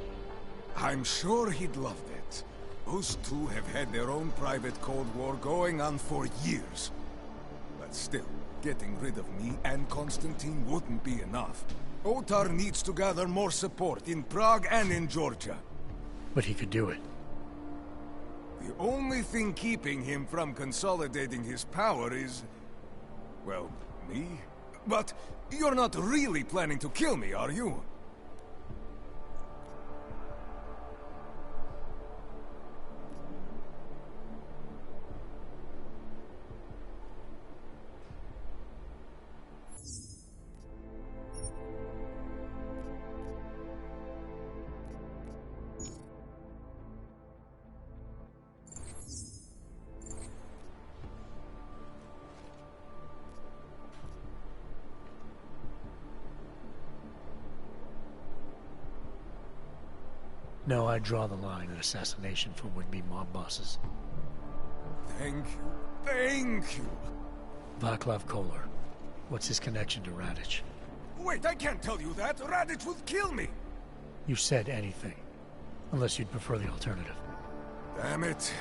I'm sure he'd love that. Those two have had their own private Cold War going on for years. But still, getting rid of me and Konstantin wouldn't be enough. Otar needs to gather more support in Prague and in Georgia. But he could do it. The only thing keeping him from consolidating his power is... well, me? But you're not really planning to kill me, are you? No, I draw the line at assassination for would-be mob bosses. Thank you. Vaclav Kolar. What's his connection to Radic? Wait, I can't tell you that. Radic would kill me. You said anything. Unless you'd prefer the alternative. Damn it.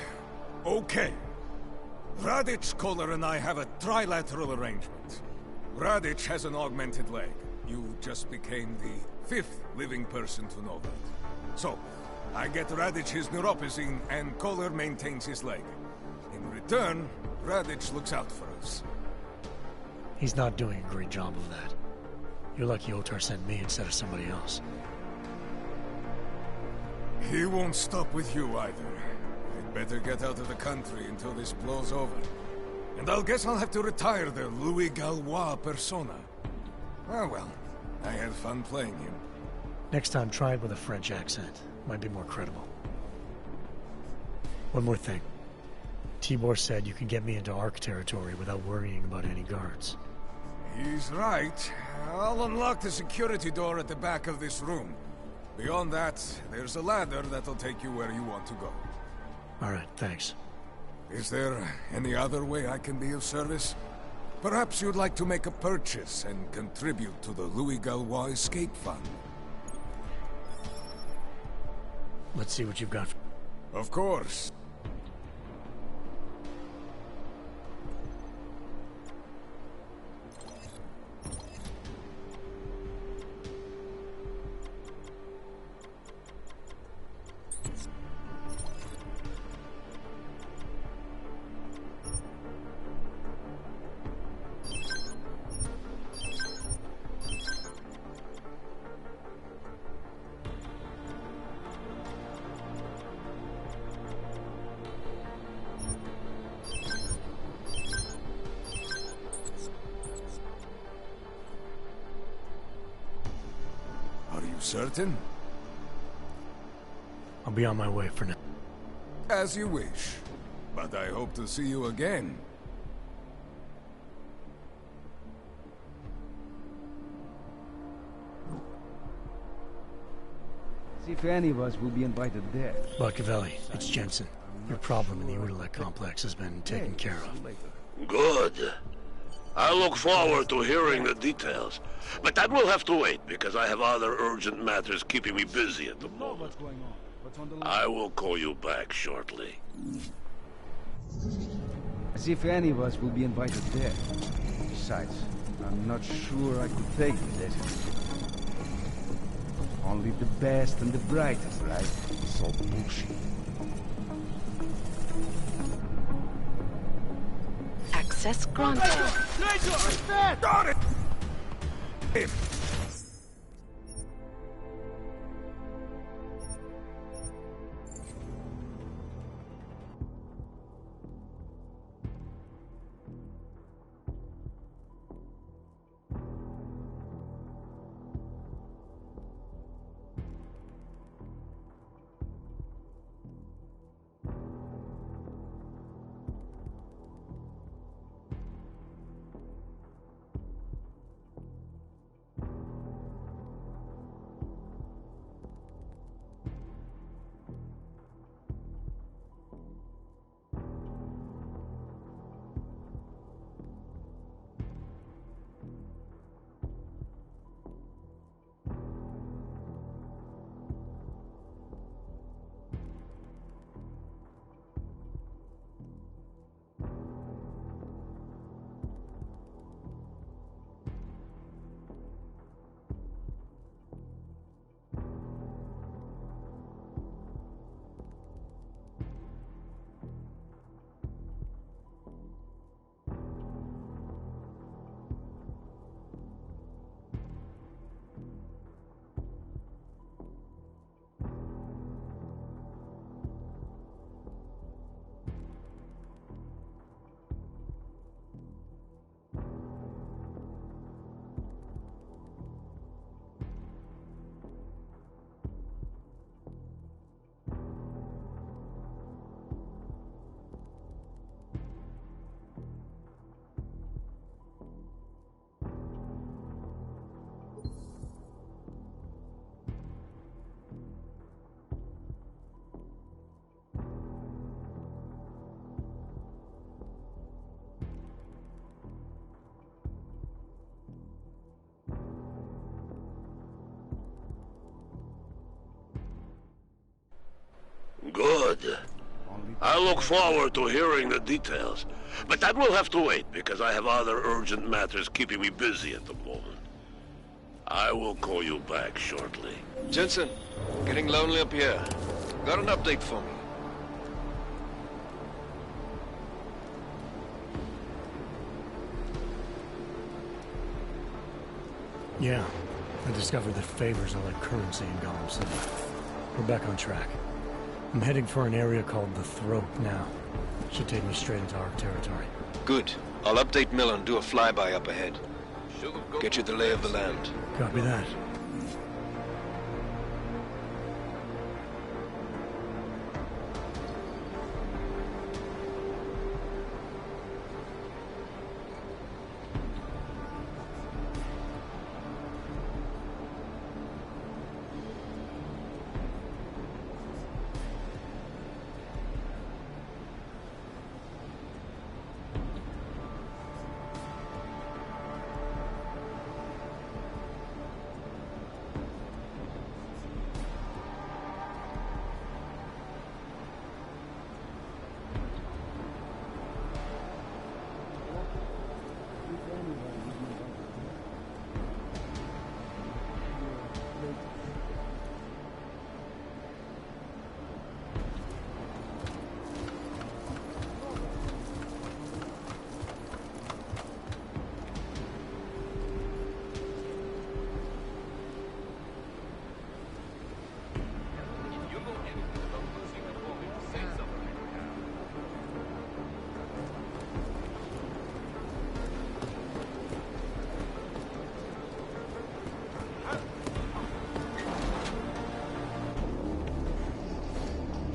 Okay. Radic, Kohler, and I have a trilateral arrangement. Radic has an augmented leg. You just became the 5th living person to know that. So, I get Radic his neuropozyne, and Kohler maintains his leg. In return, Radic looks out for us. He's not doing a great job of that. You're lucky Otar sent me instead of somebody else. He won't stop with you either. I'd better get out of the country until this blows over. And I'll guess I'll have to retire the Louis Gallois persona. Oh well, I had fun playing him. Next time, try it with a French accent. Might be more credible. One more thing. Tibor said you can get me into Ark territory without worrying about any guards. He's right. I'll unlock the security door at the back of this room. Beyond that, there's a ladder that'll take you where you want to go. Alright, thanks. Is there any other way I can be of service? Perhaps you'd like to make a purchase and contribute to the Louis Gallois Escape Fund. Let's see what you've got. Of course. Certain? I'll be on my way for now. As you wish. But I hope to see you again. See if any of us will be invited there. Machiavelli, it's Jensen. Your problem in the Uralek complex has been taken care of. Good. I look forward to hearing the details. But that will have to wait, because I have other urgent matters keeping me busy at the moment. I will call you back shortly. As if any of us will be invited there. Besides, I'm not sure I could take the desert. Only the best and the brightest, right? It's all bullshit. Access granted. Got it! Good. I look forward to hearing the details. But that will have to wait, because I have other urgent matters keeping me busy at the moment. I will call you back shortly. Jensen, getting lonely up here. Got an update for me? Yeah, I discovered that favors are like currency in Gotham City. We're back on track. I'm heading for an area called the Throat now. Should take me straight into Ark territory. Good. I'll update Miller and do a flyby up ahead. Get you the lay of the land. Copy that.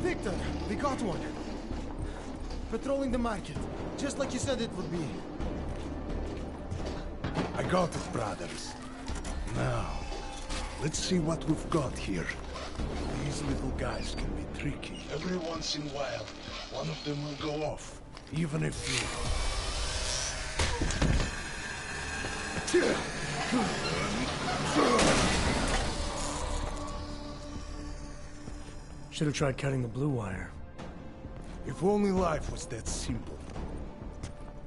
Victor, we got one. Patrolling the market, just like you said it would be. I got it, brothers. Now, let's see what we've got here. These little guys can be tricky. Every once in a while, one of them will go off, even if Should have tried cutting the blue wire. If only life was that simple.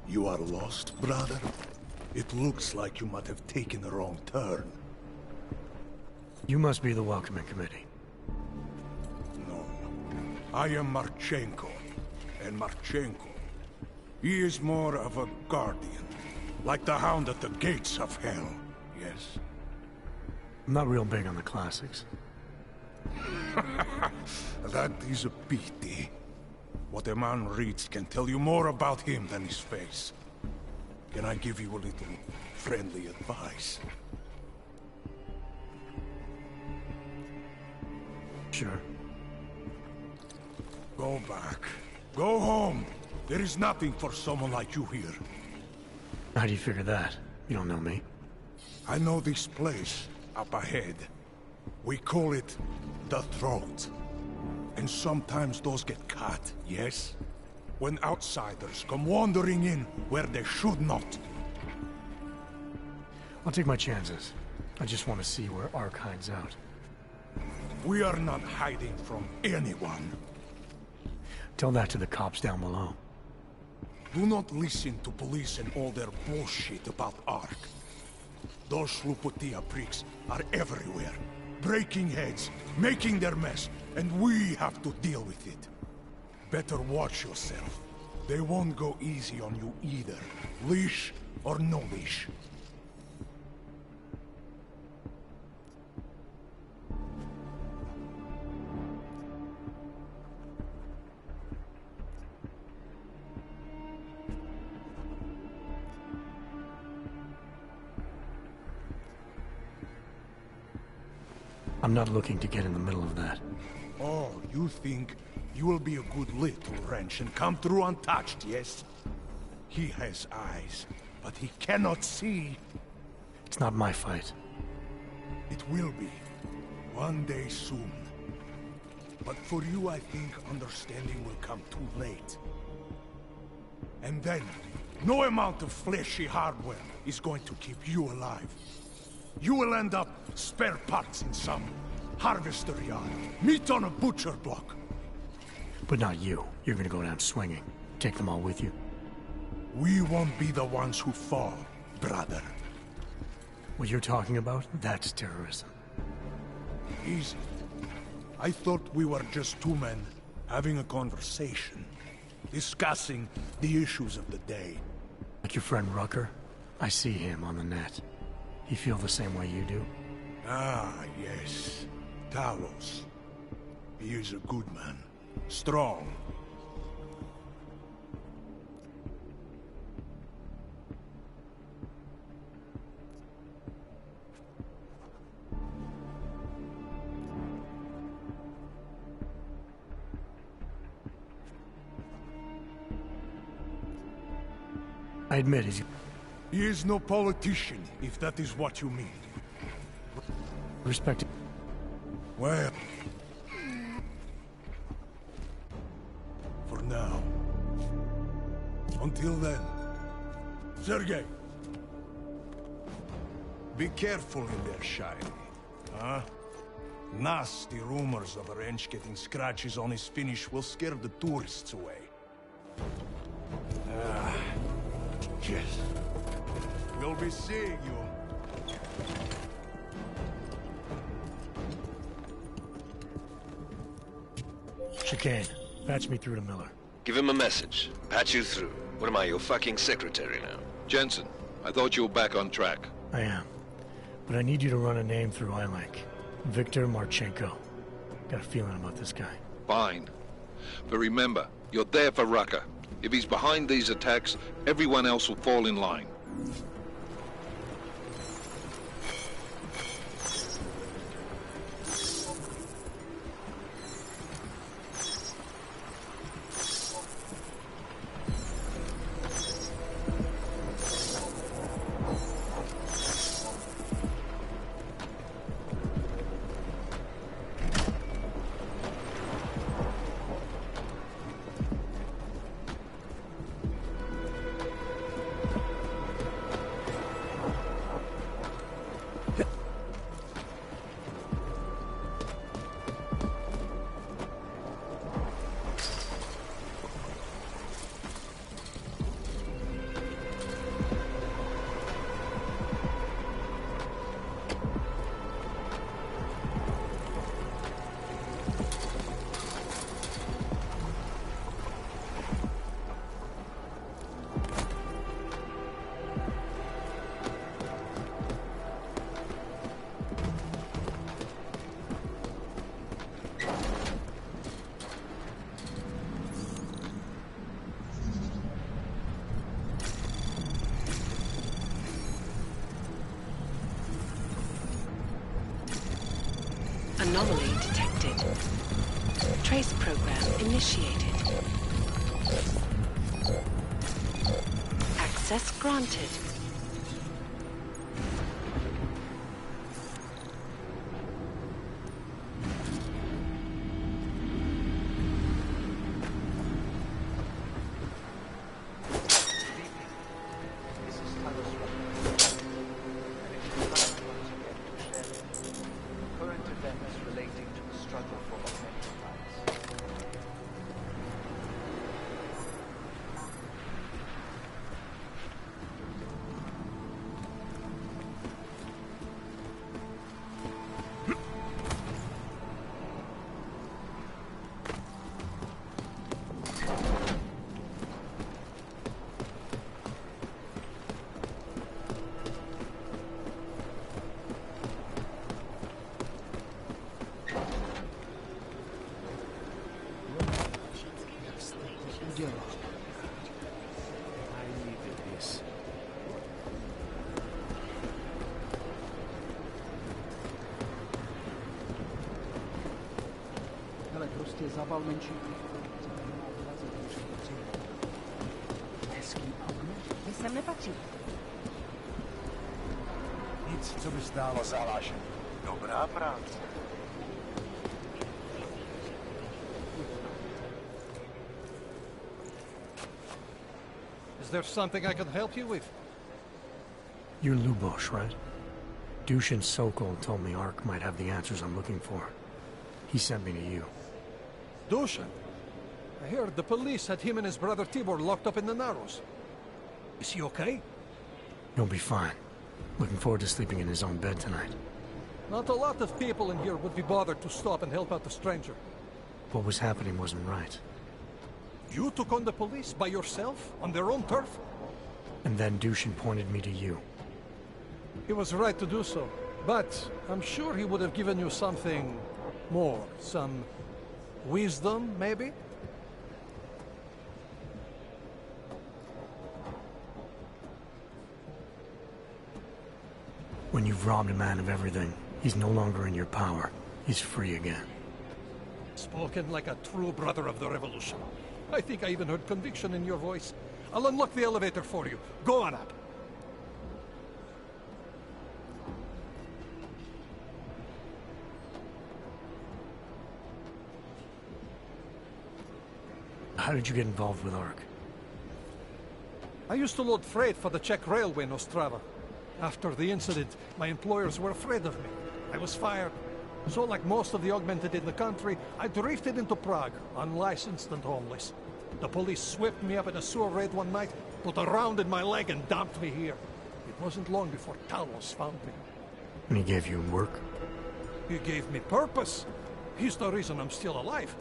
You are lost, brother? It looks like you might have taken a wrong turn. You must be the welcoming committee. No. I am Marchenko. And Marchenko, he is more of a guardian. Like the hound at the gates of hell, yes? I'm not real big on the classics. That is a pity. What a man reads can tell you more about him than his face. Can I give you a little friendly advice? Sure. Go back. Go home. There is nothing for someone like you here. How do you figure that? You don't know me. I know this place up ahead. We call it the Throat. And sometimes those get cut, yes? When outsiders come wandering in where they should not. I'll take my chances. I just want to see where Ark hides out. We are not hiding from anyone. Tell that to the cops down below. Do not listen to police and all their bullshit about Ark. Those Sluputia pricks are everywhere. Breaking heads, making their mess, and we have to deal with it. Better watch yourself. They won't go easy on you either. Leash or no leash. I'm not looking to get in the middle of that. Oh, you think you will be a good little wrench and come through untouched, yes? He has eyes, but he cannot see. It's not my fight. It will be. One day soon. But for you, I think understanding will come too late. And then, no amount of fleshy hardware is going to keep you alive. You will end up spare parts in some harvester yard, meat on a butcher block. But not you. You're gonna go down swinging. Take them all with you. We won't be the ones who fall, brother. What you're talking about, that's terrorism. Easy. I thought we were just two men having a conversation, discussing the issues of the day. Like your friend Rucker? I see him on the net. He feel the same way you do? Ah, yes. Talos. He is a good man. Strong. I admit He is no politician, if that is what you mean. Respect. Well... for now. Until then... Sergei! Be careful in there, Shiny. Huh? Nasty rumors of a wrench getting scratches on his finish will scare the tourists away. Ah... yes. We'll be seeing you. Chicane, patch me through to Miller. Give him a message. Patch you through. What am I, your fucking secretary now? Jensen, I thought you were back on track. I am. But I need you to run a name through iLink. Viktor Marchenko. Got a feeling about this guy. Fine. But remember, you're there for Rucker. If he's behind these attacks, everyone else will fall in line. Anomaly detected. Trace program initiated. Access granted. prostě zabal menší. Hezký okno. Vy sem nepatří. Nic, co by stálo závažen. Dobrá práce. Is there something I can help you with? You're Lubosh, right? Dushin Sokol told me Ark might have the answers I'm looking for. He sent me to you. Dushin? I heard the police had him and his brother Tibor locked up in the Narrows. Is he okay? He'll be fine. Looking forward to sleeping in his own bed tonight. Not a lot of people in here would be bothered to stop and help out the stranger. What was happening wasn't right. You took on the police by yourself, on their own turf? And then Dushin pointed me to you. He was right to do so, but I'm sure he would have given you something more. Some wisdom, maybe? When you've robbed a man of everything, he's no longer in your power. He's free again. Spoken like a true brother of the revolution. I think I even heard conviction in your voice. I'll unlock the elevator for you. Go on up. How did you get involved with ARC? I used to load freight for the Czech railway in Ostrava. After the incident, my employers were afraid of me. I was fired. So, like most of the augmented in the country, I drifted into Prague, unlicensed and homeless. The police swept me up in a sewer raid one night, put a round in my leg and dumped me here. It wasn't long before Talos found me. And he gave you work? He gave me purpose. He's the reason I'm still alive.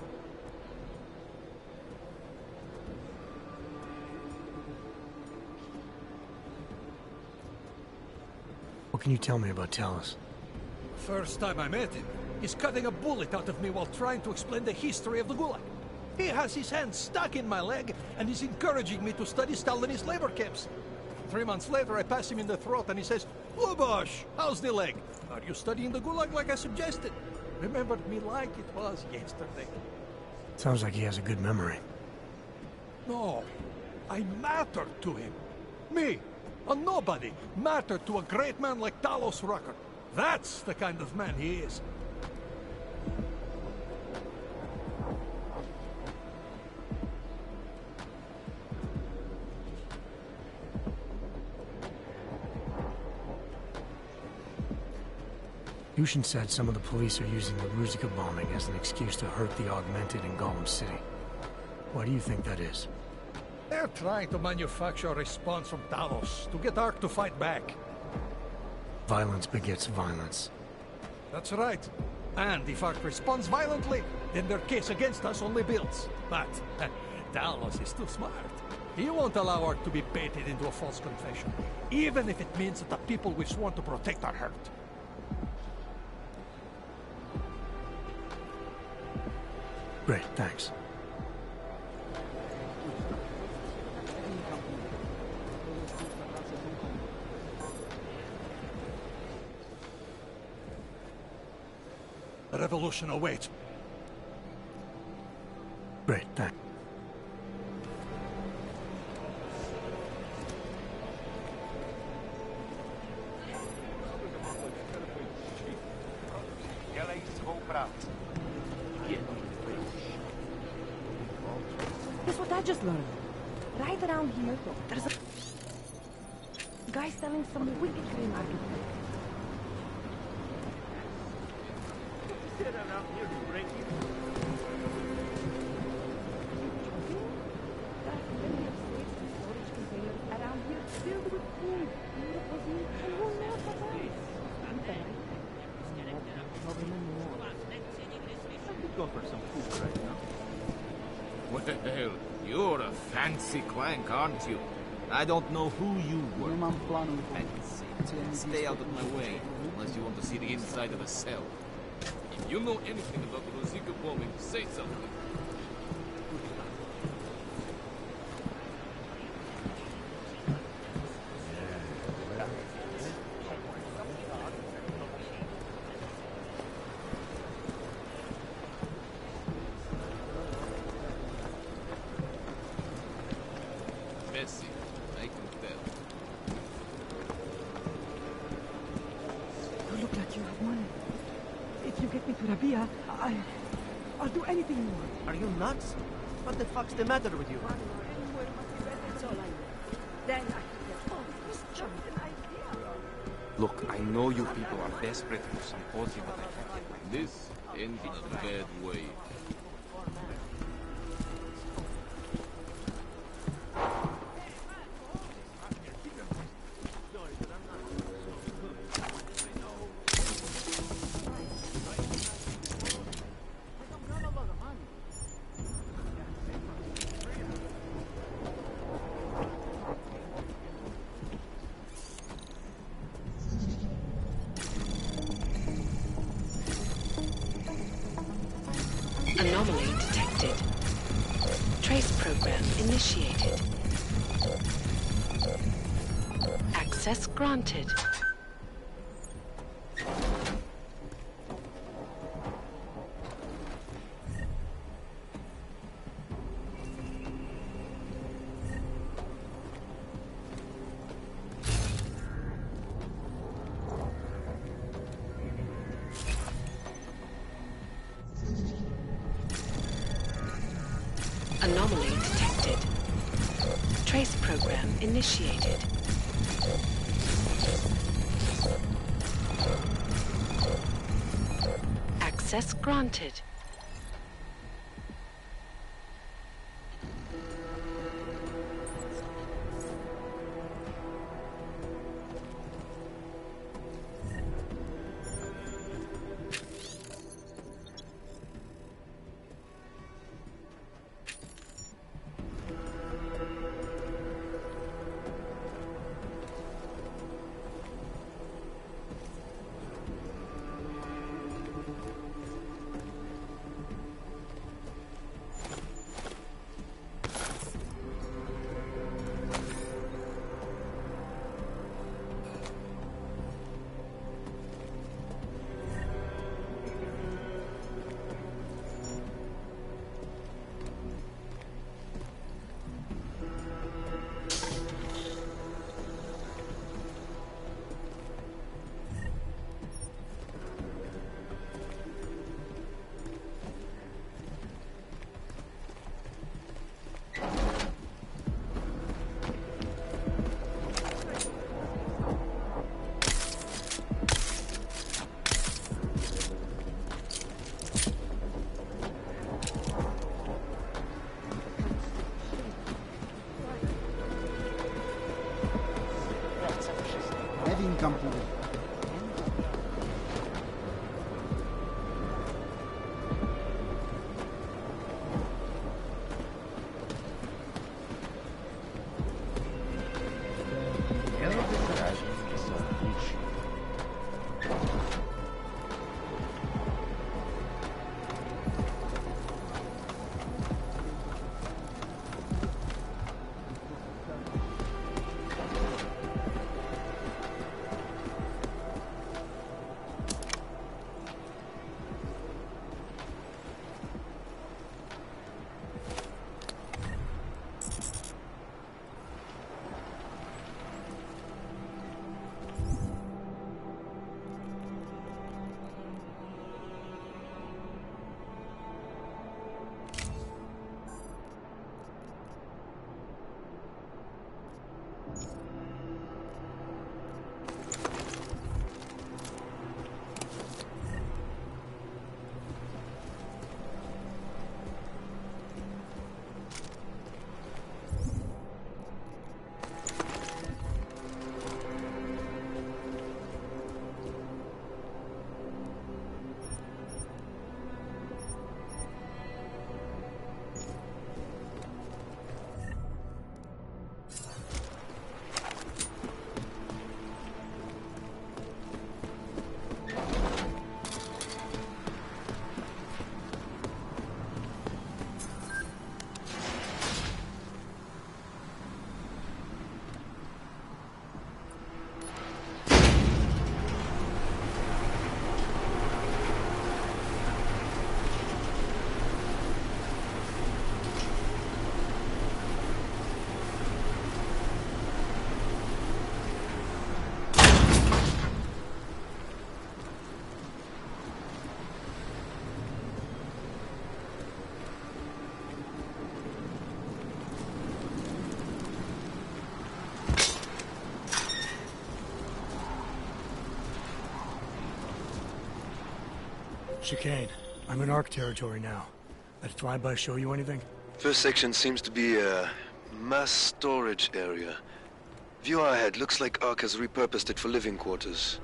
What can you tell me about Talos? First time I met him, he's cutting a bullet out of me while trying to explain the history of the Gulag. He has his hand stuck in my leg, and he's encouraging me to study Stalinist labor camps. 3 months later, I pass him in the throat, and he says, "Lubosh, how's the leg? Are you studying the Gulag like I suggested?" Remembered me like it was yesterday. Sounds like he has a good memory. No, I mattered to him. Me, a nobody, mattered to a great man like Talos Rucker. That's the kind of man he is. Yushin said some of the police are using the Ruzicka bombing as an excuse to hurt the Augmented in Golem City. Why do you think that is? They're trying to manufacture a response from Talos to get ARC to fight back. Violence begets violence. That's right. And if ARC responds violently, then their case against us only builds. But Talos is too smart. He won't allow ARC to be baited into a false confession, even if it means that the people we've sworn to protect are hurt. Great, thanks. The revolution awaits. Great, thanks. Guess what I just learned? Right around here, there's a guy selling some wicked green market. Go for some food right now. Well, you're a fancy clank, aren't you? I don't know who you were. Fancy. Stay out of my way, unless you want to see the inside of a cell. If you know anything about the Ruzicka bombing, say something. Messy, I can tell. You look like you have money. If you get me to Rabia, I'll do anything you want. Are you nuts? What the fuck's the matter with you? That's all I know. Then I can get this just an idea. Look, I know you people are desperate for some cozy, but I can't get like this ending in a bad way. Anomaly detected. Trace program initiated. Access granted. Anomaly detected. Trace program initiated. Access granted. Nevím kam půjde. Chicane, I'm in ARC territory now. That flyby show you anything? First section seems to be a mass storage area. View ahead looks like ARC has repurposed it for living quarters.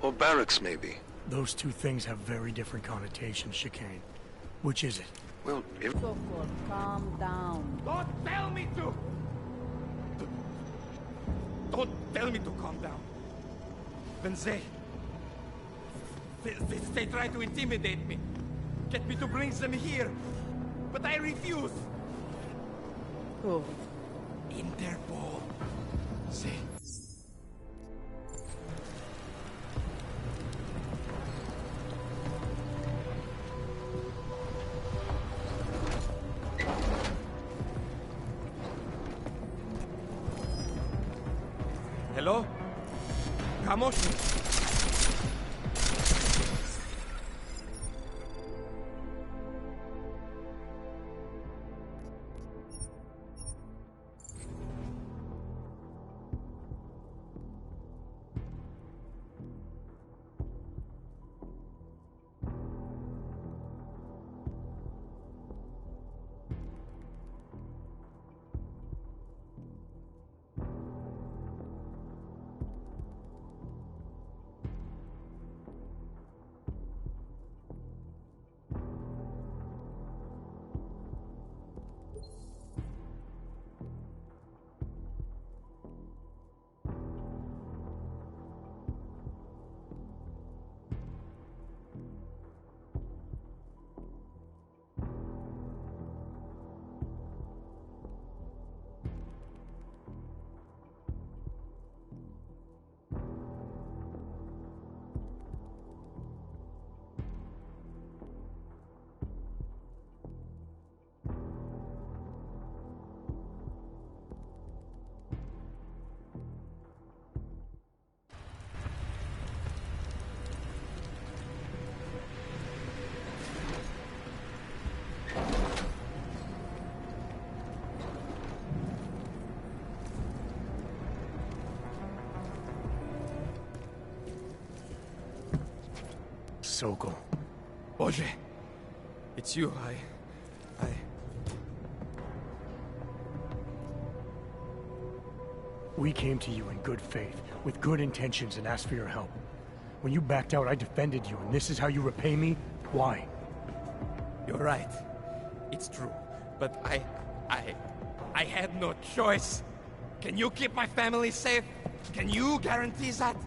Or barracks, maybe. Those two things have very different connotations, Chicane. Which is it? Well, if... Calm down. Don't tell me to! Don't tell me to calm down. When they try to intimidate me. get me to bring them here. But I refuse. Who? Interpol. See? Hello? Kamoshi? Sokol. Boże, it's you. We came to you in good faith, with good intentions, and asked for your help. When you backed out, I defended you, and this is how you repay me? Why? You're right. It's true. But I had no choice. Can you keep my family safe? Can you guarantee that?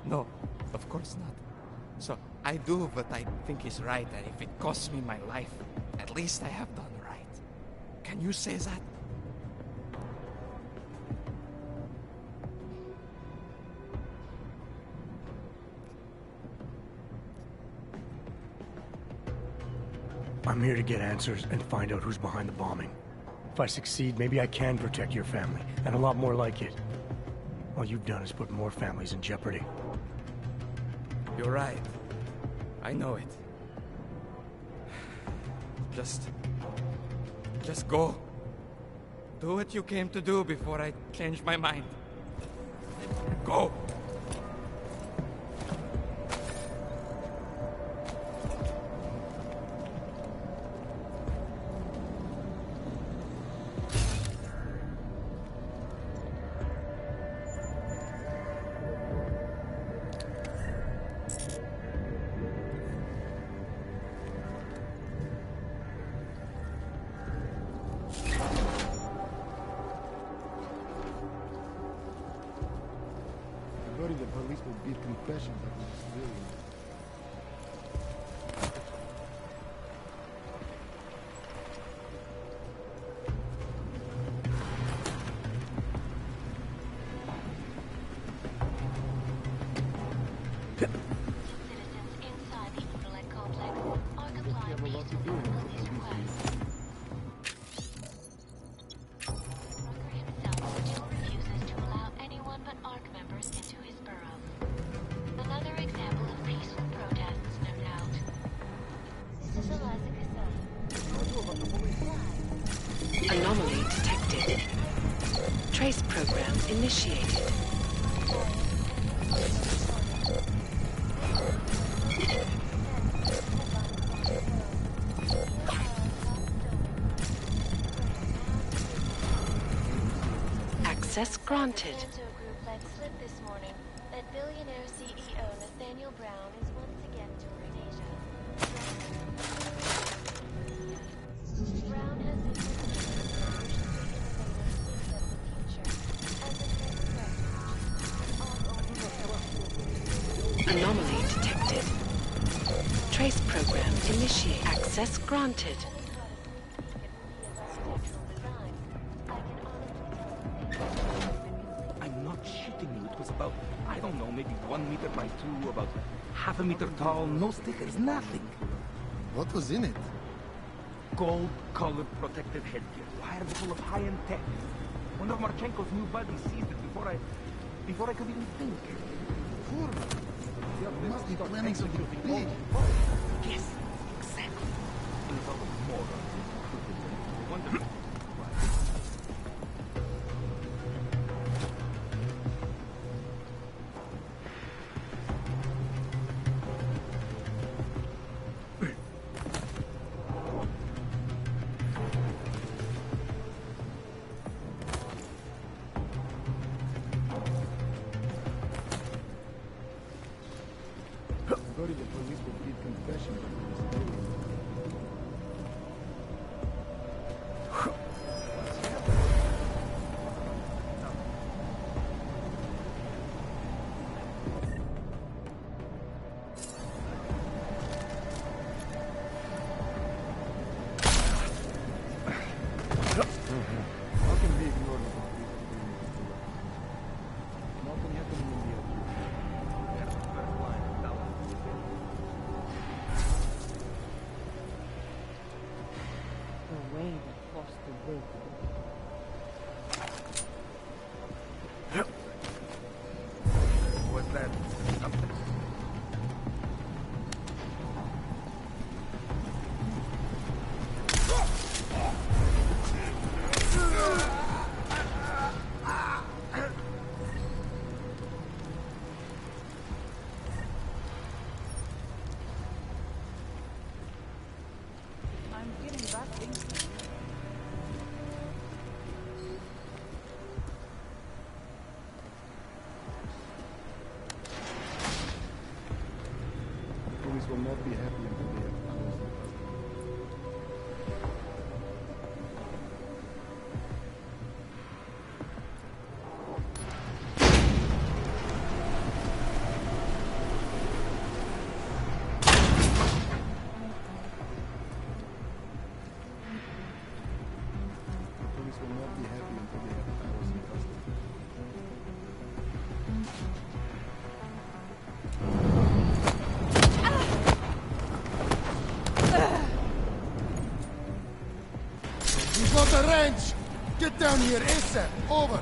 No, of course not. So I do what I think is right, and if it costs me my life, at least I have done right. Can you say that? I'm here to get answers and find out who's behind the bombing. If I succeed, maybe I can protect your family, and a lot more like it. All you've done is put more families in jeopardy. You're right. I know it. Just go. Do what you came to do before I change my mind. Go! The police will beat confessions like the civilians. Anomaly detected. Trace program initiated. Access granted. This morning that billionaire CEO Nathaniel Brown is once again touring Asia. Brown has Anomaly detected. Trace program program initiate. Access granted. I'm not shitting you. It was about, I don't know, maybe 1 meter by 2, about half a meter tall, no stickers, nothing. What was in it? Gold-colored protective headgear, wired full of high-end tech. One of Marchenko's new buddies seized it before I could even think. Kurva! You must be planning something big. Yes, exactly. There's all the morons included. I wonder why. Worry the police will give confession. How can we ignore the police? Nothing happening in the The way that Foster will. Was that something? I'm getting back into The police will not be happy until they have closed the custody. The police will not be happy until they have closed the custody. We've got a wrench! Get down here, ASAP! Over!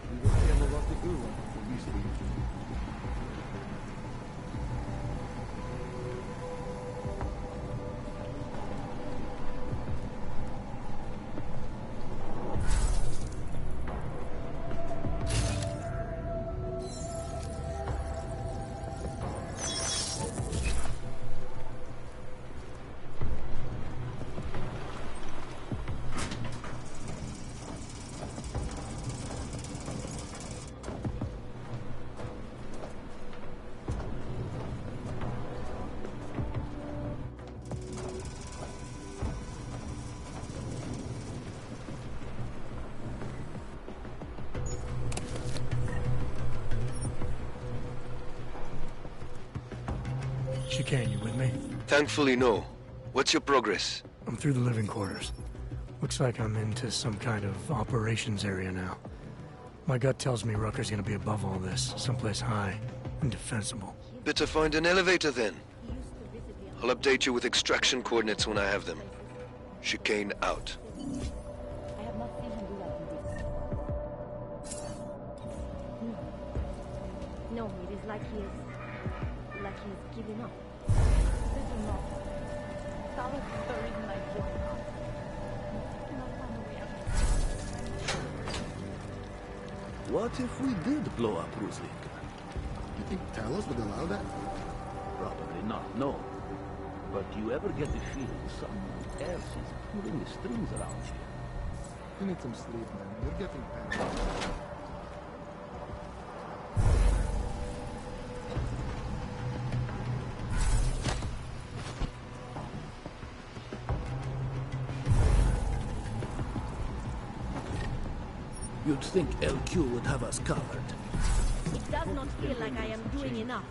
We will have a lot to do when the police leave. Chicane, you with me? Thankfully, no. What's your progress? I'm through the living quarters. Looks like I'm into some kind of operations area now. My gut tells me Rucker's gonna be above all this, someplace high and defensible. Better find an elevator then. I'll update you with extraction coordinates when I have them. Chicane out. I have not seen him do that in this. No, it is like he is giving up. This is not. That was the reason I gave up. I cannot find a way out. What if we did blow up Ruslik? You think Talos would allow that? Probably not, no. But you ever get the feeling someone else is pulling the strings around you? You need some sleep, man. You're getting paranoid. You'd think LQ would have us covered. It does not feel like I am doing enough.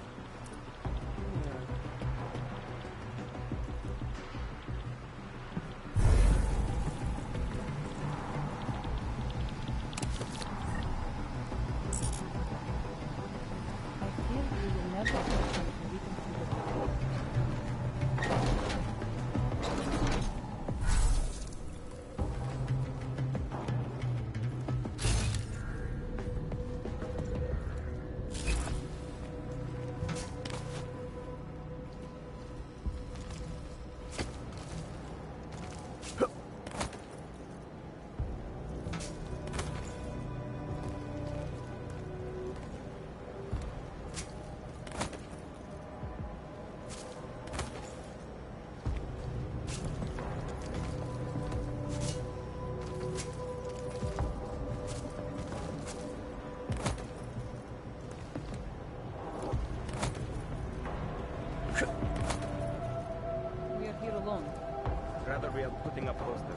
Rather we are putting up posters.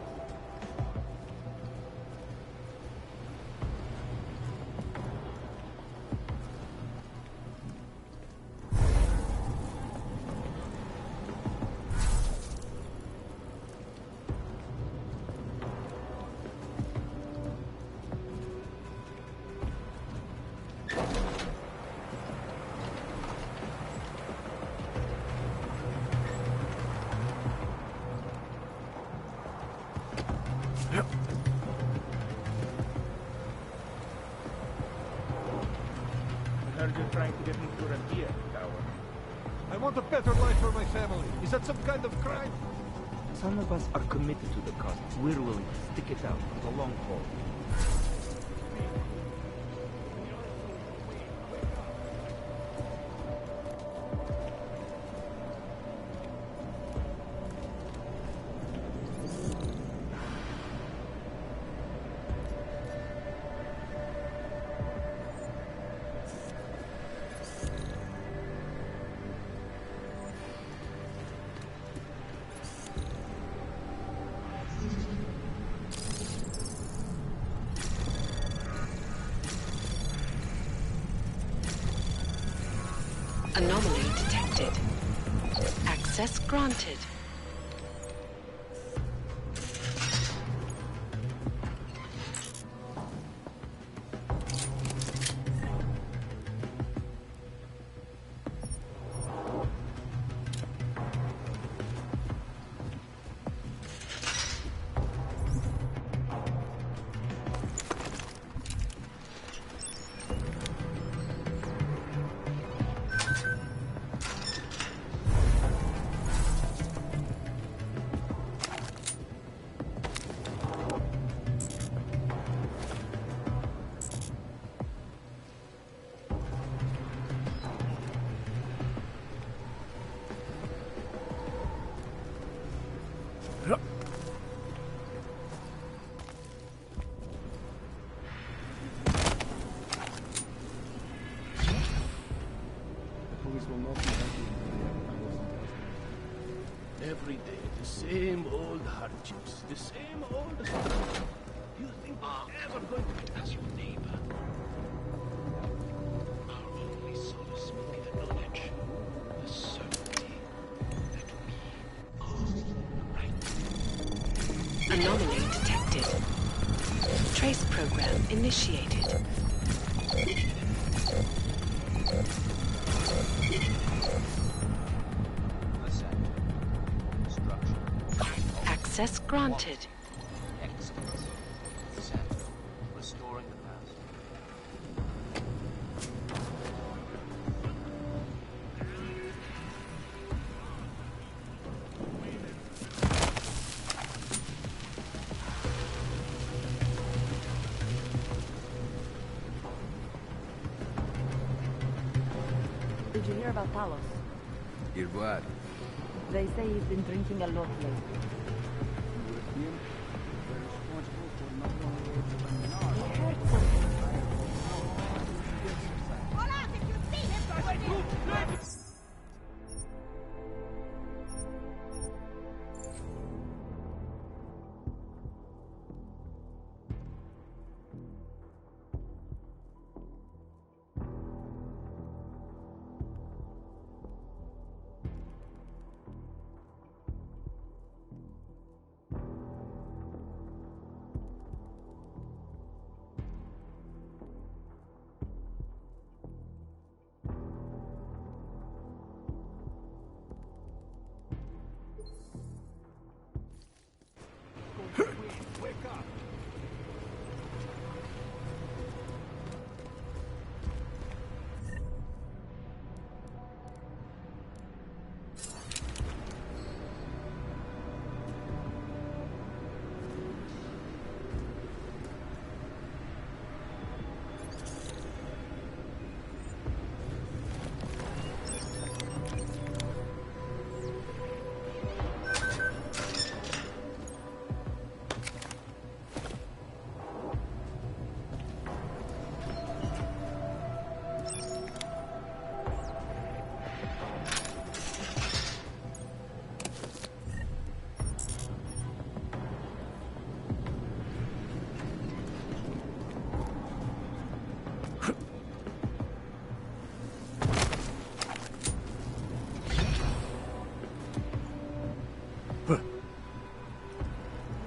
I heard you're trying to get me to Radia, Tower. I want a better life for my family. Is that some kind of crime? Some of us are committed to the cause. We're willing to stick it out for the long haul. Anomaly detected. Access granted. Every day, the same old hardships, the same old struggle. You think we're ever going to get as your neighbor? Our only solace will be the knowledge, the certainty that we are right. Anomaly detected. program initiated. Access granted. Restoring the past. Did you hear about Talos? Hear what? They say he's been drinking a lot lately. He heard something.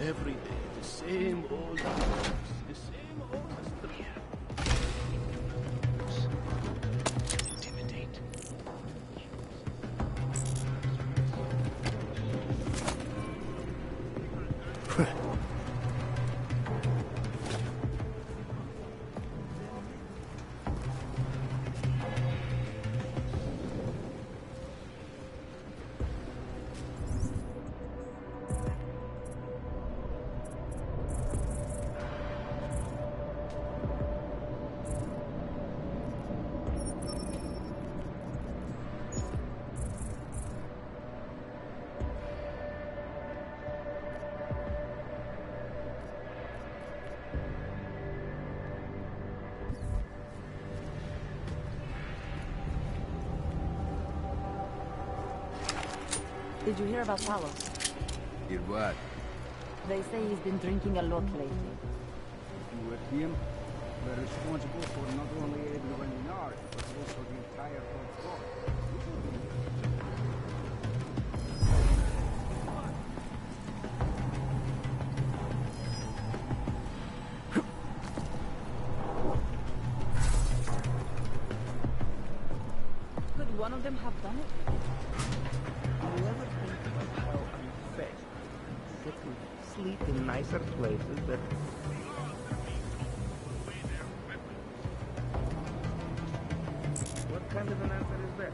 Every day, the same old stories, the same old story. Intimidate. Did you hear about Talos? Hear what? They say he's been drinking a lot lately. You were him? We're responsible for not only everyone in Ark, but also the entire floor. Could one of them have done it? You ever think about how unfair get to sleep in nicer places that... What kind of an answer is that?